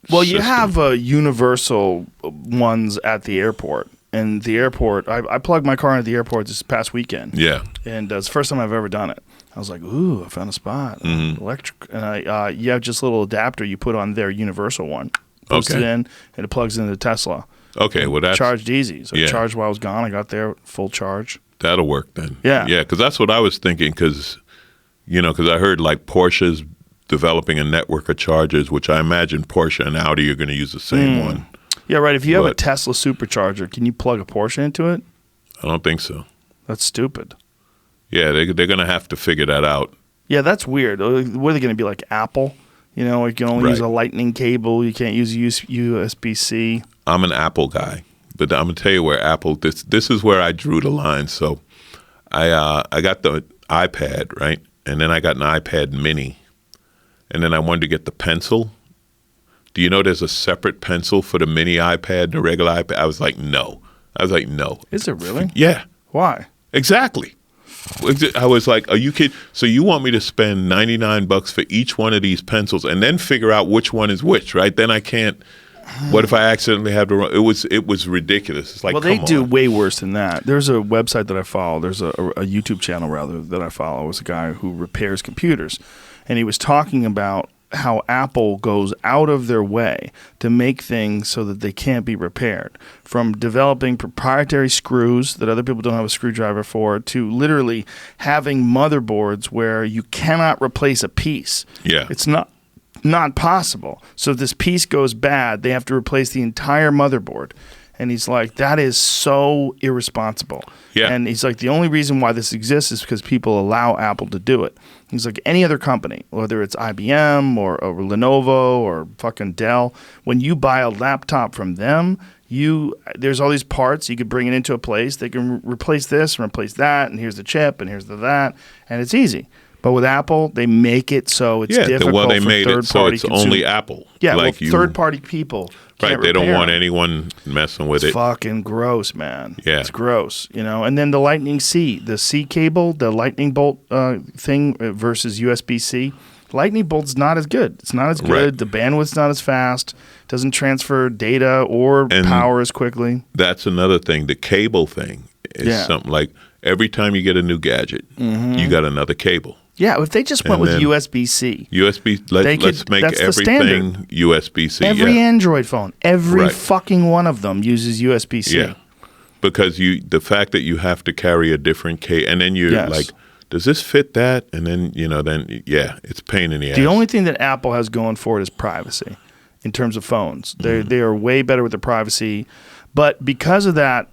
Well, you system. have universal ones at the airport. And the airport, I plugged my car into the airport this past weekend. Yeah. And it's the first time I've ever done it. I was like, ooh, I found a spot. Electric. And you have just a little adapter you put on their universal one. Post it Okay. in, and it plugs into the Tesla. Okay, well, that's Charged easy. So yeah. I charged while I was gone. I got there, full charge. that'll work then. Yeah. Yeah, because that's what I was thinking because I heard like Porsche's developing a network of chargers, which I imagine Porsche and Audi are going to use the same one. Yeah, right. If you have a But- Tesla supercharger, can you plug a Porsche into it? I don't think so. That's stupid. Yeah, they're going to have to figure that out. Yeah, that's weird. What are they going to be like Apple? You know, you can only use Right. a lightning cable. You can't use USB-C. I'm an Apple guy, but I'm gonna tell you where Apple. This is where I drew the line. So, I got the iPad, right, and then I got an iPad Mini, and then I wanted to get the pencil. Do you know there's a separate pencil for the mini iPad, the regular iPad? I was like, no. Is it really? Yeah, Why? exactly. I was like, are you kidding? So you want me to spend $99 for each one of these pencils and then figure out which one is which, right? Then I can't. What if I accidentally have the wrong? It was ridiculous. It's like, Well, they come do on. way worse than that. There's a website that I follow. There's a YouTube channel, rather, that I follow. It's a guy who repairs computers. And he was talking about how Apple goes out of their way to make things so that they can't be repaired. From developing proprietary screws that other people don't have a screwdriver for, to literally having motherboards where you cannot replace a piece. Yeah. It's not possible. So if this piece goes bad, they have to replace the entire motherboard. And he's like, that is so irresponsible. Yeah. And he's like, the only reason why this exists is because people allow Apple to do it. He's like, any other company, whether it's IBM or Lenovo or fucking Dell, when you buy a laptop from them, there's all these parts. You could bring it into a place. They can replace this and replace that, and here's the chip, and here's the that, and it's easy. But with Apple, they make it so it's difficult well, they for made it so third-party it's consumers. only Apple. Yeah, like well, third-party people right? can't They don't repair want them. anyone messing with It's it. fucking gross, man. Yeah. It's gross, And then the Lightning C, the C cable, the Lightning bolt thing versus USB-C. Lightning bolt's not as good. It's not as good. Right. The bandwidth's not as fast. Doesn't transfer data or And power as quickly. That's another thing. The cable thing is Yeah. something like every time you get a new gadget, you got another cable. Yeah, if they just went And with then USB-C. USB. They could- Let's make that's the everything standard. USB-C. Every Android phone, every Right. fucking one of them uses USB-C. Yeah, because the fact that you have to carry a different cable, and then you're Yes. like, does this fit that? And then it's a pain in the ass. The only thing that Apple has going for it is privacy in terms of phones. They are way better with their privacy. But because of that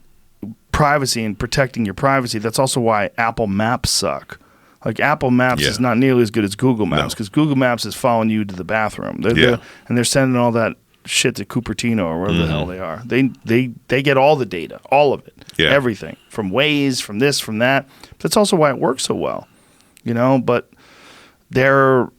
privacy and protecting your privacy, that's also why Apple Maps suck. Like Apple Maps Yeah. is not nearly as good as Google Maps No. because Google Maps is following you to the bathroom. And they're sending all that shit to Cupertino or wherever the hell they are. They get all the data, all of it, Yeah. everything from Waze, from this, from that. That's also why it works so well, But their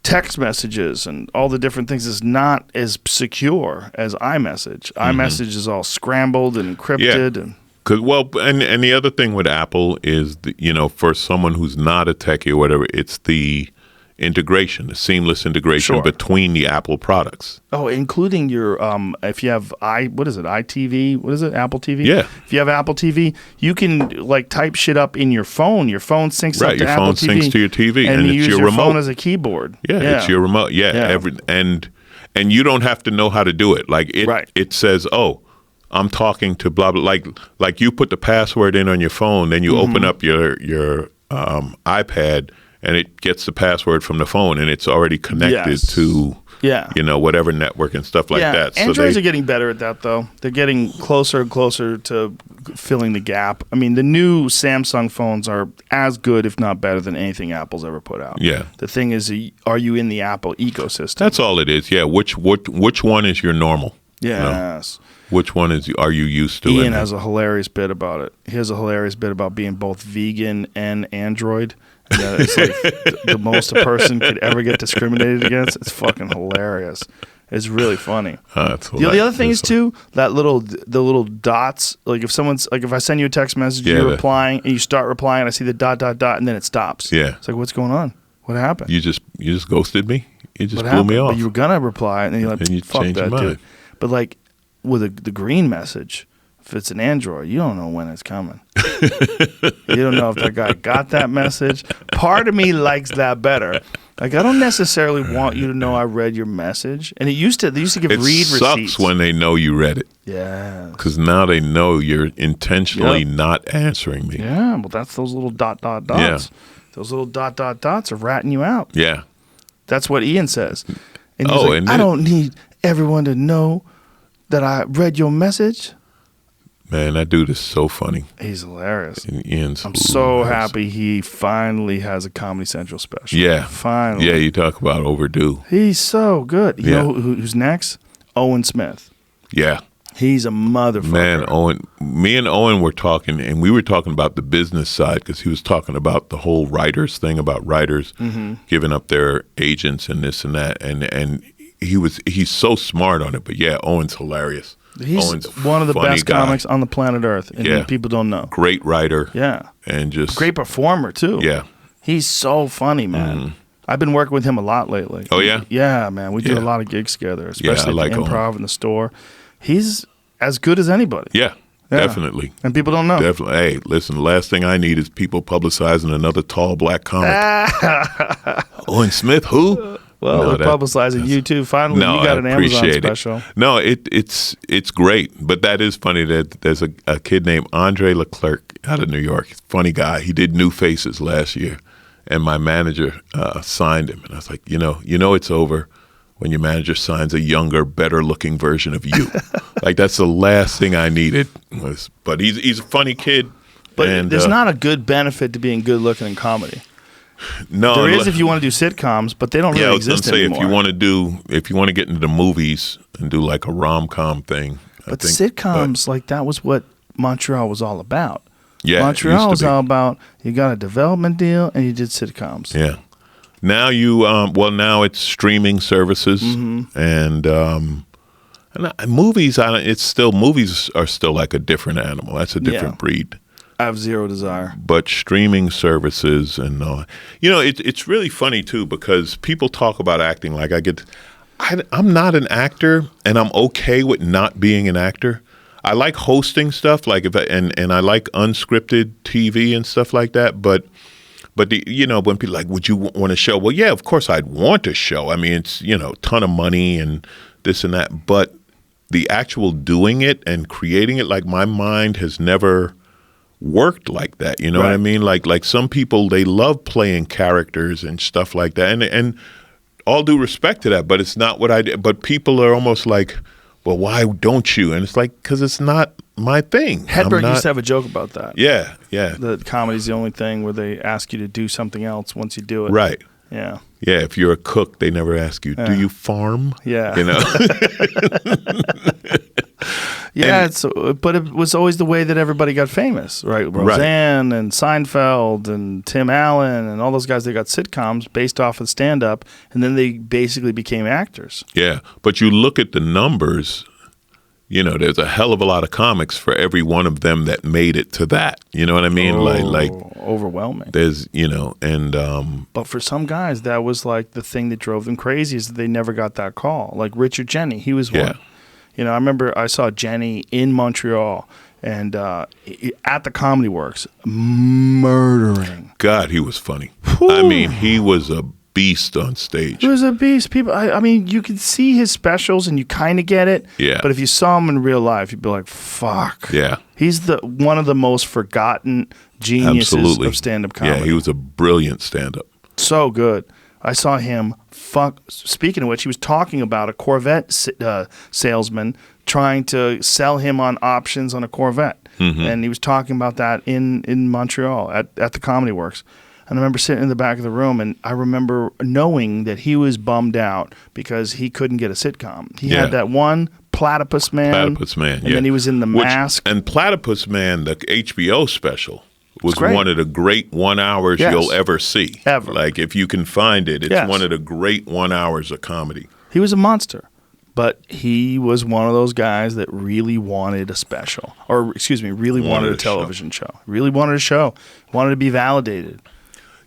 text messages and all the different things is not as secure as iMessage. iMessage is all scrambled and encrypted and. And the other thing with Apple is, for someone who's not a techie or whatever, it's integration, the seamless integration Sure. between the Apple products. Oh, including your if you have iTV, what is it? Apple TV? Yeah. If you have Apple TV, you can like type shit up in your phone. Your phone syncs up Right, to your Apple phone TV. syncs to your TV, and and you it's use your your remote. phone as a keyboard. Yeah, it's your remote. Yeah. And you don't have to know how to do it. Like it Right. it says, "Oh, I'm talking to blah blah." Like you put the password in on your phone, then you open up your iPad, and it gets the password from the phone, and it's already connected Yes. to Yeah. whatever network and stuff like that. Androids are getting better at that, though. They're getting closer and closer to filling the gap. I mean, the new Samsung phones are as good, if not better, than anything Apple's ever put out. Yeah. The thing is, are you in the Apple ecosystem? That's all it is. Yeah. Which one is your normal? Yes. Which one are you used to? Ian And- has a hilarious bit about it. He has a hilarious bit about being both vegan and Android. And that it's like the most a person could ever get discriminated against. It's fucking hilarious. It's really funny. That's The other thing is too the little dots. Like if I send you a text message, Yeah, you're replying, and you start replying, and I see the dot, and then it stops. Yeah. It's like, what's going on? What happened? You just ghosted me. You just What blew happened? me off. But you were gonna reply, and then you're like, And you fuck changed your that, dude. mind. But like with the green message, if it's an Android, you don't know when it's coming. You don't know if that guy got that message. Part of me likes that better. Like, I don't necessarily want you to know I read your message. And they used to give It read sucks receipts. when they know you read it, Yeah. because now they know you're intentionally Yep. not answering me. Yeah, well, that's those little dot. Yeah. Those little dot are ratting you out. Yeah. That's what Ian says. And he's Oh, like, and I it- don't need everyone to know that I read your message. Man, that dude is so funny. He's hilarious. And Ian's I'm so hilarious. happy he finally has a Comedy Central special. Yeah. Finally. Yeah, you talk about overdue. He's so good. You Yeah. know who's next? Owen Smith. Yeah. He's a motherfucker. Man, me and Owen were talking, and we were talking about the business side, because he was talking about the whole writers thing, about writers giving up their agents and this and that, and he's so smart on it. But yeah, Owen's hilarious. He's Owen's a one of the funny best guy. comics on the planet Earth, and Yeah. people don't know. Great writer. Yeah. And just Great performer, too. Yeah. He's so funny, man. I've been working with him a lot lately. Oh, yeah? Yeah, man. We do Yeah. a lot of gigs together, especially like at the Improv in the store. He's as good as anybody. Yeah, Yeah. definitely. And people don't know. Definitely. Hey, listen, the last thing I need is people publicizing another tall black comic. Owen Smith, who? Well, No, we're publicizing you, too. Finally, you got an Amazon appreciate special. it. No, it's great, but that is funny that there's a kid named Andre Leclerc out of New York. Funny guy. He did New Faces last year, and my manager signed him, and I was like, you know, it's over when your manager signs a younger, better-looking version of you. Like, that's the last thing I needed. But he's a funny kid. But and, there's not a good benefit to being good looking in comedy. no. There is if you want to do sitcoms, but they don't Yeah, I really was gonna exist say anymore. if you want to get into the movies and do like a rom-com thing. But I think, sitcoms, like that was what Montreal was all about. Yeah, it Montreal used to was be. all about you got a development deal and you did sitcoms. Yeah. Now now it's streaming services and movies. Movies are still like a different animal. That's a different breed. I have zero desire. But streaming services and it's really funny too, because people talk about acting like I'm not an actor, and I'm okay with not being an actor. I like hosting stuff, like and I like unscripted TV and stuff like that. But when people like, would you want a show? Well, yeah, of course I'd want a show. I mean, it's ton of money and this and that. But the actual doing it and creating it, like my mind has never worked like that. You know what I mean? Like some people, they love playing characters and stuff like that. And all due respect to that, but it's not what I did. But people are almost like, well, why don't you? And it's like, because it's not my thing. Hedberg used to have a joke about that. Yeah. That comedy's the only thing where they ask you to do something else once you do it. Right. Yeah. Yeah, if you're a cook, they never ask you, do you farm? Yeah. Yeah. But it was always the way that everybody got famous, right? Roseanne and Seinfeld and Tim Allen and all those guys, they got sitcoms based off of stand-up, and then they basically became actors. Yeah, but you look at the numbers, there's a hell of a lot of comics for every one of them that made it to that. You know what I mean? Like overwhelming. There's, and but for some guys, that was like the thing that drove them crazy is that they never got that call. Like Richard Jenny, he was one. I remember I saw Jenny in Montreal and at the Comedy Works, murdering. God, he was funny. Whew. I mean, he was a beast on stage. He was a beast. People, I mean, you could see his specials and you kind of get it. Yeah. But if you saw him in real life, you'd be like, "Fuck." Yeah. He's one of the most forgotten geniuses of stand-up comedy. Yeah, he was a brilliant stand-up. So good. I saw him. Speaking of which, he was talking about a Corvette salesman trying to sell him on options on a Corvette, and he was talking about that in Montreal at the Comedy Works. And I remember sitting in the back of the room, and I remember knowing that he was bummed out because he couldn't get a sitcom. He had that one, Platypus Man. And then he was in The Mask. And Platypus Man, the HBO special, was one of the great 1 hours you'll ever see. Ever. Like, if you can find it, it's one of the great 1 hours of comedy. He was a monster. But he was one of those guys that really wanted a special. Or, really wanted a television show. Really wanted a show. Wanted to be validated.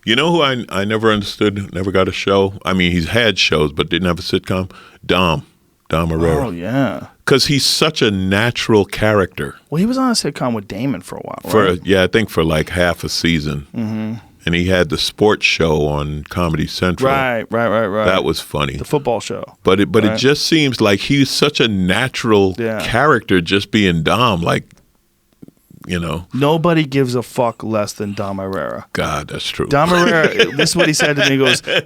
You know who I never understood, never got a show? I mean, he's had shows, but didn't have a sitcom? Dom Herrera. Oh, yeah. Because he's such a natural character. Well, he was on a sitcom with Damon for a while, right? I think for like half a season. Mm-hmm. And he had the sports show on Comedy Central. Right. That was funny. The football show. But it just seems like he's such a natural character just being Dom, like, Nobody gives a fuck less than Dom Herrera. God, that's true. Dom Herrera, this is what he said to me.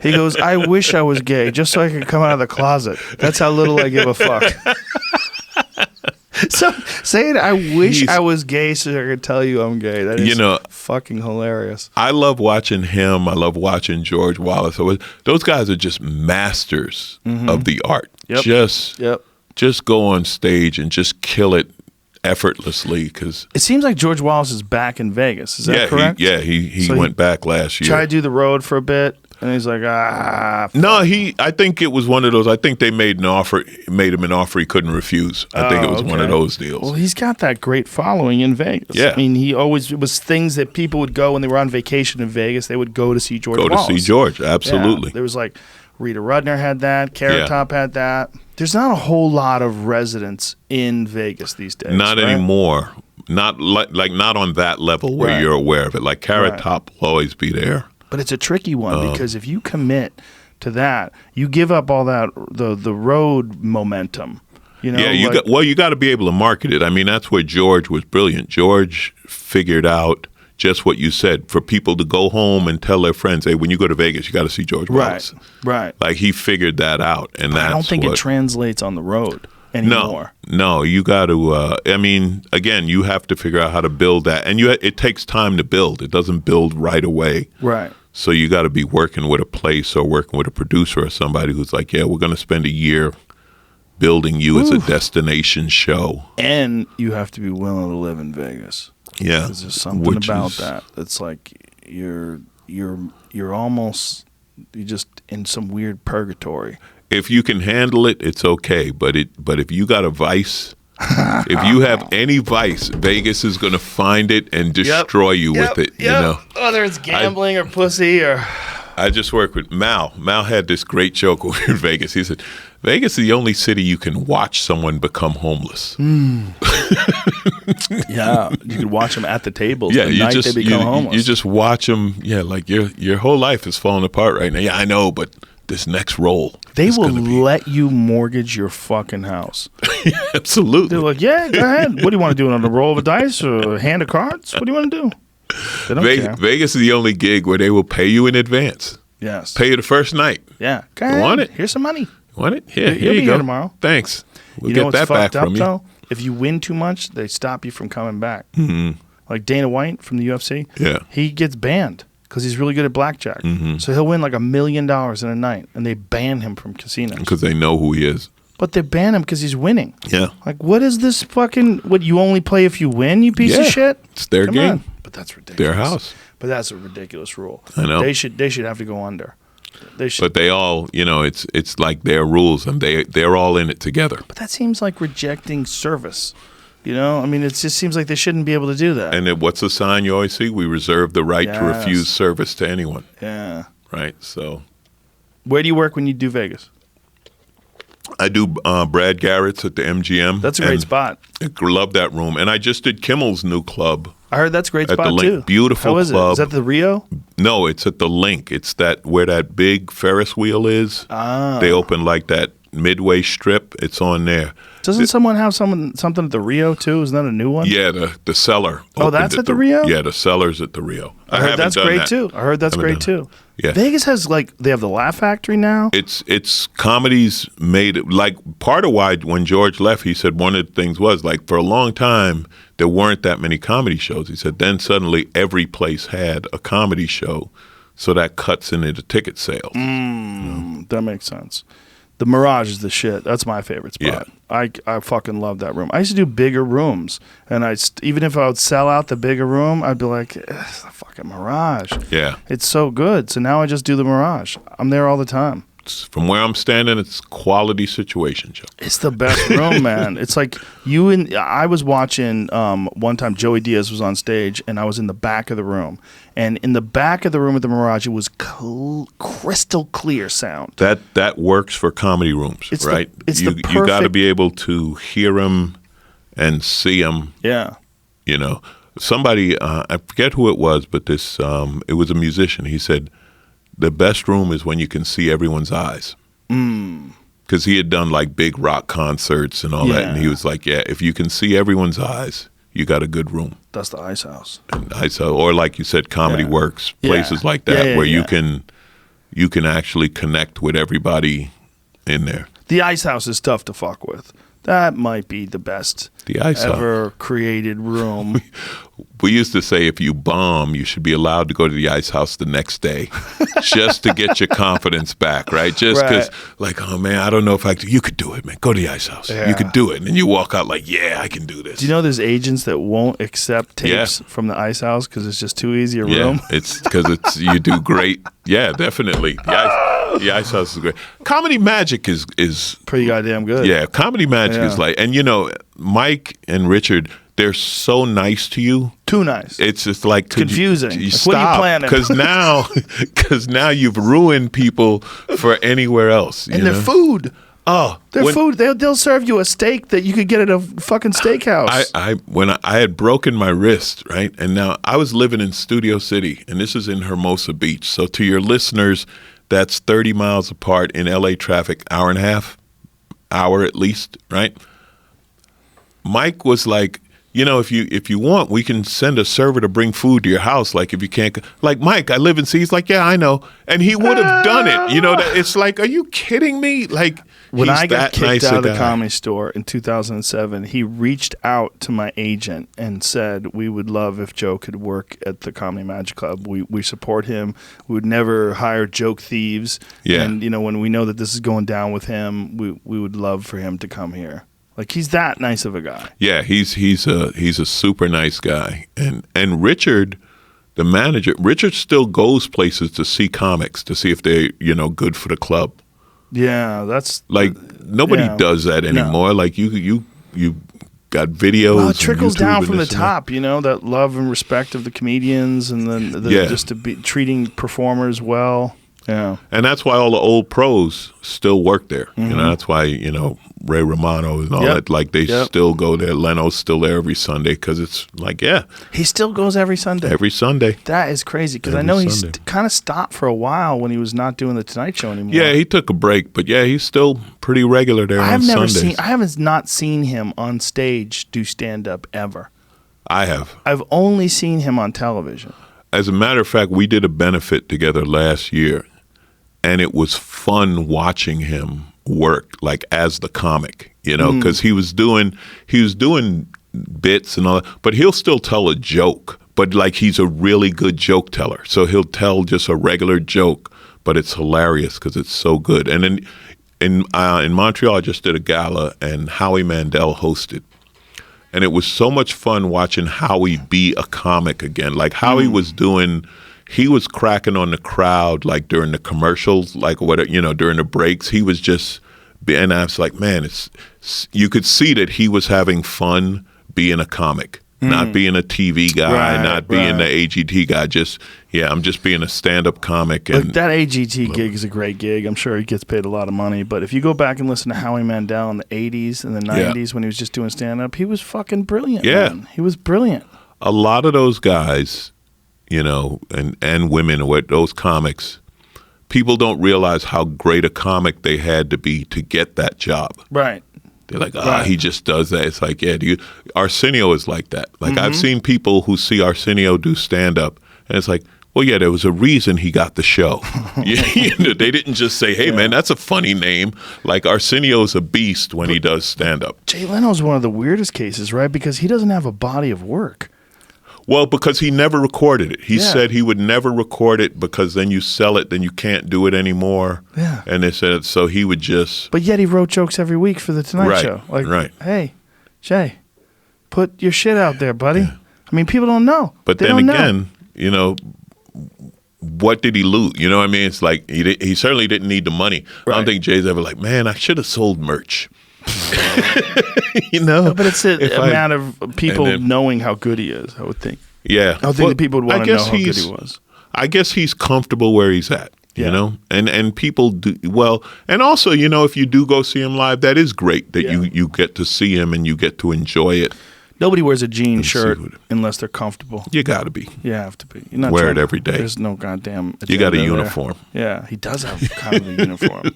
He goes, I wish I was gay just so I could come out of the closet. That's how little I give a fuck. So saying I wish I was gay so I could tell you I'm gay. That is fucking hilarious. I love watching him. I love watching George Wallace. Those guys are just masters of the art. Just go on stage and just kill it effortlessly. Because it seems like George Wallace is back in Vegas. Is that correct? He went back last year. Tried to do the road for a bit. And he's like, No, I think it was one of those. I think they made him an offer he couldn't refuse. I think it was one of those deals. Well, he's got that great following in Vegas. Yeah. I mean, it was things that people would go when they were on vacation in Vegas. They would go to see George Wallace. Go to see George, absolutely. Yeah. There was like, Rita Rudner had that. Carrot Top had that. There's not a whole lot of residents in Vegas these days. Not anymore. Not not on that level where you're aware of it. Like Carrot Top will always be there. But it's a tricky one because if you commit to that, you give up all that the road momentum. You got to be able to market it. I mean, that's where George was brilliant. George figured out just what you said for people to go home and tell their friends, "Hey, when you go to Vegas, you got to see George Wallace." Right. Like he figured that out, and I don't think it translates on the road anymore. No, you got to. I mean, again, you have to figure out how to build that, and it takes time to build. It doesn't build right away. Right. So you got to be working with a place or working with a producer or somebody who's like, yeah, we're going to spend a year building you as a destination show. And you have to be willing to live in Vegas. Yeah. Because there's something about that. It's like you're just in some weird purgatory. If you can handle it, it's okay. But if you got a vice, if you have any vice, Vegas is going to find it and destroy you with it. You know, whether it's gambling or pussy or. I just worked with Mal. Mal had this great joke over in Vegas. He said, "Vegas is the only city you can watch someone become homeless." Yeah, you could watch them at the tables. Yeah, the night they become homeless. You just watch them. Yeah, like your whole life is falling apart right now. Yeah, I know, but this next role, they will let you mortgage your fucking house. Absolutely. They're like, yeah, go ahead. What do you want to do? On a roll of a dice or a hand of cards? What do you want to do? They don't care. Vegas is the only gig where they will pay you in advance. Yes. Pay you the first night. Yeah. Go ahead. Want it? Here's some money. Want it? Here You'll you be go. Here tomorrow. Thanks. We'll get that back from you. Though? If you win too much, they stop you from coming back. Mm-hmm. Like Dana White from the UFC. Yeah. He gets banned because he's really good at blackjack. Mm-hmm. So he'll win like $1 million in a night, and they ban him from casinos. Because they know who he is. But they ban him because he's winning. Yeah. Like, what is this fucking, what, you only play if you win, you piece of shit? It's their game. But that's ridiculous. Their house. But that's a ridiculous rule. I know. They should have to go under. They should. But they all, it's like their rules, and they're all in it together. But that seems like rejecting service. I mean, it just seems like they shouldn't be able to do that. And then what's the sign you always see? We reserve the right to Yes. refuse service to anyone. Yeah. Right? So Where do you work when you do Vegas? I do Brad Garrett's at the MGM. That's a great spot. I love that room. And I just did Kimmel's new club. I heard that's a great At spot the Link. too. Beautiful How is club. it? Is that the Rio? No, it's at the Link. It's where that big Ferris wheel is. Ah. They open like that midway strip. It's on there. Doesn't someone have something at the Rio too? Isn't that a new one? Yeah, the cellar. Oh, opened that's at the Rio? Yeah, the cellar's at the Rio. I heard haven't that's done great that. too. I heard that's Haven't great done too. Yeah. Vegas has they have the Laugh Factory now. It's comedies made like part of why when George left, he said one of the things was like for a long time there weren't that many comedy shows. He said then suddenly every place had a comedy show, so that cuts into the ticket sales. That makes sense. The Mirage is the shit. That's my favorite spot. Yeah. I fucking love that room. I used to do bigger rooms, and even if I would sell out the bigger room, I'd be like, it's the fucking Mirage. Yeah. It's so good. So now I just do the Mirage. I'm there all the time. From where I'm standing, it's quality situation, Joe. It's the best room, man. It's like I was watching one time Joey Diaz was on stage, and I was in the back of the room. And in the back of the room at the Mirage, it was crystal clear sound. That works for comedy rooms, right? It's you the you got to perfect- be able to hear them and see them. Yeah. Somebody I forget who it was, but this it was a musician. He said the best room is when you can see everyone's eyes. Because he had done like big rock concerts and all that, and he Yeah. was like, "Yeah, if you can see everyone's eyes, you got a good room." That's the Ice House. And or like you said, Comedy Yeah. Works, Yeah. places like that Yeah, where yeah. you can actually connect with everybody in there. The Ice House is tough to fuck with. That might be the best The Ice House. ever created room. We used to say if you bomb, you should be allowed to go to the Ice House the next day just to get your confidence back, right? Just because, like, oh, man, I don't know if I could. You could do it, man. Go to the Ice House. Yeah. You could do it. And then you walk out like, yeah, I can do this. Do you know there's agents that won't accept tapes from the Ice House because it's just too easy a Yeah, room? it's because you do great. Yeah, definitely. The Ice House is great. Comedy Magic is Pretty goddamn good. yeah, Comedy Magic Yeah. is like, and Mike and Richard, they're so nice to you. Too nice. It's just like could confusing. You Like, what are you stop planning? because now you've ruined people for anywhere else. And their food. Oh, Their when- food. They'll serve you a steak that you could get at a fucking steakhouse. When I had broken my wrist, right, and now I was living in Studio City, and this is in Hermosa Beach. So to your listeners, that's 30 miles apart in LA traffic, hour and a half, hour at least, right? Mike was like, if you want, we can send a server to bring food to your house. Like if you can't, like Mike, I live in C. He's like, yeah, I know, and he would have done it. It's like, are you kidding me? Like when he's I got that kicked nice out a of the guy. Comedy Store in 2007, he reached out to my agent and said, we would love if Joe could work at the Comedy Magic Club. We support him. We would never hire joke thieves. Yeah. And, when we know that this is going down with him, we would love for him to come here. Like, he's that nice of a guy. Yeah, he's a super nice guy, and Richard, the manager, Richard still goes places to see comics to see if they're good for the club. Yeah, that's... Like nobody yeah. does that anymore. Like you got videos. Well, it and trickles YouTube down and from the this and that. top, that love and respect of the comedians, and then Yeah. just to be treating performers well. Yeah. And that's why all the old pros still work there. That's why Ray Romano and all Yep. that. Like they Yep. still go there. Leno's still there every Sunday because it's like He still goes every Sunday. every Sunday. That is crazy because I Every know he's Sunday. kind of stopped for a while when he was not doing the Tonight Show anymore. Yeah, he took a break, but yeah, he's still pretty regular there on Sundays. I haven't not seen him on stage do stand up ever. I have. I've only seen him on television. As a matter of fact, we did a benefit together last year, and it was fun watching him work, like as the comic, because he was doing bits and all that, but he'll still tell a joke, but like he's a really good joke teller. So he'll tell just a regular joke, but it's hilarious because it's so good. And then in Montreal, I just did a gala, and Howie Mandel hosted. And it was so much fun watching Howie be a comic again. Like Howie was doing he was cracking on the crowd like during the commercials, like what during the breaks. He was just, and I was like, man, you could see that he was having fun being a comic, not being a TV guy, not being the AGT guy. I'm just being a stand-up comic. And look, that AGT gig is a great gig. I'm sure he gets paid a lot of money. But if you go back and listen to Howie Mandel in the 80s and the 90s when he was just doing stand-up, he was fucking brilliant. Yeah. Man. He was brilliant. A lot of those guys, and women, those comics, people don't realize how great a comic they had to be to get that job. Right. They're like, he just does that. It's like, Arsenio is like that. Like, I've seen people who see Arsenio do stand-up, and it's like, well, yeah, there was a reason he got the show. They didn't just say, hey, man, that's a funny name. Like, Arsenio's a beast when he does stand-up. Jay Leno's one of the weirdest cases, right? Because he doesn't have a body of work. Well, because he never recorded it. He said he would never record it because then you sell it, then you can't do it anymore. Yeah. And they said, so he would just... But yet he wrote jokes every week for The Tonight Show. Like, hey, Jay, put your shit out there, buddy. Yeah. I mean, people don't know. But then again, what did he lose? You know what I mean? It's like he certainly didn't need the money. Right. I don't think Jay's ever like, man, I should have sold merch. No, but it's a matter of people knowing how good he is, I would think. Yeah. I would think that people would want to know how good he was. I guess he's comfortable where he's at, you know? And people do, well, and also, if you do go see him live, that is great that you get to see him and you get to enjoy it. Nobody wears a jean shirt unless they're comfortable. You got to be. You have to be. You're not wear it every day. There's no goddamn you got a uniform. Yeah, he does have kind of a uniform.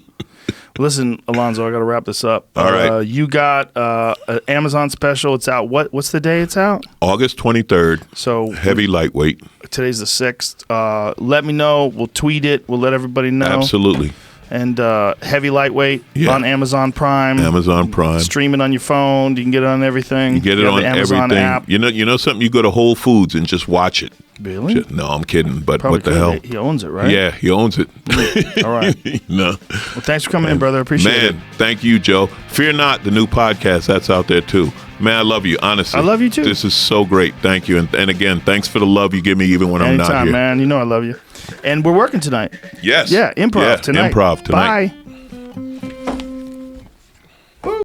Listen, Alonzo, I got to wrap this up. All right. You got an Amazon special. It's out. What's the day it's out? August 23rd. So heavy lightweight. Today's the 6th. Let me know. We'll tweet it. We'll let everybody know. Absolutely. And heavy lightweight on Amazon Prime. Amazon Prime. Stream it on your phone. You can get it on everything. You get it on the Amazon everything. App. You know something? You go to Whole Foods and just watch it. Really? No, I'm kidding. But Probably what the hell? He owns it, right? Yeah, he owns it. All right. No. Well, thanks for coming in, brother. I appreciate it. Man, thank you, Joe. Fear Not, the new podcast, that's out there too. Man, I love you, honestly. I love you too. This is so great. Thank you. And again, thanks for the love you give me even when I'm not here. Anytime, man. You know I love you. And we're working tonight. Yes. Yeah, improv tonight. Improv tonight. Bye.